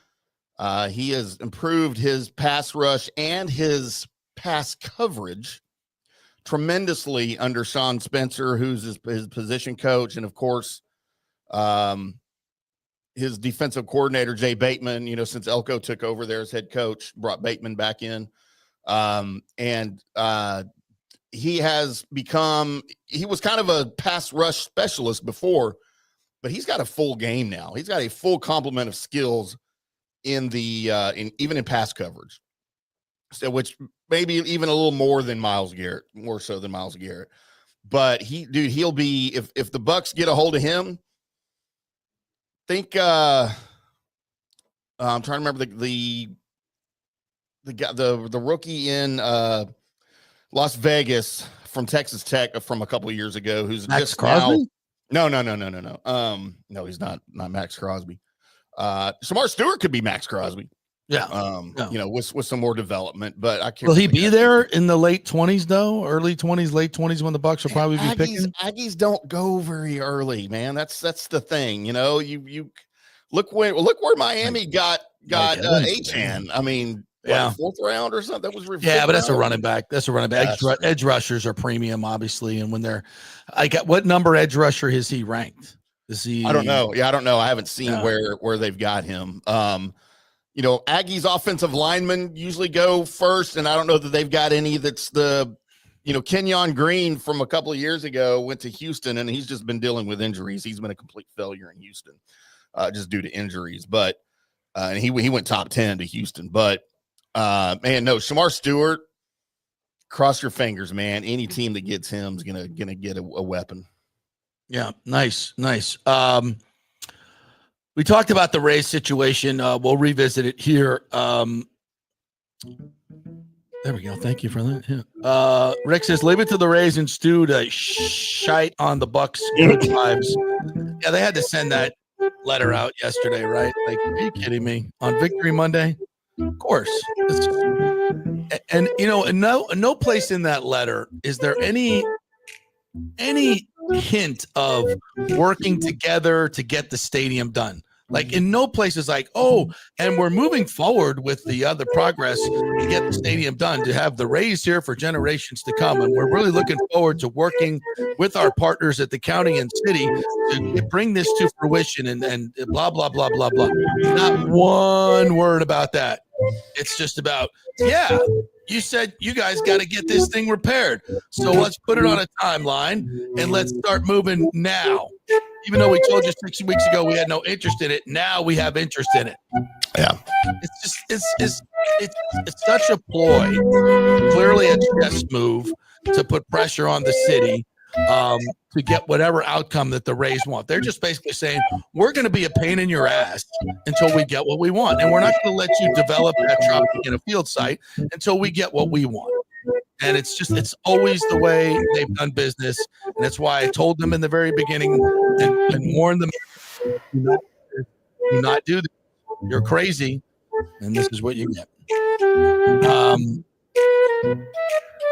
He has improved his pass rush and his pass coverage tremendously under Sean Spencer, who's his position coach. And of course, his defensive coordinator, Jay Bateman, since Elko took over there as head coach, brought Bateman back in. He has become, he was kind of a pass rush specialist before, but he's got a full game now. He's got a full complement of skills in even in pass coverage. So, which maybe even a little more than Myles Garrett, more so than Myles Garrett. But he'll be if the Bucs get a hold of him. Think I'm trying to remember the guy, the rookie in Las Vegas from Texas Tech from a couple of years ago, who's Max just Crosby? No. No, he's not Max Crosby. Samar Stewart could be Max Crosby. Yeah. With some more development, but I can't. Will he be there in the late 20s though? Early 20s, late 20s when the Bucs will probably be picking? Aggies don't go very early, man. That's the thing. You look where Miami got Achane. I mean, fourth round or something. That was but that's a running back. That's a running back. Edge rushers are premium, obviously, and when they're, what number edge rusher is he ranked? Is he? I don't know. Yeah, I don't know. I haven't seen where they've got him. Aggies offensive linemen usually go first, and I don't know that they've got any that's Kenyon Green from a couple of years ago went to Houston, and he's just been dealing with injuries. He's been a complete failure in Houston just due to injuries. But and he went top 10 to Houston. But, Shamar Stewart, cross your fingers, man. Any team that gets him is gonna get a weapon. Yeah, nice. We talked about the Rays situation. We'll revisit it here. There we go. Thank you for that. Yeah. Rick says, leave it to the Rays and Stu to shite on the Bucs. Good vibes. Yeah, they had to send that letter out yesterday, right? Like, are you kidding me? On Victory Monday? Of course. And in no place in that letter is there any hint of working together to get the stadium done. Like in no place is like, and we're moving forward with the other progress to get the stadium done, to have the Rays here for generations to come. And we're really looking forward to working with our partners at the county and city to bring this to fruition and blah, blah, blah, blah, blah. Not one word about that. It's just about, you said you guys got to get this thing repaired. So let's put it on a timeline and let's start moving now. Even though we told you 6 weeks ago we had no interest in it, now we have interest in it. Yeah. It's such a ploy, clearly a chess move to put pressure on the city to get whatever outcome that the Rays want. They're just basically saying, we're going to be a pain in your ass until we get what we want. And we're not going to let you develop that Tropicana field site until we get what we want. And it's always the way they've done business. And that's why I told them in the very beginning and warned them, do not do this. You're crazy. And this is what you get.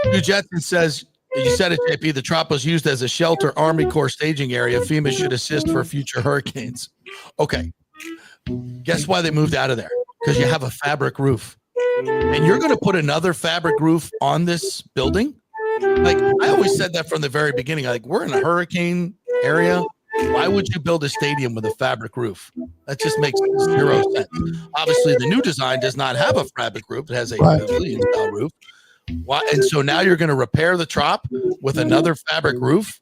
Hugh Jetson says, you said it, JP, the Trop was used as a shelter Army Corps staging area. FEMA should assist for future hurricanes. Okay. Guess why they moved out of there? Because you have a fabric roof. And you're going to put another fabric roof on this building? Like, I always said that from the very beginning. Like, we're in a hurricane area. Why would you build a stadium with a fabric roof? That just makes zero sense. Obviously, the new design does not have a fabric roof. It has a pavilion-style roof. Why? And so now you're going to repair the Trop with another fabric roof?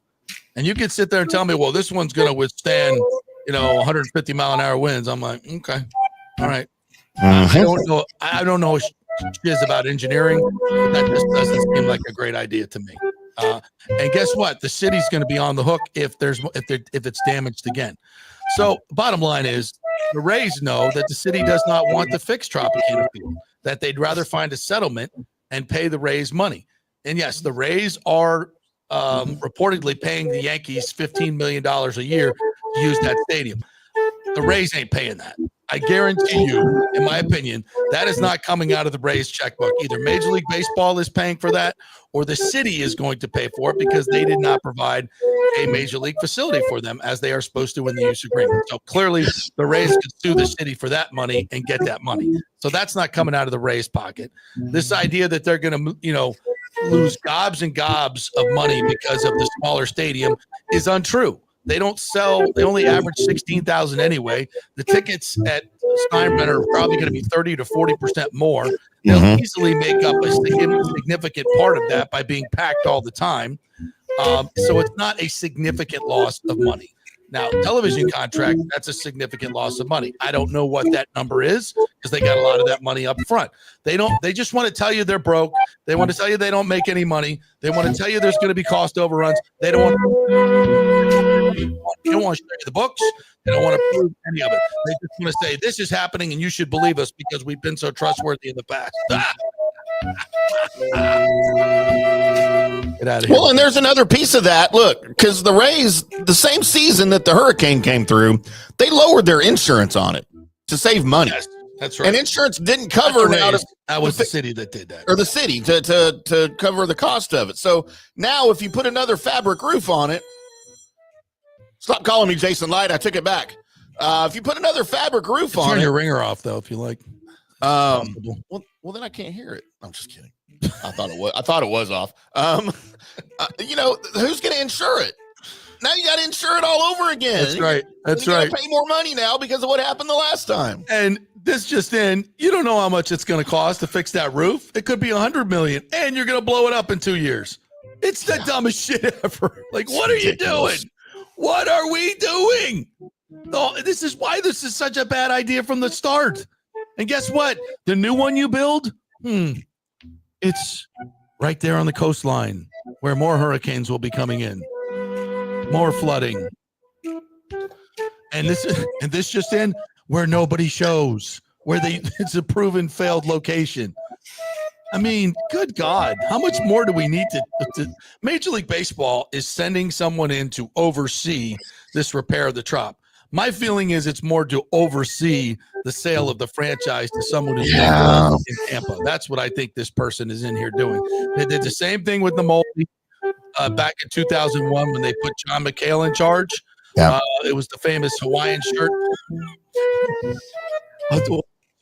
And you can sit there and tell me, well, this one's going to withstand, 150 mile an hour winds. I'm like, okay, all right. I don't know shiz about engineering, but that just doesn't seem like a great idea to me. And guess what? The city's going to be on the hook if it's damaged again. So bottom line is the Rays know that the city does not want to fix Tropicana Field, that they'd rather find a settlement and pay the Rays money. And yes, the Rays are reportedly paying the Yankees $15 million a year to use that stadium. The Rays ain't paying that. I guarantee you, in my opinion, that is not coming out of the Rays checkbook. Either Major League Baseball is paying for that or the city is going to pay for it because they did not provide a Major League facility for them as they are supposed to in the use agreement. So clearly the Rays could sue the city for that money and get that money. So that's not coming out of the Rays pocket. This idea that they're going to, lose gobs and gobs of money because of the smaller stadium is untrue. They don't sell. They only average 16,000 anyway. The tickets at Steinbrenner are probably going to be 30 to 40% more. They'll easily make up a significant part of that by being packed all the time. So it's not a significant loss of money. Now, television contract, that's a significant loss of money. I don't know what that number is because they got a lot of that money up front. They just want to tell you they're broke. They want to tell you they don't make any money. They want to tell you there's going to be cost overruns. They don't want to show you the books. They don't want to prove any of it. They just want to say this is happening and you should believe us because we've been so trustworthy in the past. Get out of here. Well, and there's another piece of that. Look, because the Rays, the same season that the hurricane came through, they lowered their insurance on it to save money. Yes, that's right. And insurance didn't cover now. That was the city that did that. Or the city to cover the cost of it. So now if you put another fabric roof on it, stop calling me Jason Light. I took it back. If you put another fabric roof on Turn it. your ringer off, though, if you like. Well, then I can't hear it. I'm just kidding. I thought it was off. Who's going to insure it? Now you got to insure it all over again. That's right. That's you right. Pay more money now because of what happened the last time. And this just in, you don't know how much it's going to cost to fix that roof. It could be $100 million, and you're going to blow it up in 2 years. It's the dumbest shit ever. Like, what are you doing? What are we doing? Oh, this is why this is such a bad idea from the start. And guess what? The new one you build, it's right there on the coastline where more hurricanes will be coming in, more flooding. And this just in where nobody shows, it's a proven failed location. I mean, good God, how much more do we need to Major League Baseball is sending someone in to oversee this repair of the Trop. My feeling is it's more to oversee the sale of the franchise to someone who's in Tampa. That's what I think this person is in here doing. They did the same thing with the Moldy back in 2001 when they put John McHale in charge. Yeah. It was the famous Hawaiian shirt.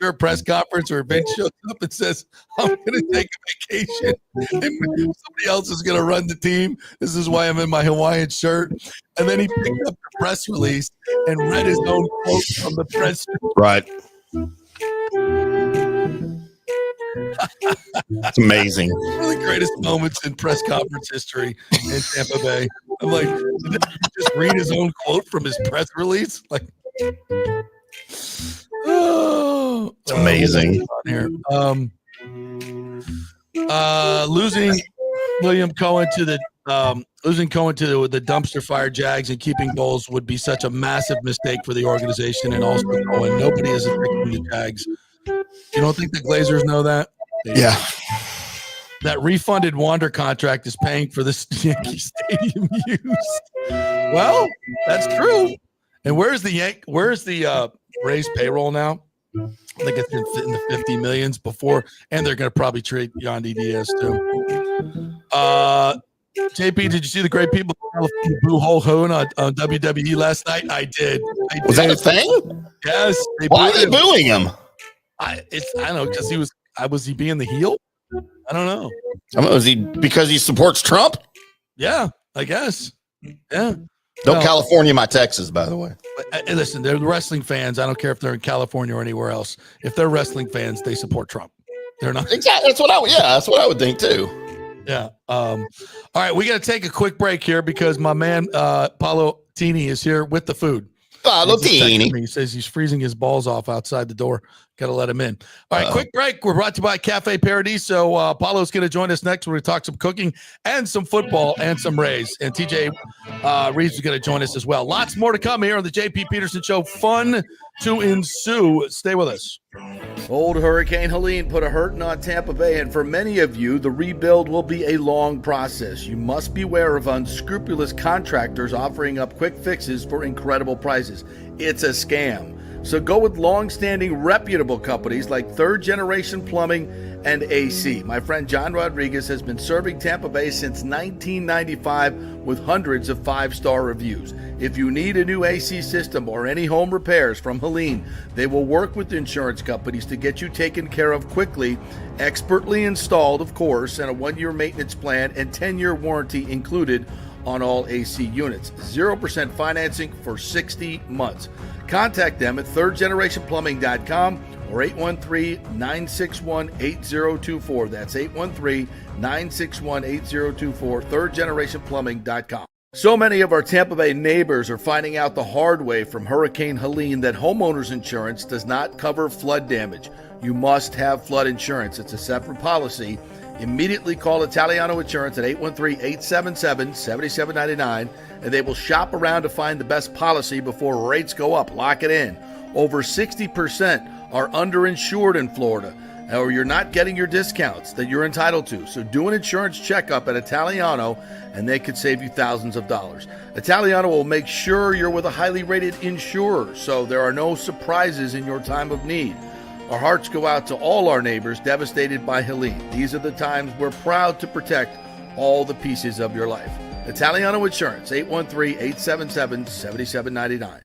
A press conference where Vince shows up and says, I'm going to take a vacation and somebody else is going to run the team. This is why I'm in my Hawaiian shirt. And then he picked up the press release and read his own quote from the press. Right. It's amazing. One of the greatest moments in press conference history in Tampa Bay. I'm like, did he just read his own quote from his press release? Like, oh, it's amazing. Here. Losing William Cohen to the dumpster fire Jags and keeping Bowles would be such a massive mistake for the organization and also Cohen. Nobody is affecting the Jags. You don't think the Glazers know that? Yeah. That refunded Wander contract is paying for the Yankee Stadium use. Well, that's true. And where's the Rays payroll now? I think it's in the 50 millions before, and they're going to probably trade Yandy Diaz too. JP, did you see the great people boo Hulk Hogan on WWE last night? I did. Was that a thing? Yes. Why are they booing him? I don't know, because was he being the heel? I don't know. Was he because he supports Trump? Yeah, I guess. Yeah. Don't California my Texas, by the way. But, listen, they're wrestling fans. I don't care if they're in California or anywhere else. If they're wrestling fans, they support Trump. They're not. Exactly. That's what I would think too. Yeah. All right, we got to take a quick break here because my man Paulo Tini is here with the food. Paulo Tini. He says he's freezing his balls off outside the door. Got to let him in. All right, quick break. We're brought to you by Cafe Paradiso. Paulo's going to join us next. We're going to talk some cooking and some football and some Rays. And TJ Reeves is going to join us as well. Lots more to come here on the JP Peterson Show. Fun to ensue. Stay with us. Old Hurricane Helene put a hurting on Tampa Bay, and for many of you, the rebuild will be a long process. You must beware of unscrupulous contractors offering up quick fixes for incredible prices. It's a scam. So go with long-standing, reputable companies like Third Generation Plumbing and AC. My friend John Rodriguez has been serving Tampa Bay since 1995 with hundreds of 5-star reviews. If you need a new AC system or any home repairs from Helene, they will work with insurance companies to get you taken care of quickly, expertly installed, of course, and a 1-year maintenance plan and 10-year warranty included on all AC units. 0% financing for 60 months. Contact them at thirdgenerationplumbing.com or 813-961-8024. That's 813-961-8024, thirdgenerationplumbing.com. So many of our Tampa Bay neighbors are finding out the hard way from Hurricane Helene that homeowners insurance does not cover flood damage. You must have flood insurance. It's a separate policy. Immediately call Italiano Insurance at 813-877-7799, and they will shop around to find the best policy before rates go up. Lock it in. Over 60% are underinsured in Florida, or you're not getting your discounts that you're entitled to. So do an insurance checkup at Italiano, and they could save you thousands of dollars. Italiano will make sure you're with a highly rated insurer, so there are no surprises in your time of need. Our hearts go out to all our neighbors devastated by Helene. These are the times we're proud to protect all the pieces of your life. Italiano Insurance, 813-877-7799.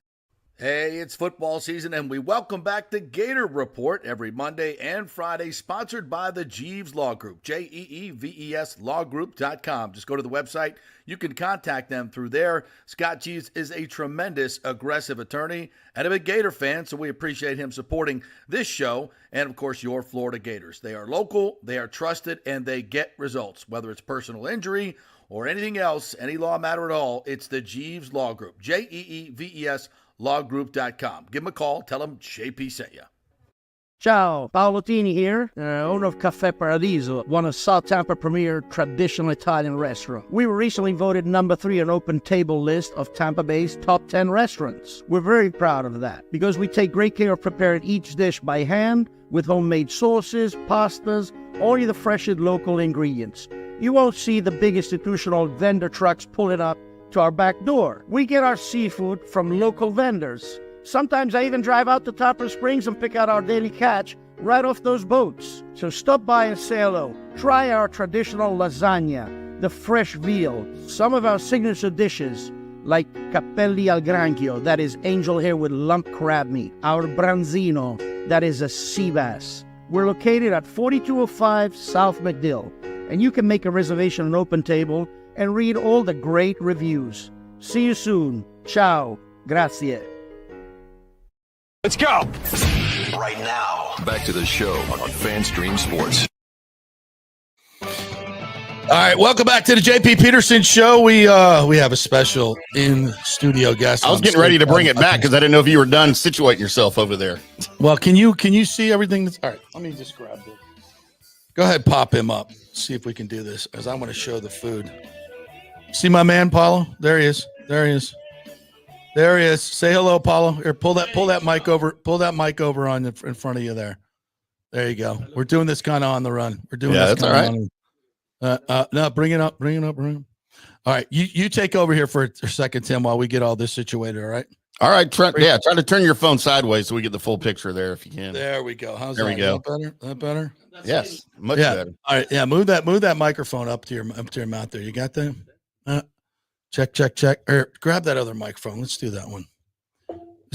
Hey, it's football season, and we welcome back the Gator Report every Monday and Friday, sponsored by the Jeeves Law Group, Jeeves lawgroup.com. Just go to the website. You can contact them through there. Scott Jeeves is a tremendous, aggressive attorney and a big Gator fan, so we appreciate him supporting this show and, of course, your Florida Gators. They are local, they are trusted, and they get results. Whether it's personal injury or anything else, any law matter at all, it's the Jeeves Law Group, Jeeves lawgroup.com. Give them a call. Tell them JP sent you. Ciao, Paolo Tini here, owner of Caffè Paradiso, one of South Tampa premier traditional Italian restaurant. We were recently voted number 3 on Open Table list of Tampa Bay's top 10 restaurants. We're very proud of that because we take great care of preparing each dish by hand with homemade sauces, pastas, only the freshest local ingredients. You won't see the big institutional vendor trucks pulling up to our back door. We get our seafood from local vendors. Sometimes I even drive out to Tarpon Springs and pick out our daily catch right off those boats. So stop by and say hello. Try our traditional lasagna, the fresh veal, some of our signature dishes like capelli al granchio, that is angel hair with lump crab meat, our branzino, that is a sea bass. We're located at 4205 South McDill, and you can make a reservation on Open Table and read all the great reviews. See you soon. Ciao. Grazie. Let's go. Right now, back to the show on FanStream Sports. All right, welcome back to the JP Peterson Show. We have a special in-studio guest. I was getting ready to bring it back because I didn't know if you were done situating yourself over there. Well, can you see everything? All right, let me just grab this. Go ahead, pop him up. See if we can do this, as I want to show the food. See my man, Paulo? There he is. There he is. There he is. Say hello, Paulo. Here, pull that mic over. Pull that mic over on in front of you there. There you go. We're doing this kind of on the run. We're doing this kind of all right. No, bring it up. All right, you take over here for a second, Tim, while we get all this situated. All right. All right, try to turn your phone sideways so we get the full picture there if you can. There we go. How's there that? We go. That better? Yes, much better. All right, yeah. Move that microphone up to your mouth there. You got that? Check. Grab that other microphone. Let's do that one.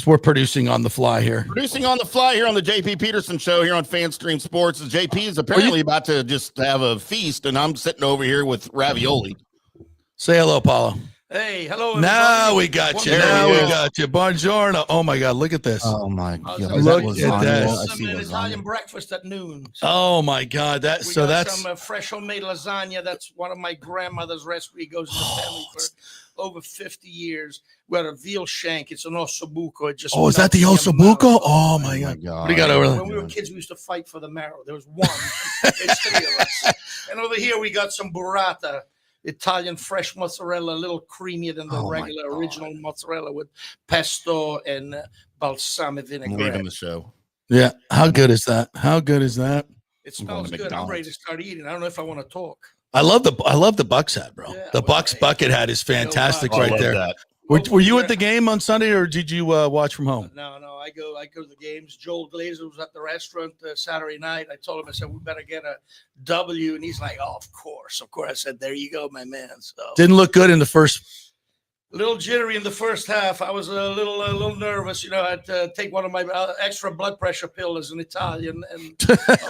We're producing on the fly here. Producing on the fly here on the JP Peterson Show here on FanStream Sports. JP is apparently about to just have a feast, and I'm sitting over here with ravioli. Say hello, Paulo. Hey, hello. Everybody. Now we got you. Now we got you. Buongiorno. Oh my God, look at this. Oh my God. Look at that. Some Italian breakfast at noon. So oh my God, that's some fresh homemade lasagna. That's one of my grandmother's recipes. Goes in the family for over 50 years. We had a veal shank. It's an ossobuco. It just is that the ossobuco? Oh my God. What do you got over there? When we were kids, we used to fight for the marrow. There was one. There's 3 of us. And over here we got some burrata. Italian fresh mozzarella, a little creamier than the regular original mozzarella with pesto and balsamic vinaigrette. Leaving the show. Yeah. How good is that? It smells good. I'm ready to start eating. I don't know if I want to talk. I love the Bucs hat, bro. Yeah, the Bucs bucket hat is fantastic right there. That. Were you at the game on Sunday, or did you watch from home? No. I go to the games. Joel Glazer was at the restaurant Saturday night. I told him, I said, we better get a W. And he's like, oh, of course. I said, there you go, my man. So didn't look good in the first. A little jittery in the first half. I was a little nervous. You know, I had to take one of my extra blood pressure pills as an Italian. And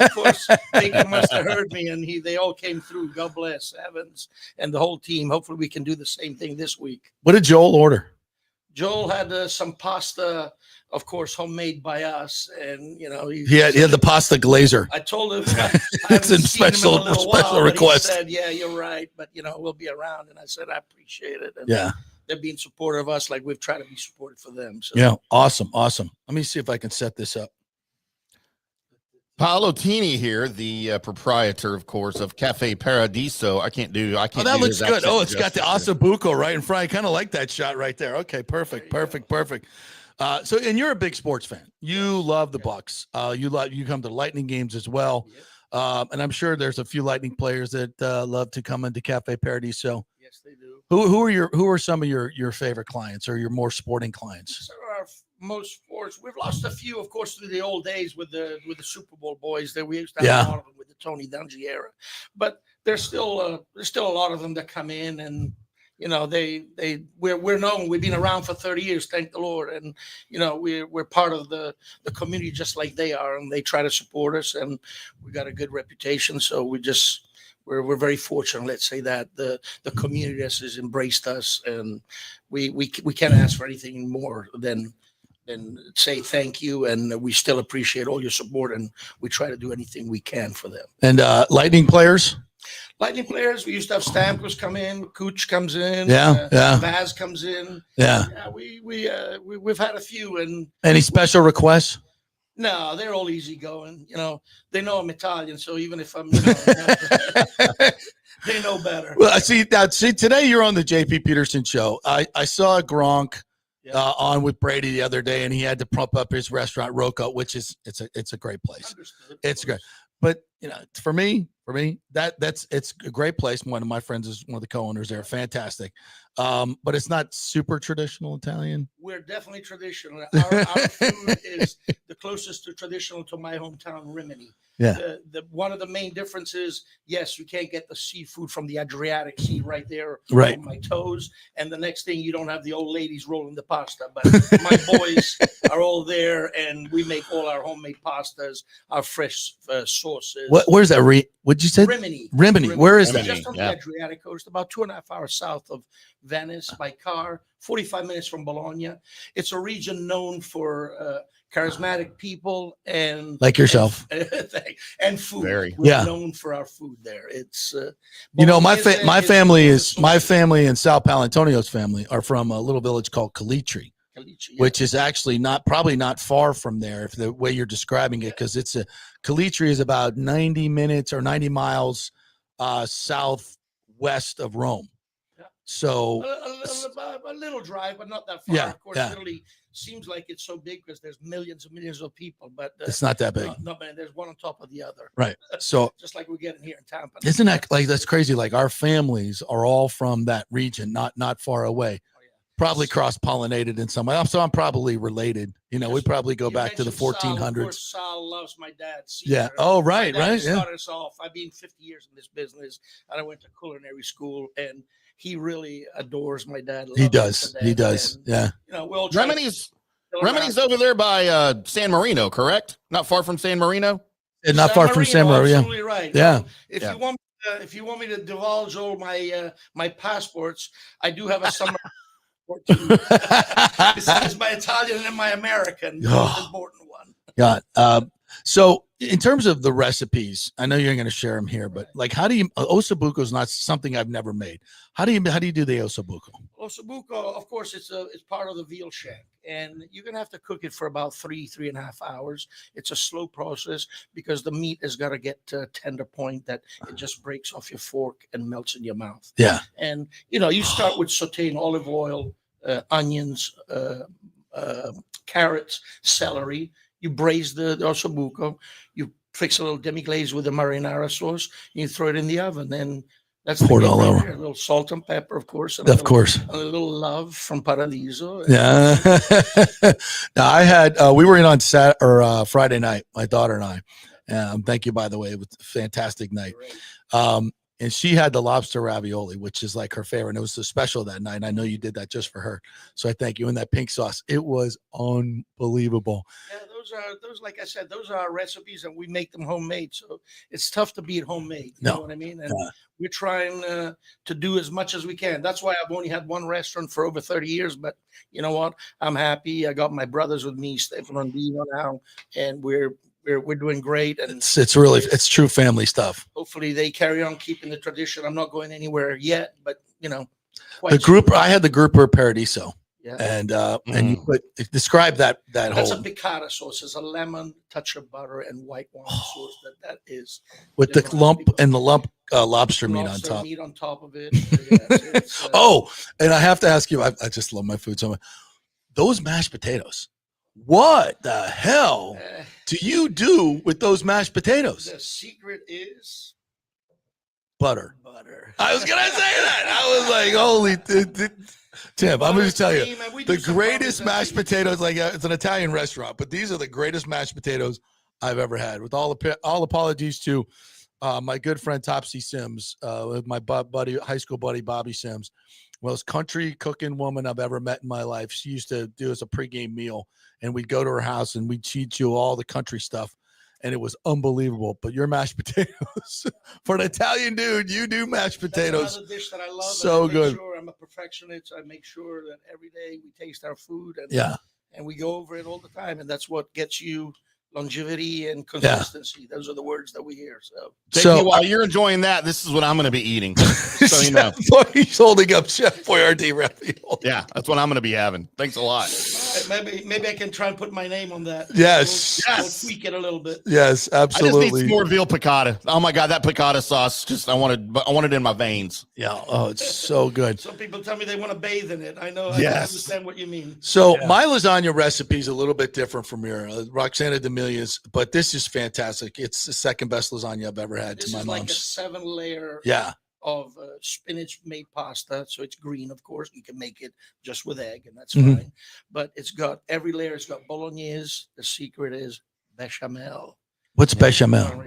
of course, Baker must have heard me, and they all came through. God bless Evans and the whole team. Hopefully we can do the same thing this week. What did Joel order? Joel had some pasta of course, homemade by us. And he had the pasta glazer. I told him It's a special request. He said, "Yeah, you're right, but we'll be around." And I said, "I appreciate it." And they're being supportive of us, like we've tried to be supportive for them. So. Yeah, awesome. Let me see if I can set this up. Paolo Tini here, the proprietor, of course, of Cafe Paradiso. I can't. Oh, that looks good. Oh, it's got the ossobuco right in front. I kind of like that shot right there. Okay, perfect. So, and you're a big sports fan. You love the Bucs. You come to Lightning games as well. And I'm sure there's a few Lightning players that love to come into Cafe Paradiso. Yes, they do. Who are some of your favorite clients or your more sporting clients? Some of our most sports. We've lost a few, of course, through the old days with the Super Bowl boys. That we used to have a lot of them with the Tony Dungy era. But there's still a lot of them that come in, and we're known. We've been around for 30 years, thank the Lord, and we're part of the community just like they are, and they try to support us, and we got a good reputation. So we're very fortunate. Let's say that the community has embraced us, and we can't ask for anything more than say thank you, and we still appreciate all your support, and we try to do anything we can for them. And Lightning players. Lightning players, we used to have Stamkos come in, Cooch comes in, Vaz comes in. We've had a few. And any special requests? No, they're all easygoing. They know I'm Italian, so even if I'm, they know better. Well, see today you're on the JP Peterson show. I saw Gronk on with Brady the other day, and he had to prop up his restaurant Rocco, which is it's a great place. It's great. But for me, it's a great place. One of my friends is one of the co-owners there. Fantastic. But it's not super traditional Italian. We're definitely traditional. Our food is the closest to traditional to my hometown, Rimini. Yeah. One of the main differences, yes, you can't get the seafood from the Adriatic Sea right there on my toes. And the next thing, you don't have the old ladies rolling the pasta. But my boys are all there, and we make all our homemade pastas, our fresh sauces. Where's that? What'd you say? Rimini. Where is that? Just on the Adriatic coast, about 2.5 hours south of Venice by car, 45 minutes from Bologna. It's a region known for charismatic people and like yourself and food. We're known for our food there. It's my family and Sal Palantonio's family are from a little village called Calitri, which is actually probably not far from there if the way you're describing it, because Calitri is about 90 minutes or 90 miles southwest of Rome. So a little drive, but not that far. Of course, Italy seems like it's so big because there's millions and millions of people, but it's not that big. No, man, there's one on top of the other. Right. So just like we're getting here in Tampa. Isn't that that's crazy? Like our families are all from that region, not far away. Probably cross-pollinated in some way. So I'm probably related. We probably go back to the 1400s. Sal loves my dad. Yeah. Oh, right. Started us off. I've been 50 years in this business, and I went to culinary school, and he really adores my dad. He does. And, we'll Remini's over there by San Marino, correct? Not far from San Marino. And not far from San Marino. Absolutely right. Yeah. If you want me to divulge all my passports, I do have a summer passport too. Besides my Italian and my American, the most important one. Yeah. So in terms of the recipes, I know you're going to share them here, but like, how do you? Ossobuco is not something I've never made. How do you do the ossobuco? Ossobuco, of course, it's part of the veal shank, and you're gonna have to cook it for about 3.5 hours. It's a slow process because the meat has got to get to a tender point that it just breaks off your fork and melts in your mouth. Yeah, and you start with sauteing olive oil, onions, carrots, celery. You braise the ossobuco. You fix a little demi-glaze with the marinara sauce. You throw it in the oven. Then that's poured all over. A little salt and pepper, of course. And a little love from Paradiso. Yeah. Now I had we were in on Friday night, my daughter and I. Thank you, by the way. It was a fantastic night. And she had the lobster ravioli, which is like her favorite. And it was so special that night. And I know you did that just for her. So I thank you. And that pink sauce, it was unbelievable. Yeah, those like I said, those are our recipes, and we make them homemade. So it's tough to beat homemade. You know what I mean? And we're trying to do as much as we can. That's why I've only had one restaurant for over 30 years. But you know what? I'm happy. I got my brothers with me, Stefano and Dino now, and we're doing great. And it's true family stuff. Hopefully they carry on keeping the tradition. I'm not going anywhere yet, but you know, I had the grouper Paradiso. Yeah. And you describe that that's whole a piccata sauce. It's a lemon, touch of butter, and white wine sauce. That is with the lump lobster meat on top. Meat on top of it. And I have to ask you, I just love my food so much. Those mashed potatoes. What the hell do you do with those mashed potatoes? The secret is butter. I was gonna say that. I was like, holy. Tim, I'm going to tell you, the greatest mashed potatoes, like it's an Italian restaurant, but these are the greatest mashed potatoes I've ever had. With all apologies to my good friend Topsy Sims, with my high school buddy Bobby Sims, most country cooking woman I've ever met in my life. She used to do us a pregame meal, and we'd go to her house and we'd teach you all the country stuff. And it was unbelievable. But your mashed potatoes, for an Italian dude, you do mashed potatoes. That's another dish that I love. So good. Sure I'm a perfectionist. I make sure that every day we taste our food. And we go over it all the time. And that's what gets you longevity and consistency. Yeah. Those are the words that we hear. So while you're enjoying that, this is what I'm going to be eating. So you know, he's holding up Chef Boyardee ravioli. Yeah, that's what I'm going to be having. Thanks a lot. Maybe I can try and put my name on that. Yes. We'll tweak it a little bit. Yes, absolutely. I just need some more veal piccata. Oh my God, that piccata sauce! I want it in my veins. Yeah. Oh, it's so good. Some people tell me they want to bathe in it. I know. I understand what you mean. So my lasagna recipe is a little bit different from your Roxana D'Amelia's, but this is fantastic. It's the second best lasagna I've ever had. This to my is mom's. Like a 7-layer. Of spinach made pasta, so it's green. Of course, you can make it just with egg, and that's fine. But it's got every layer. It's got bolognese. The secret is bechamel. What's bechamel?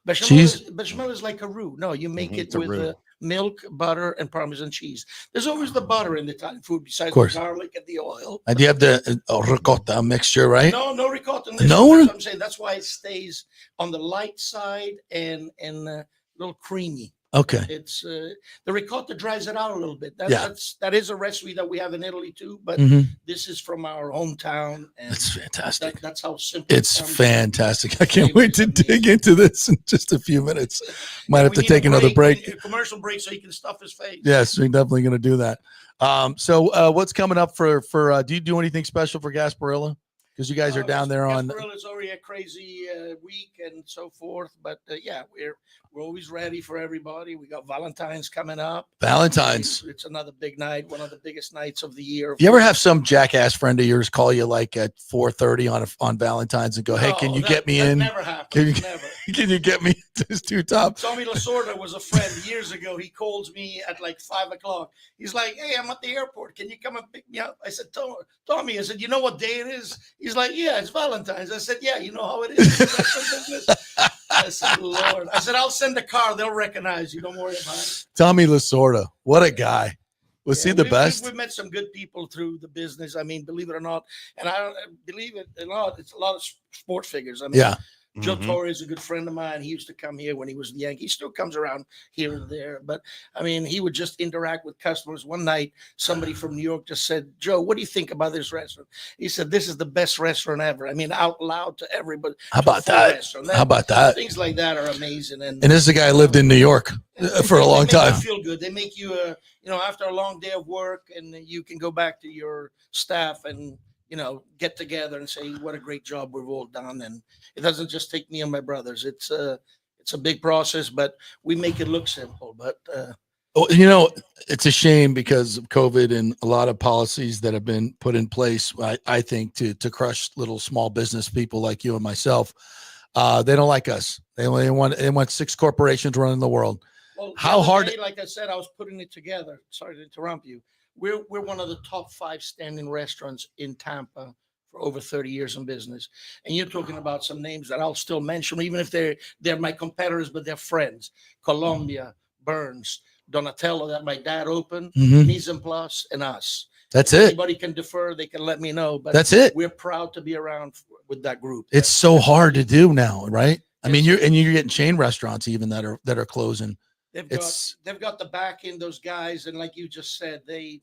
Bechamel is like a roux. No, you make it with milk, butter, and Parmesan cheese. There's always the butter in the Italian food besides the garlic and the oil. And you have the ricotta mixture, right? No ricotta. No, I'm saying that's why it stays on the light side and a little creamy. Okay. It's the ricotta dries it out a little bit. That is a recipe that we have in Italy too, but this is from our hometown. And it's fantastic. That's how simple. It's fantastic. I can't wait to dig into this in just a few minutes. Might have to take another break. A commercial break so he can stuff his face. Yes, we're definitely going to do that. So what's coming up for do you do anything special for Gasparilla? Because you guys are down there on. It's already a crazy week and so forth, but we're always ready for everybody. We got Valentine's coming up. Valentine's. It's another big night, one of the biggest nights of the year. You ever have some jackass friend of yours call you like at 4:30 on Valentine's and go, "Hey, can you get me in? Never happened. Can you get me this two top?" Tommy Lasorda was a friend years ago. He calls me at like 5:00. He's like, "Hey, I'm at the airport. Can you come and pick me up?" I said, "Tommy," I said, "You know what day it is?" He's like, "Yeah, it's Valentine's." I said, "Yeah, you know how it is." I said, "Lord," I said, "I'll send a car. They'll recognize you. Don't worry about it." Tommy Lasorda, what a guy. Was he the best? We've met some good people through the business. I mean, believe it or not, and I believe it or not, it's a lot of sports figures. I mean, Joe Torre is a good friend of mine. He used to come here when he was the Yankee. He still comes around here and there. But, I mean, he would just interact with customers. One night, somebody from New York just said, "Joe, what do you think about this restaurant?" He said, "This is the best restaurant ever." I mean, out loud to everybody. How about that? How about that? Things like that are amazing. And this is a guy who lived in New York for a long time. They make you feel good. They make you, after a long day of work, and you can go back to your staff and get together and say what a great job we've all done. And it doesn't just take me and my brothers. It's a big process, but we make it look simple. But it's a shame because of COVID and a lot of policies that have been put in place. I think to crush little small business people like you and myself. They don't like us. They want 6 corporations running the world. Well, how hard? Like I said, I was putting it together. Sorry to interrupt you. We're one of the top 5 standing restaurants in Tampa for over 30 years in business. And you're talking about some names that I'll still mention, even if they're my competitors, but they're friends. Columbia, Burns, Donatello that my dad opened, Mise en Place, and us. That's if it. anybody can defer, they can let me know. But That's it. We're proud to be around with that group. It's so hard to do now, right? I mean, you're getting chain restaurants even that are closing. They've got the backing, those guys, and like you just said, they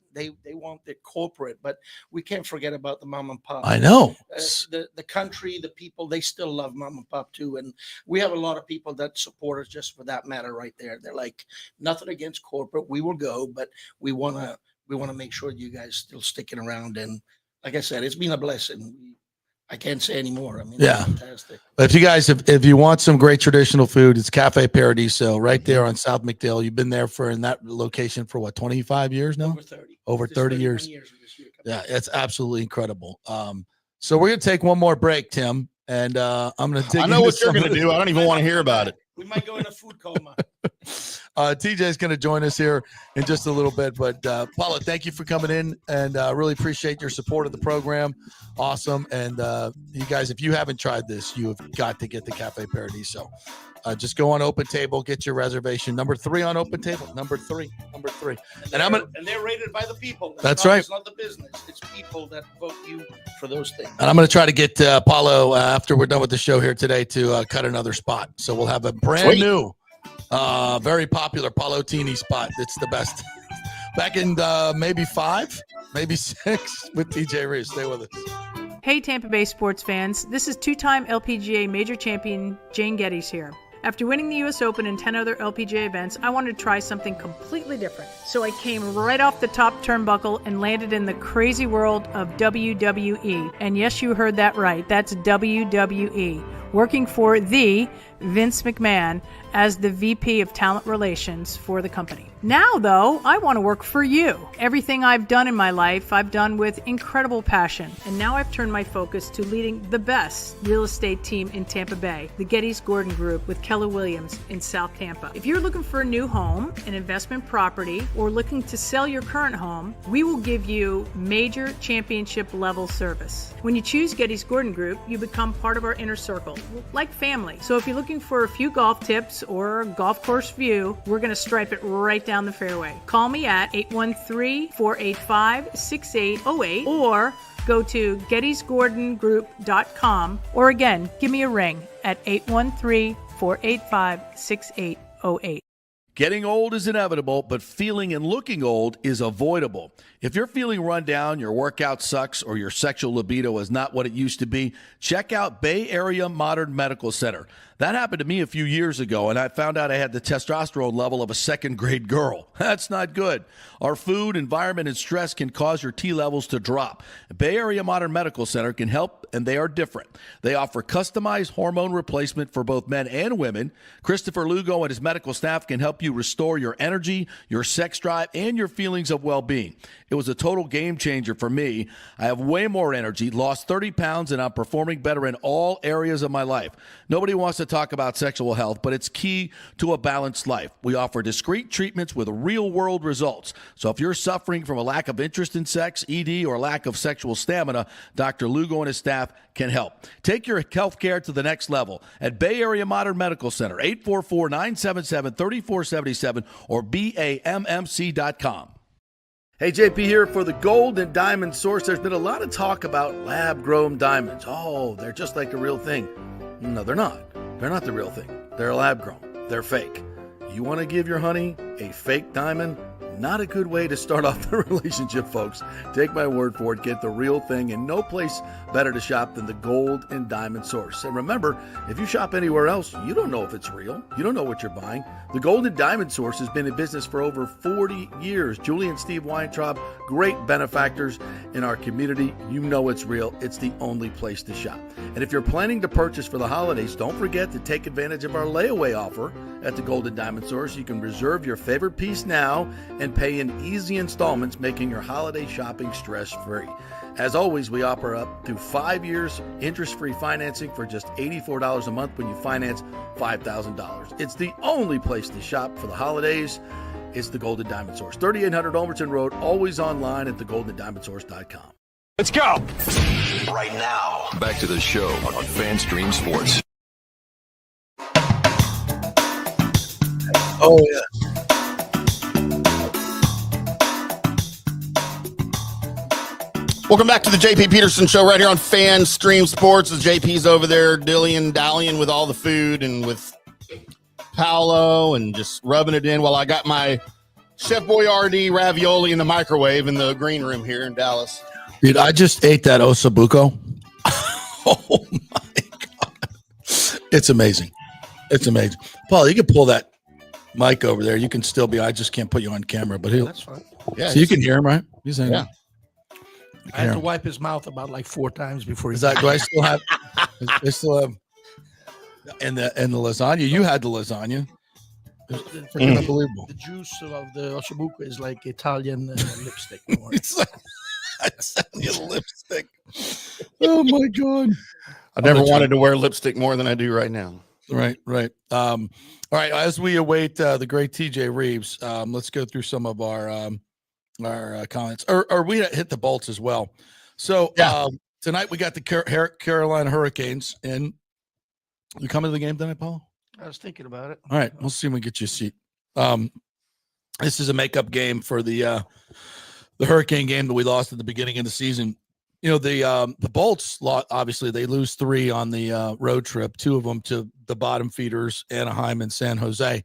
want the corporate, but we can't forget about the mom and pop. I know. The country, the people, they still love mom and pop too, and we have a lot of people that support us just for that matter right there. They're like, nothing against corporate, we will go, but we want to make sure you guys still sticking around. And like I said, it's been a blessing. I can't say anymore. I mean, yeah, it's fantastic. But if you guys, if you want some great traditional food, it's Cafe Paradiso right there on South McDale. You've been there in that location for what, 25 years now? Over 30 years. Yeah, it's absolutely incredible. So we're gonna take one more break, Tim, and I'm gonna take. I know what you're gonna do. I don't even want to hear about it. We might go in a food coma. TJ is going to join us here in just a little bit. But Paula, thank you for coming in, and really appreciate your support of the program. Awesome. And you guys, if you haven't tried this, you have got to get the Cafe Paradiso. Just go on Open Table, get your reservation. Number 3 on Open Table. Number three. And they're rated by the people. That's right. It's not the business. It's people that vote you for those things. And I'm going to try to get Paulo after we're done with the show here today to cut another spot. So we'll have a brand new, very popular Paulo Tini spot. It's the best. Back in maybe 5, maybe 6 with TJ Reeves. Stay with us. Hey Tampa Bay sports fans, this is 2-time LPGA major champion Jane Geddes here. After winning the US Open and 10 other LPGA events, I wanted to try something completely different. So I came right off the top turnbuckle and landed in the crazy world of WWE. And yes, you heard that right. That's WWE. Working for the Vince McMahon as the VP of Talent Relations for the company. Now, though, I want to work for you. Everything I've done in my life, I've done with incredible passion. And now I've turned my focus to leading the best real estate team in Tampa Bay, the Geddes Gordon Group with Keller Williams in South Tampa. If you're looking for a new home, an investment property, or looking to sell your current home, we will give you major championship level service. When you choose Geddes Gordon Group, you become part of our inner circle, like family. So if you're looking for a few golf tips or a golf course view, we're going to stripe it right down the fairway. Call me at 813-485-6808 or go to gettysgordongroup.com, or again, give me a ring at 813-485-6808. Getting old is inevitable, but feeling and looking old is avoidable. If you're feeling run down, your workout sucks, or your sexual libido is not what it used to be, check out Bay Area Modern Medical Center. That happened to me a few years ago, and I found out I had the testosterone level of a second-grade girl. That's not good. Our food, environment, and stress can cause your T levels to drop. Bay Area Modern Medical Center can help, and they are different. They offer customized hormone replacement for both men and women. Christopher Lugo and his medical staff can help you restore your energy, your sex drive, and your feelings of well-being. It was a total game changer for me. I have way more energy, lost 30 pounds, and I'm performing better in all areas of my life. Nobody wants to talk about sexual health, but it's key to a balanced life. We offer discreet treatments with real-world results. So if you're suffering from a lack of interest in sex, ED, or lack of sexual stamina, Dr. Lugo and his staff can help. Take your health care to the next level at Bay Area Modern Medical Center, 844-977-3477 or BAMMC.com. Hey, JP here for the Gold and Diamond Source. There's been a lot of talk about lab-grown diamonds. Oh, they're just like the real thing. No, they're not. They're not the real thing. They're lab-grown. They're fake. You want to give your honey a fake diamond? Not a good way to start off the relationship, folks. Take my word for it. Get the real thing, and no place better to shop than the Gold and Diamond Source. And remember, if you shop anywhere else, you don't know if it's real. You don't know what you're buying. The Gold and Diamond Source has been in business for over 40 years. Julie and Steve Weintraub, great benefactors in our community. You know it's real. It's the only place to shop. And if you're planning to purchase for the holidays, don't forget to take advantage of our layaway offer at the Gold and Diamond Source. You can reserve your favorite piece now and pay in easy installments, making your holiday shopping stress-free. As always, we offer up to 5 years interest-free financing for just $84 a month when you finance $5,000. It's the only place to shop for the holidays. It's the Golden Diamond Source. 3800 Ulmerton Road, always online at thegoldendiamondsource.com. Let's go! Right now, back to the show on FanStream Sports. Oh, yeah. Welcome back to the JP Peterson Show right here on Fan Stream Sports. As JP's over there dallying with all the food and with Paolo and just rubbing it in while I got my Chef Boyardee ravioli in the microwave in the green room here in Dallas. Dude, I just ate that ossobuco. Oh my God. It's amazing. It's amazing. Paul, you can pull that mic over there. You can still be, I just can't put you on camera, but That's fine. Yeah, so you can hear him, right? He's saying, yeah. I had to wipe his mouth about like 4 times before he. Is that, do I still have, and the lasagna? You had the lasagna. It's freaking unbelievable. The juice of the ossobuco is like Italian lipstick. It's like Italian lipstick. Oh my God. I never wanted to wear lipstick more than I do right now. Right. All right. As we await the great TJ Reeves, let's go through some of our comments. Or we hit the bolts as well. So tonight we got the Carolina Hurricanes, and you coming to the game tonight, Paul? I was thinking about it. All right, we'll see when we get you a seat. This is a makeup game for the Hurricane game that we lost at the beginning of the season. You know, the Bolts, obviously, they lose 3 on the road trip, 2 of them to the bottom feeders, Anaheim and San Jose.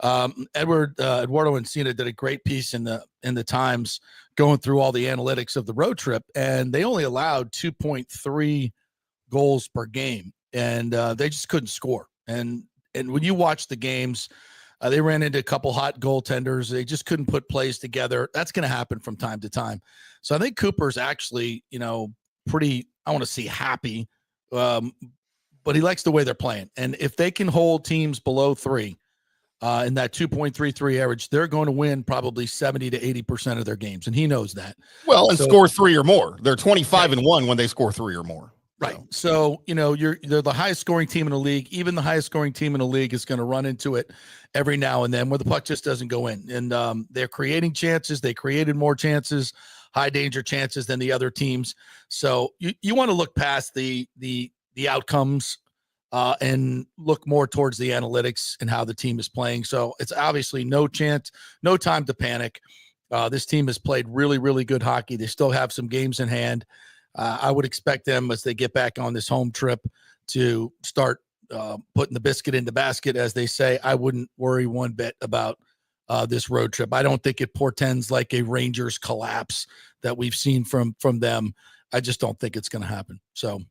Eduardo Encina did a great piece in the Times going through all the analytics of the road trip, and they only allowed 2.3 goals per game, and they just couldn't score. And when you watch the games, they ran into a couple hot goaltenders. They just couldn't put plays together. That's going to happen from time to time. So I think Cooper's actually, pretty, I want to see happy, but he likes the way they're playing. And if they can hold teams below 3 in that 2.33 average, they're going to win probably 70 to 80% of their games. And he knows that. Well, and score 3 or more. They're 25-1 when they score 3 or more. Right. So, they're the highest scoring team in the league. Even the highest scoring team in the league is going to run into it every now and then where the puck just doesn't go in. And they're creating chances. They created more chances, high danger chances than the other teams. So you want to look past the outcomes and look more towards the analytics and how the team is playing. So it's obviously no time to panic. This team has played really, really good hockey. They still have some games in hand. I would expect them as they get back on this home trip to start putting the biscuit in the basket, as they say. I wouldn't worry one bit about this road trip. I don't think it portends like a Rangers collapse that we've seen from them. I just don't think it's going to happen. So,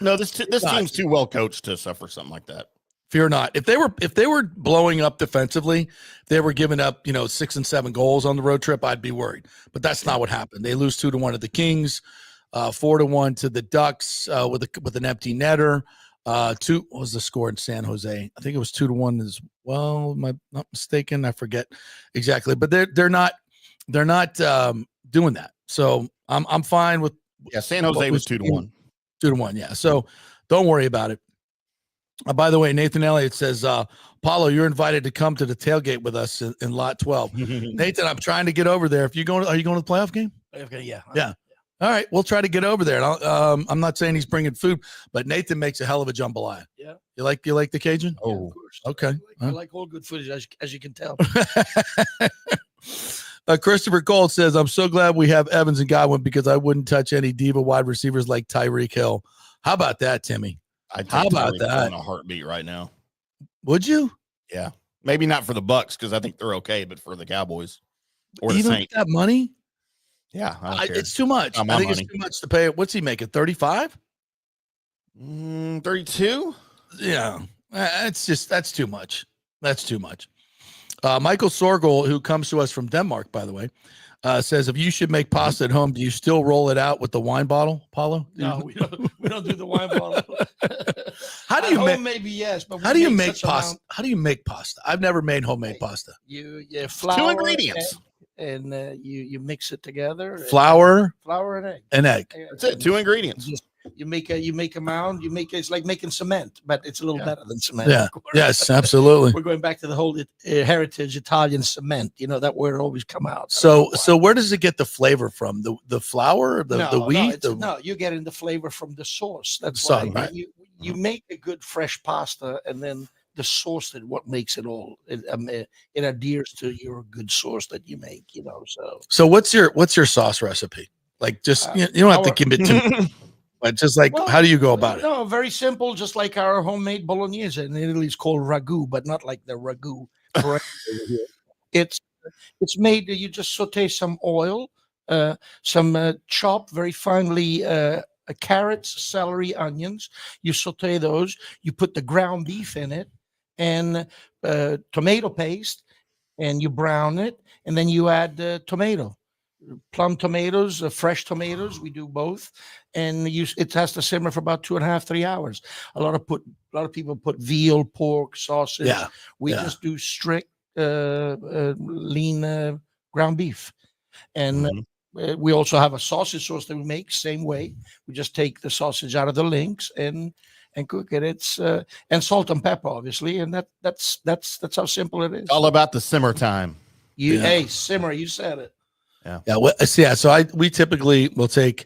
no, this team's too well coached to suffer something like that. Fear not. If they were blowing up defensively, if they were giving up 6 and 7 goals on the road trip, I'd be worried. But that's not what happened. They lose 2-1 to the Kings. 4-1 to the Ducks with an empty netter. What was the score in San Jose? I think it was 2-1 as well. Am I not mistaken? I forget exactly, but they're not doing that. So I'm fine with. Yeah, San Jose was 2-1. 2-1. Yeah. So don't worry about it. By the way, Nathan Elliott says, Paulo, you're invited to come to the tailgate with us in lot 12. Nathan, I'm trying to get over there. Are you going to the playoff game? Okay, yeah. Yeah. All right, we'll try to get over there. I'm not saying he's bringing food, but Nathan makes a hell of a jambalaya. Yeah. You like the Cajun? Oh, yeah, of course. Okay. I like all good food, as you can tell. Christopher Cole says, I'm so glad we have Evans and Godwin because I wouldn't touch any diva wide receivers like Tyreek Hill. How about that, Timmy? How about that? In a heartbeat right now. Would you? Yeah. Maybe not for the Bucs because I think they're okay, but for the Cowboys or the Even Saints. That money? Yeah, it's too much. I think it's too much to pay. What's he making? 35? 32? Yeah, that's too much. That's too much. Michael Sorgel, who comes to us from Denmark, by the way, says, if you should make pasta at home, do you still roll it out with the wine bottle, Paulo? No, we don't do the wine bottle. How do you make? Maybe yes, but how do you make pasta? How do you make pasta? I've never made homemade pasta. You flour 2 ingredients. And you mix it together. Flour and egg. An egg. That's it. 2 ingredients. You make a mound. It's like making cement, but it's a little better than cement. Yeah. Yes, absolutely. We're going back to the whole heritage Italian cement. That where it always come out. So where does it get the flavor from? The flour, the wheat? No, you're getting the flavor from the sauce. That's why right. You make a good fresh pasta, and then the sauce that what makes it all it adheres to your good sauce that you make. So what's your sauce recipe? Like just you don't have to give it to. But just like, how do you go about it? No, very simple. Just like our homemade bolognese. In Italy, it's called ragu, but not like the ragu. It's made. You just saute some oil, some chopped very finely carrots, celery, onions. You saute those. You put the ground beef in it, and tomato paste, and you brown it, and then you add tomato. Plum tomatoes, fresh tomatoes. We do both, and it has to simmer for about 2.5, 3 hours. A lot of people put veal, pork, sausage. Yeah, we just do strict lean ground beef, and we also have a sausage sauce that we make same way. We just take the sausage out of the links and cook it. It's and salt and pepper, obviously, and that's how simple it is. All about the simmer time. Hey, simmer. You said it. Yeah. So we typically will take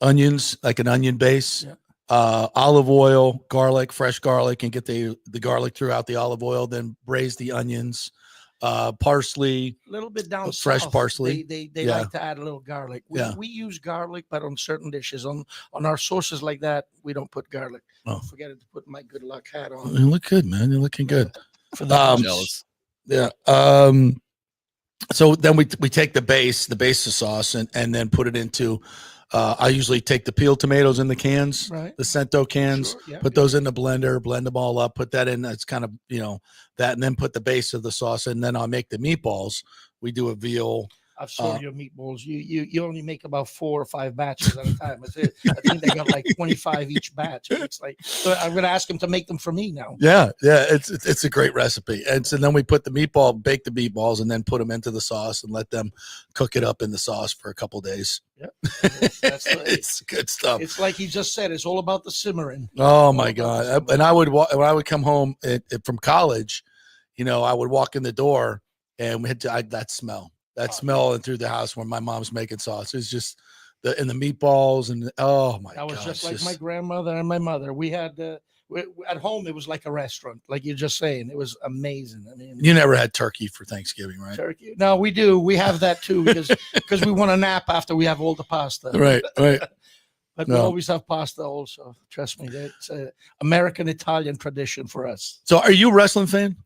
onions, like an onion base, olive oil, garlic, fresh garlic, and get the garlic throughout the olive oil. Then braise the onions, parsley, a little bit down fresh south, parsley. They like to add a little garlic. We use garlic, but on certain dishes, on our sauces like that, we don't put garlic. Oh. Forget to put my good luck hat on. You look good, man. You're looking good. Jealous. Yeah. So then we take the base of sauce and then put it into. I usually take the peeled tomatoes in the cans, the Cento cans, put those in the blender, blend them all up, put that in. That's kind of, that, and then put the base of the sauce, and then I'll make the meatballs. We do a veal. I've sold your meatballs. You only make about 4 or 5 batches at a time. I think they got like 25 each batch. It's like, so I'm going to ask him to make them for me now. Yeah. It's a great recipe. And so then we put bake the meatballs, and then put them into the sauce and let them cook it up in the sauce for a couple days. Yeah, it's good stuff. It's like he just said. It's all about the simmering. Oh my God! And when I would come home from college, I would walk in the door and we had that smell. Smell and through the house when my mom's making sauce. It's just the meatballs and oh my god. That was just like my grandmother and my mother. We had at home it was like a restaurant, like you're just saying. It was amazing. I mean, you never had turkey for Thanksgiving, right? Turkey. No, we do. We have that too because we want a nap after we have all the pasta. Right. But we always have pasta also. Trust me, it's an American Italian tradition for us. So are you a wrestling fan?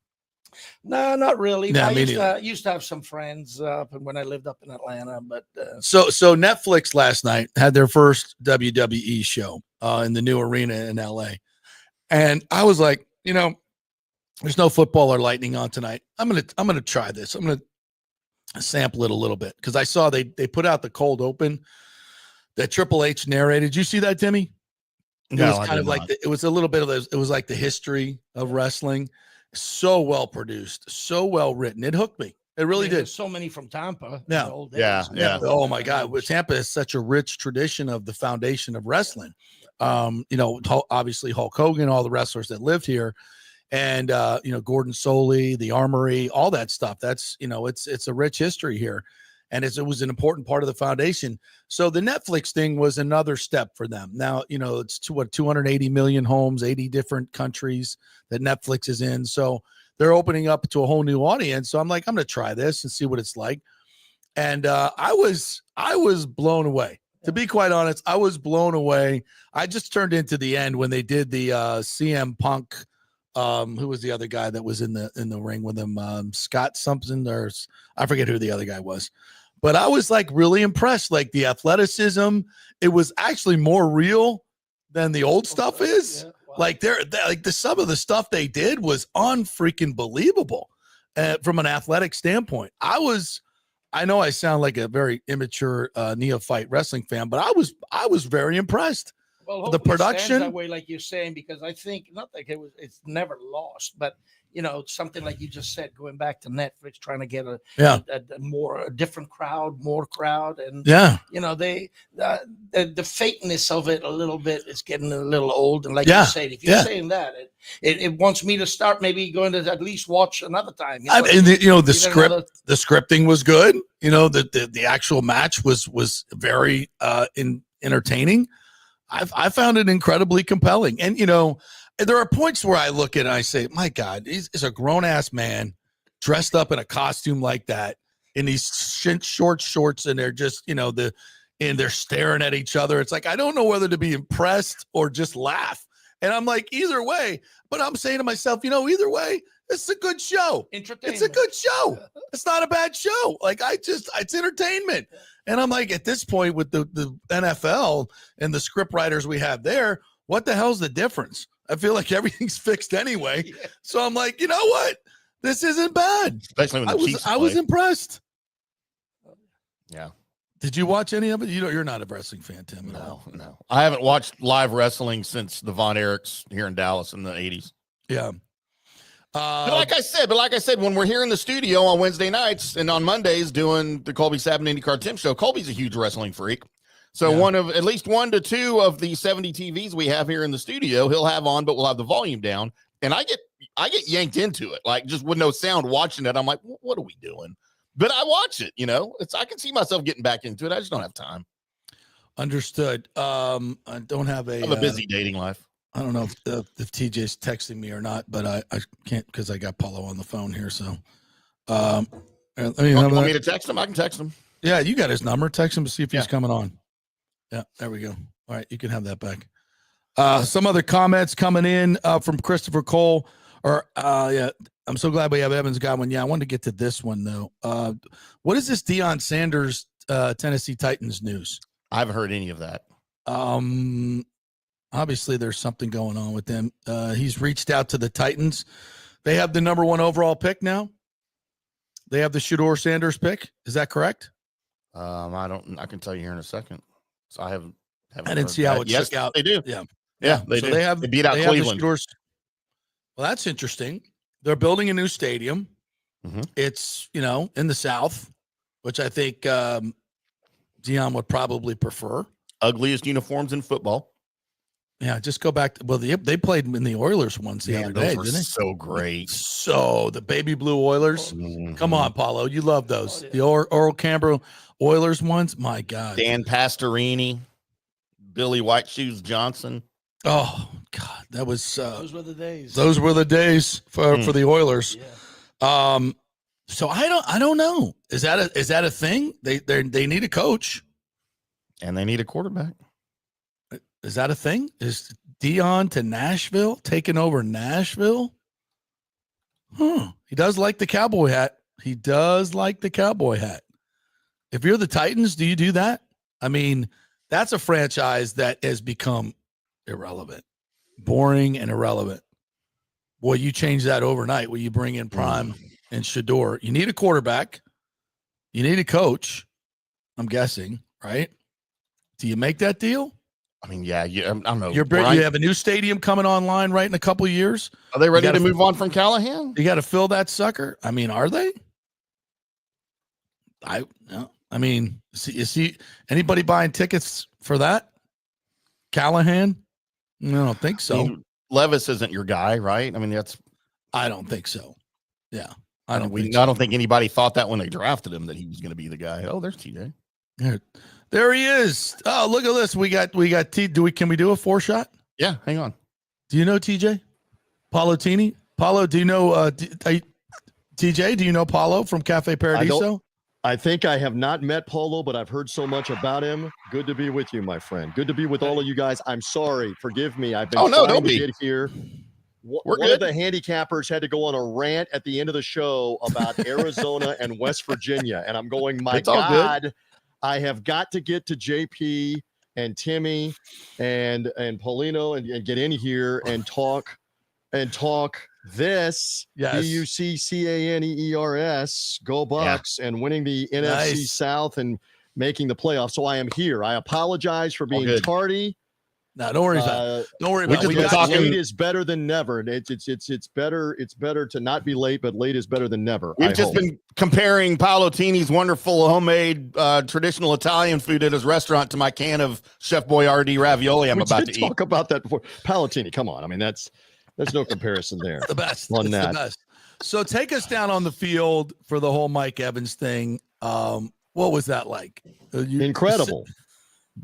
No, not really. No, I used to have some friends when I lived up in Atlanta, but so Netflix last night had their first WWE show in the new arena in LA, and I was like, there's no football or lightning on tonight. I'm gonna try this. I'm gonna sample it a little bit because I saw they put out the cold open that Triple H narrated. Did you see that, Timmy? It was kind of like it was a little bit of it was like the history of wrestling. So well produced, so well written. It hooked me. It really did. So many from Tampa. Yeah. Oh my God. Tampa is such a rich tradition of the foundation of wrestling. Obviously Hulk Hogan, all the wrestlers that lived here, and Gordon Soley, the Armory, all that stuff. That's it's a rich history here, and it was an important part of the foundation. So the Netflix thing was another step for them. Now, it's 280 million homes, 80 different countries that Netflix is in. So they're opening up to a whole new audience. So I'm like, I'm going to try this and see what it's like. And I was blown away. To be quite honest, I was blown away. I just turned into the end when they did the CM Punk. Who was the other guy that was in the ring with him? Scott something, or I forget who the other guy was. But I was like really impressed. Like the athleticism, it was actually more real than the old stuff is. Yeah, wow. Like some of the stuff they did was unfreaking believable from an athletic standpoint. I know I sound like a very immature neophyte wrestling fan, but I was very impressed. Well, the production that way, like you're saying, because I think not like it's never lost, but something like you just said, going back to Netflix, trying to get a different crowd, more crowd, and the fakeness of it a little bit is getting a little old. And like you said, if you're saying that, it wants me to start maybe going to at least watch another time. The scripting was good. The actual match was very entertaining. I found it incredibly compelling. And, there are points where I look at it and I say, my God, he's a grown-ass man dressed up in a costume like that in these short shorts. And they're just, and they're staring at each other. It's like, I don't know whether to be impressed or just laugh. And I'm like, either way, but I'm saying to myself, either way, it's a good show. Entertainment. It's a good show. It's not a bad show. Like, it's entertainment. And I'm like, at this point with the NFL and the script writers we have there, what the hell's the difference? I feel like everything's fixed anyway. Yeah. So I'm like, you know what? This isn't bad. Especially when I was impressed. Yeah. Did you watch any of it? You're not a wrestling fan, Tim. No. I haven't watched live wrestling since the Von Erichs here in Dallas in the 80s. Yeah. But like I said, when we're here in the studio on Wednesday nights and on Mondays doing the Colby Sabin IndyCar Tim show, Colby's a huge wrestling freak. So at least 1 to 2 of the 70 TVs we have here in the studio, he'll have on, but we'll have the volume down. And I get yanked into it, like just with no sound watching it. I'm like, what are we doing? But I watch it, I can see myself getting back into it. I just don't have time. Understood. I don't have I have a busy dating life. I don't know if TJ's texting me or not, but I can't because I got Paulo on the phone here. So, want me to text him? I can text him. Yeah, you got his number. Text him to see if he's coming on. Yeah, there we go. All right, you can have that back. Some other comments coming in from Christopher Cole. I'm so glad we have Evans got one. Yeah, I wanted to get to this one though. What is this Deion Sanders Tennessee Titans news? I haven't heard any of that. Obviously there's something going on with them. He's reached out to the Titans. They have the number 1 overall pick now. They have the Shedeur Sanders pick. Is that correct? I can tell you here in a second. So I didn't see how it shook out. They do. Yeah. They do. They beat out Cleveland. Well, that's interesting. They're building a new stadium. Mm-hmm. It's, in the South, which I think Deion would probably prefer. Ugliest uniforms in football. Yeah, just go back. They played in the Oilers ones the other day, didn't they? So great. So the baby blue Oilers. Mm-hmm. Come on, Paulo. You love those. The Oral Canberra Oilers ones. My God. Dan Pastorini, Billy White Shoes Johnson. Oh God, that was. Those were the days. Those were the days for the Oilers. Yeah. So I don't know. Is that a thing? They need a coach, and they need a quarterback. Is that a thing? Is Deion to Nashville, taking over Nashville? He does like the cowboy hat. If you're the Titans, do you do that? I mean, that's a franchise that has become irrelevant, boring and irrelevant. Boy, you change that overnight when you bring in Prime and Shedeur. You need a quarterback. You need a coach, I'm guessing, right? Do you make that deal? I mean, yeah, I don't know. You have a new stadium coming online right in a couple of years. Are they ready to move on from Callahan? You got to fill that sucker. I mean, are they? I mean, see anybody buying tickets for that? Callahan? No, I don't think so. I mean, Levis isn't your guy, right? I mean, I don't think so. Yeah, I don't think anybody thought that when they drafted him that he was going to be the guy. Oh, there's TJ. There he is. Oh, look at this. We got T. Can we do a 4-shot? Yeah, hang on. Do you know TJ? Paulo Tini? Paulo, do you know TJ? Do you know Paulo from Cafe Paradiso? I think I have not met Paulo, but I've heard so much about him. Good to be with you, my friend. Good to be with all of you guys. I'm sorry. Forgive me. I've been trying to get here. One of the handicappers had to go on a rant at the end of the show about Arizona and West Virginia. And I'm going, my God, I have got to get to JP and Timmy and Paulino and get in here and talk this. Yes. Buccaneers, go Bucs, and winning the NFC South and making the playoffs. So I am here. I apologize for being tardy. No, don't worry about it. Don't worry about it. Late is better than never. It's better to not be late, but late is better than never. We've just been comparing Paolo Tini's wonderful homemade traditional Italian food at his restaurant to my can of Chef Boyardee ravioli I'm about to eat. Talk about that before. Paolo Tini, come on. I mean, there's no comparison there. The best. On that. The best. So take us down on the field for the whole Mike Evans thing. What was that like? Incredible.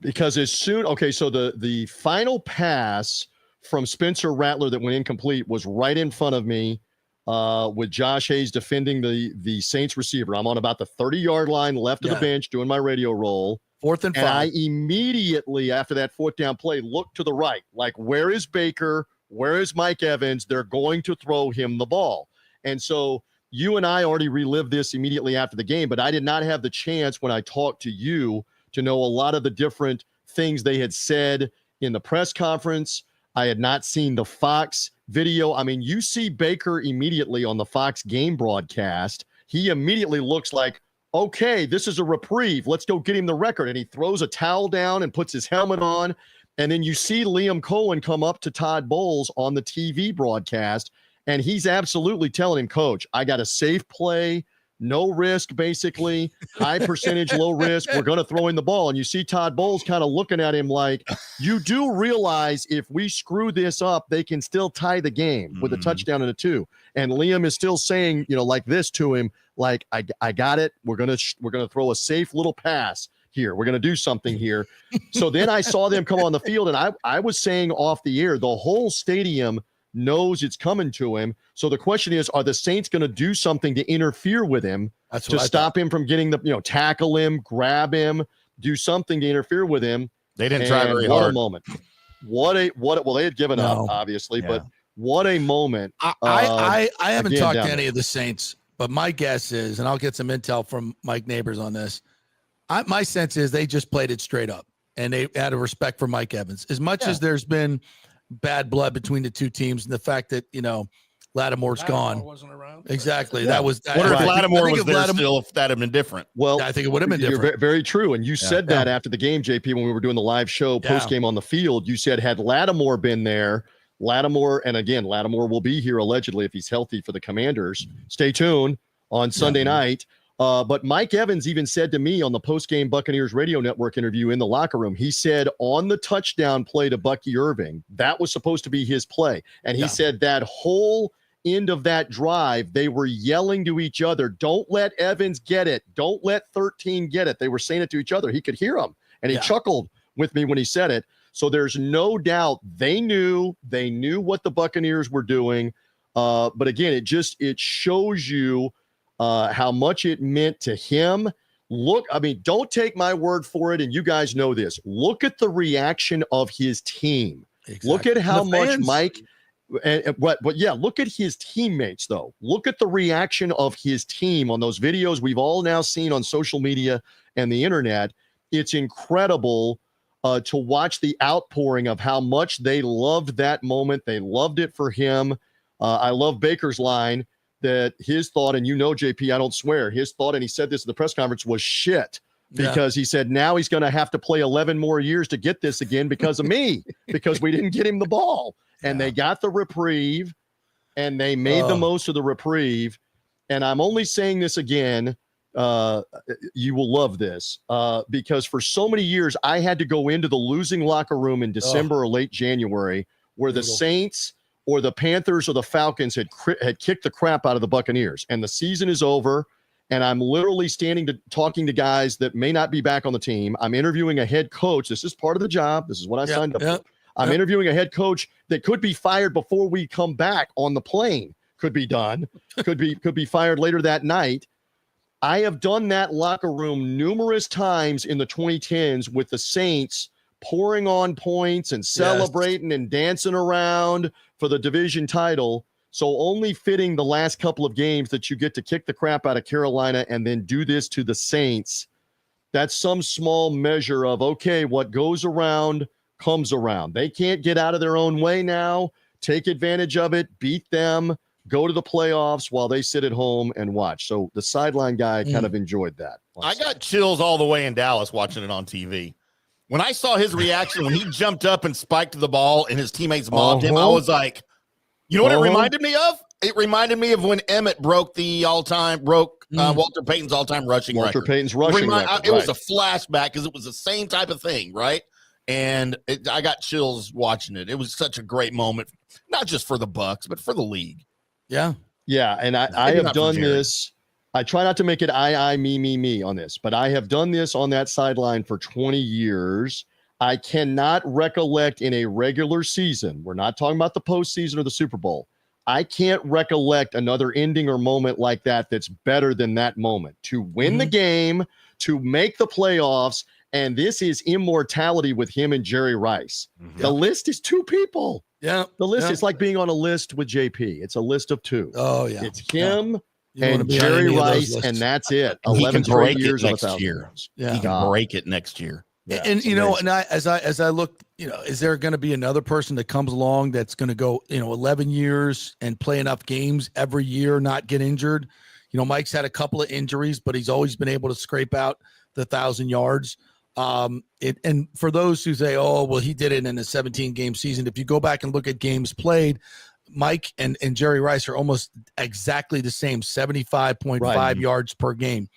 Because so the final pass from Spencer Rattler that went incomplete was right in front of me with Josh Hayes defending the Saints receiver. I'm on about the 30-yard line left of the bench doing my radio roll. 4th and 5. And I immediately, after that 4th down play, looked to the right. Like, where is Baker? Where is Mike Evans? They're going to throw him the ball. And so you and I already relived this immediately after the game, but I did not have the chance when I talked to you to know a lot of the different things they had said in the press conference. I had not seen the Fox video. I mean, you see Baker immediately on the Fox game broadcast. He immediately looks like, okay, this is a reprieve. Let's go get him the record. And he throws a towel down and puts his helmet on. And then you see Liam Cohen come up to Todd Bowles on the TV broadcast, and he's absolutely telling him, Coach, I got a safe play, no risk, basically, high percentage, low risk. We're going to throw in the ball. And you see Todd Bowles kind of looking at him like, you do realize if we screw this up, they can still tie the game with a touchdown and a 2. And Liam is still saying, like this to him, like, I got it. We're going to throw a safe little pass here. We're going to do something here. So then I saw them come on the field, and I was saying off the air, the whole stadium knows it's coming to him. So the question is, are the Saints going to do something to interfere with him to stop him from getting tackle him, grab him, do something to interfere with him? They didn't try very hard. What a moment. Well, they had given up, obviously, but what a moment. I haven't talked to any of the Saints, but my guess is, and I'll get some intel from Mike Neighbors on this, my sense is they just played it straight up, and they had a respect for Mike Evans. As much as there's been bad blood between the two teams, and the fact that Lattimore's gone. Wasn't around. Exactly. Yeah. That was. What if Lattimore was there still? If that had been different. Well, I think it would have been different. You're very true, and you said that after the game, JP, when we were doing the live show post game on the field. You said had Lattimore been there, and again, Lattimore will be here allegedly if he's healthy for the Commanders. Stay tuned on Sunday night. But Mike Evans even said to me on the post-game Buccaneers radio network interview in the locker room, he said on the touchdown play to Bucky Irving, that was supposed to be his play. And he said that whole end of that drive, they were yelling to each other, don't let Evans get it. Don't let 13 get it. They were saying it to each other. He could hear them. And he chuckled with me when he said it. So there's no doubt they knew what the Buccaneers were doing. But again, it shows you how much it meant to him. Look, I mean, don't take my word for it, and you guys know this. Look at the reaction of his team. Exactly. Look at how much Mike, but look at his teammates, though. Look at the reaction of his team on those videos we've all now seen on social media and the internet. It's incredible to watch the outpouring of how much they loved that moment. They loved it for him. I love Baker's line that his thought, and JP, I don't swear, his thought, and he said this at the press conference, was shit, because he said now he's going to have to play 11 more years to get this again because of me, because we didn't get him the ball. And they got the reprieve, and they made the most of the reprieve. And I'm only saying this again, you will love this, because for so many years I had to go into the losing locker room in December or late January where the Saints or the Panthers or the Falcons had kicked the crap out of the Buccaneers, and the season is over, and I'm literally talking to guys that may not be back on the team. I'm interviewing a head coach. This is part of the job. This is what I signed up for. I'm interviewing a head coach that could be fired before we come back on the plane. Could be done. Could be fired later that night. I have done that locker room numerous times in the 2010s with the Saints pouring on points and celebrating and dancing around for the division title. So only fitting the last couple of games that you get to kick the crap out of Carolina and then do this to the Saints. That's some small measure of, okay, what goes around comes around. They can't get out of their own way now. Take advantage of it, beat them, go to the playoffs while they sit at home and watch. So the sideline guy kind of enjoyed that. I got chills all the way in Dallas watching it on TV. When I saw his reaction, when he jumped up and spiked the ball and his teammates mobbed him, I was like, you know what it reminded me of? It reminded me of when Emmett broke Walter Payton's all-time rushing record. Payton's rushing record. It was a flashback because it was the same type of thing, right? And I got chills watching it. It was such a great moment, not just for the Bucs, but for the league. Yeah. Yeah, and I have done this. I try not to make it I, me on this, but I have done this on that sideline for 20 years. I cannot recollect in a regular season, we're not talking about the postseason or the Super Bowl, I can't recollect another ending or moment like that that's better than that moment. To win the game, to make the playoffs, And this is immortality with him and Jerry Rice. Mm-hmm. The list is 2 people. Yeah. The list is like being on a list with JP. It's a list of 2. Oh, yeah. It's him and Jerry Rice, and that's it. And 11 he can break straight years it of next 1,000 year. yards. Yeah. He can break it next year. Yeah, and you know, and as I look, you know, is there going to be another person that comes along that's going to go, 11 years and play enough games every year, not get injured? You know, Mike's had a couple of injuries, but he's always been able to scrape out the 1,000 yards. And for those who say, oh, well, he did it in a 17-game season. If you go back and look at games played, Mike and Jerry Rice are almost exactly the same, 75.5 yards per game.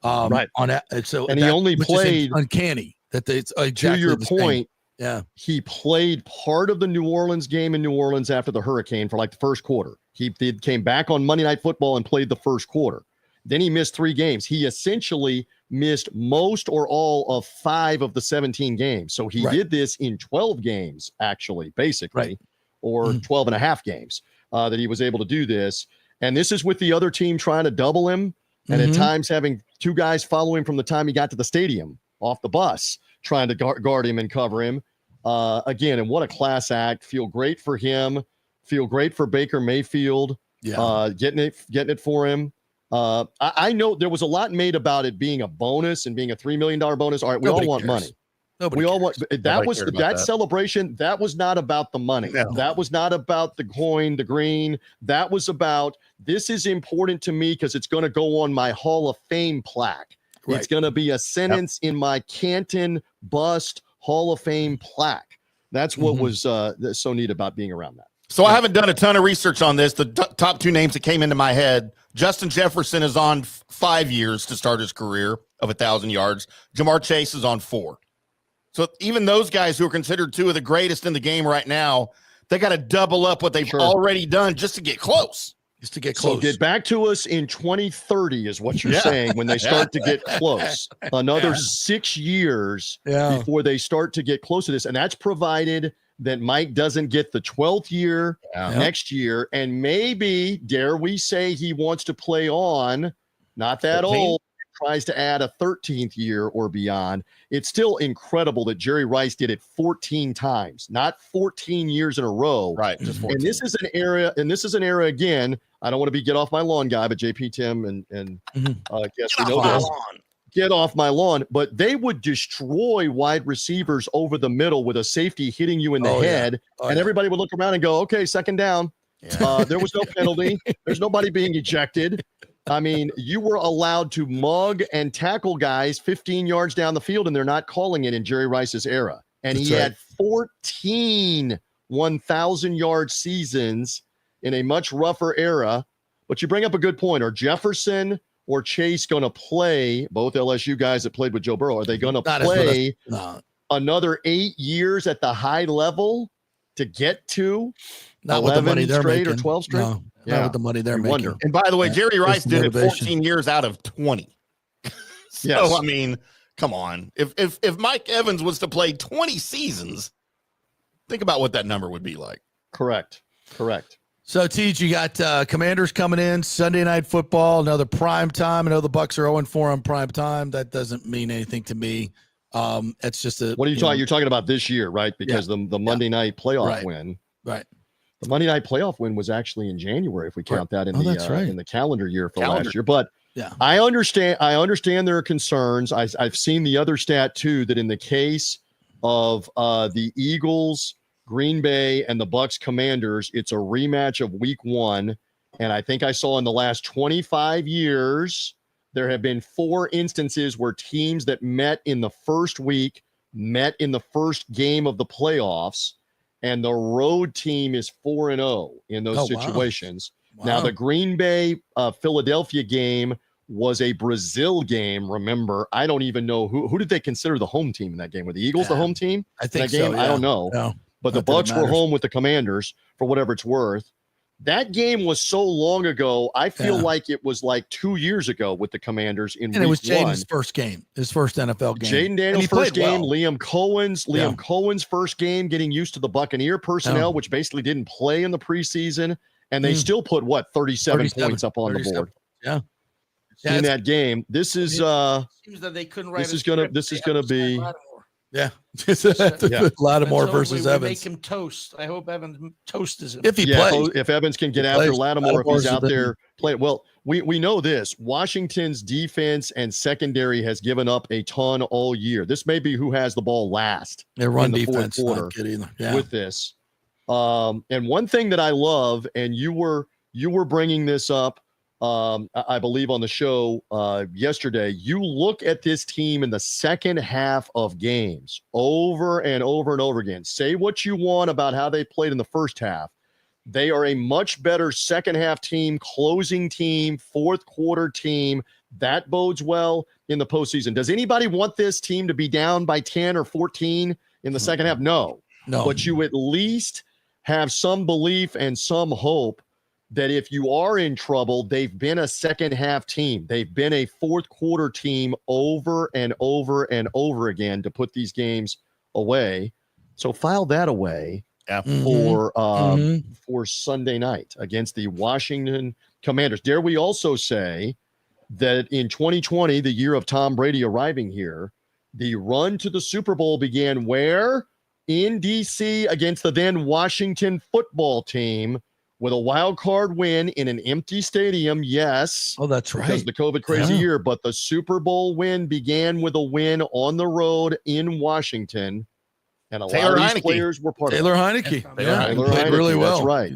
Right. On that, so and he only played uncanny that it's exactly to your the point. Same. Yeah, he played part of the New Orleans game in New Orleans after the hurricane for like the first quarter. He came back on Monday Night Football and played the first quarter. Then he missed 3 games. He essentially missed most or all of 5 of the 17 games. So he did this in 12 games, actually, basically, or 12 and a half games that he was able to do this. And this is with the other team trying to double him. And at times having 2 guys follow him from the time he got to the stadium off the bus, trying to guard him and cover him. Again, and what a class act. Feel great for him. Feel great for Baker Mayfield. Yeah. Getting it for him. I know there was a lot made about it being a bonus and being a $3 million bonus. All right, we all want money. Nobody cares. All want that celebration. That was not about the money. No. That was not about the coin, the green. That was about, this is important to me because it's going to go on my Hall of Fame plaque. It's going to be a sentence in my Canton bust Hall of Fame plaque. That's what was so neat about being around that. So I haven't done a ton of research on this. The top 2 names that came into my head: Justin Jefferson is on 5 years to start his career of 1,000 yards. Jamar Chase is on 4. So even those guys who are considered 2 of the greatest in the game right now, they got to double up what they've already done just to get close. Just to get close. So get back to us in 2030 is what you're saying when they start to get close. Another 6 years before they start to get close to this. And that's provided that Mike doesn't get the 12th year next year. And maybe, dare we say, he wants to play on, not that 13? Old, tries to add a 13th year or beyond. It's still incredible that Jerry Rice did it 14 times, not 14 years in a row. Right. Just 14. And this is an era, again, I don't want to be get off my lawn guy, but JP, Tim, and guess we know this. Get off my lawn. But they would destroy wide receivers over the middle with a safety hitting you in the head. And everybody would look around and go, okay, second down. There was no penalty. There's nobody being ejected. I mean, you were allowed to mug and tackle guys 15 yards down the field, and they're not calling it in Jerry Rice's era. And he had 14 1,000-yard seasons in a much rougher era. But you bring up a good point. Are Jefferson or Chase going to play, both LSU guys that played with Joe Burrow, are they going to play another 8 years at the high level to get to not 11 with the money they're straight making. or 12 straight? No, not with the money they're making. Wonder. And by the way, Jerry Rice did it 14 years out of 20. So, I mean, come on. If Mike Evans was to play 20 seasons, think about what that number would be like. Correct. So, Teej, you got Commanders coming in, Sunday Night Football, another prime time. I know the Bucs are 0-4 on prime time. That doesn't mean anything to me. It's just a. What are you talking? You're talking about this year, right? Because the Monday night playoff win. Right. The Monday night playoff win was actually in January, if we count that in in the calendar year for last year. But I understand there are concerns. I've seen the other stat too, that in the case of the Eagles, Green Bay, and the Bucs Commanders, it's a rematch of Week 1. And I think I saw in the last 25 years, there have been 4 instances where teams that met in the first week met in the first game of the playoffs, and the road team is 4-0 in those situations. Wow. Now, the Green Bay Philadelphia game was a Brazil game. Remember, I don't even know who did they consider the home team in that game. Were the Eagles the home team? I think that game? so. I don't know. No, but the Bucs were home with the Commanders for whatever it's worth. That game was so long ago. I feel like it was like 2 years ago with the Commanders in and it was Week 1. Jaden's first game, his first NFL game. Jaden Daniels' first game, Liam Cohen's first game, getting used to the Buccaneer personnel, which basically didn't play in the preseason, and they still put 37 points up on the board. Yeah. in that game. This is seems that they couldn't write. This is gonna be. Yeah. Lattimore versus Evans. Make him toast. I hope Evans toasts him. If he plays. If Evans can get after Lattimore, if he's out there playing. Well, we know this. Washington's defense and secondary has given up a ton all year. This may be who has the ball last. Their run in the defense. fourth quarter with this. And one thing that I love, and you were bringing this up, I believe on the show yesterday, you look at this team in the second half of games over and over and over again. Say what you want about how they played in the first half. They are a much better second half team, closing team, fourth quarter team. That bodes well in the postseason. Does anybody want this team to be down by 10 or 14 in the second half? No. But you at least have some belief and some hope that if you are in trouble, they've been a second half team. They've been a fourth quarter team over and over and over again to put these games away. So file that away for Sunday night against the Washington Commanders. Dare we also say that in 2020, the year of Tom Brady arriving here, the run to the Super Bowl began where? In D.C. against the then Washington football team, with a wild card win in an empty stadium, yes. Oh, that's right. Because the COVID crazy year, but the Super Bowl win began with a win on the road in Washington, and a lot of these players were part of it. Taylor Heineke. Taylor played Heineke, really well. That's right.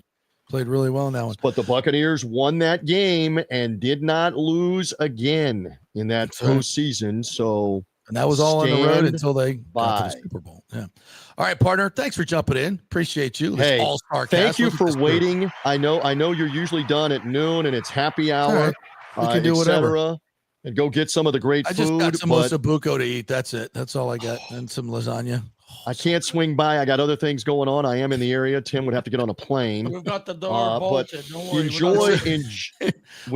Played really well in that one. But the Buccaneers won that game and did not lose again in that postseason. So, and that was all on the road until they got to the Super Bowl. Yeah. All right, partner. Thanks for jumping in. Appreciate you. Hey, all-star thank you for waiting. Group. I know you're usually done at noon and it's happy hour. We can do whatever. And go get some of the great food. I just got some ossobuco to eat. That's it. That's all I got. And some lasagna. I can't swing by. I got other things going on. I am in the area. Tim would have to get on a plane. We've got the door bolted. Don't worry. Enjoy.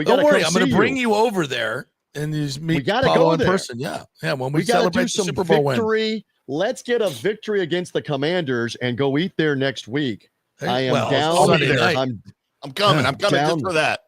Don't worry. I'm going to bring you over there and just meet Paulo in person. Yeah. When we celebrate the Super Bowl win. Let's get a victory against the Commanders and go eat there next week. I am down. I'm coming. I'm coming just for that.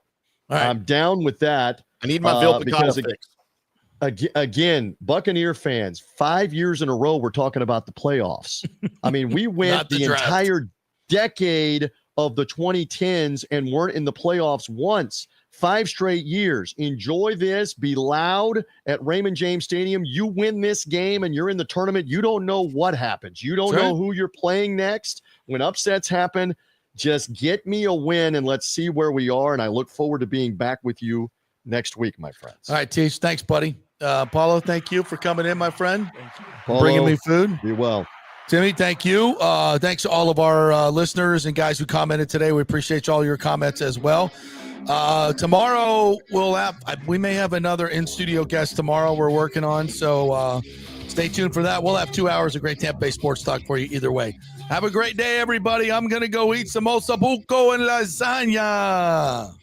All right. I'm down with that. I need my Bill Picano fix. Again, Buccaneer fans, 5 years in a row, we're talking about the playoffs. I mean, we went the entire decade of the 2010s and weren't in the playoffs once. 5 straight years. Enjoy this. Be loud at Raymond James Stadium. You win this game and you're in the tournament. You don't know what happens. You don't know who you're playing next. When upsets happen, just get me a win and let's see where we are. And I look forward to being back with you next week, my friends. All right, Tish. Thanks, buddy. Paulo, thank you for coming in, my friend. Paulo, bringing me food. Be well. Timmy, thank you. Thanks to all of our listeners and guys who commented today. We appreciate all your comments as well. Tomorrow we may have another in-studio guest tomorrow we're working on, so stay tuned for that. We'll have 2 hours of great Tampa Bay sports talk for you either way. Have a great day, everybody. I'm going to go eat some ossobuco and lasagna.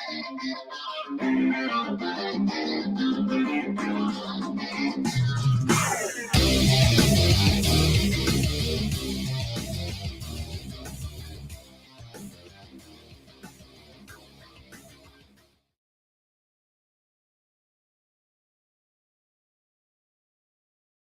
Thank you.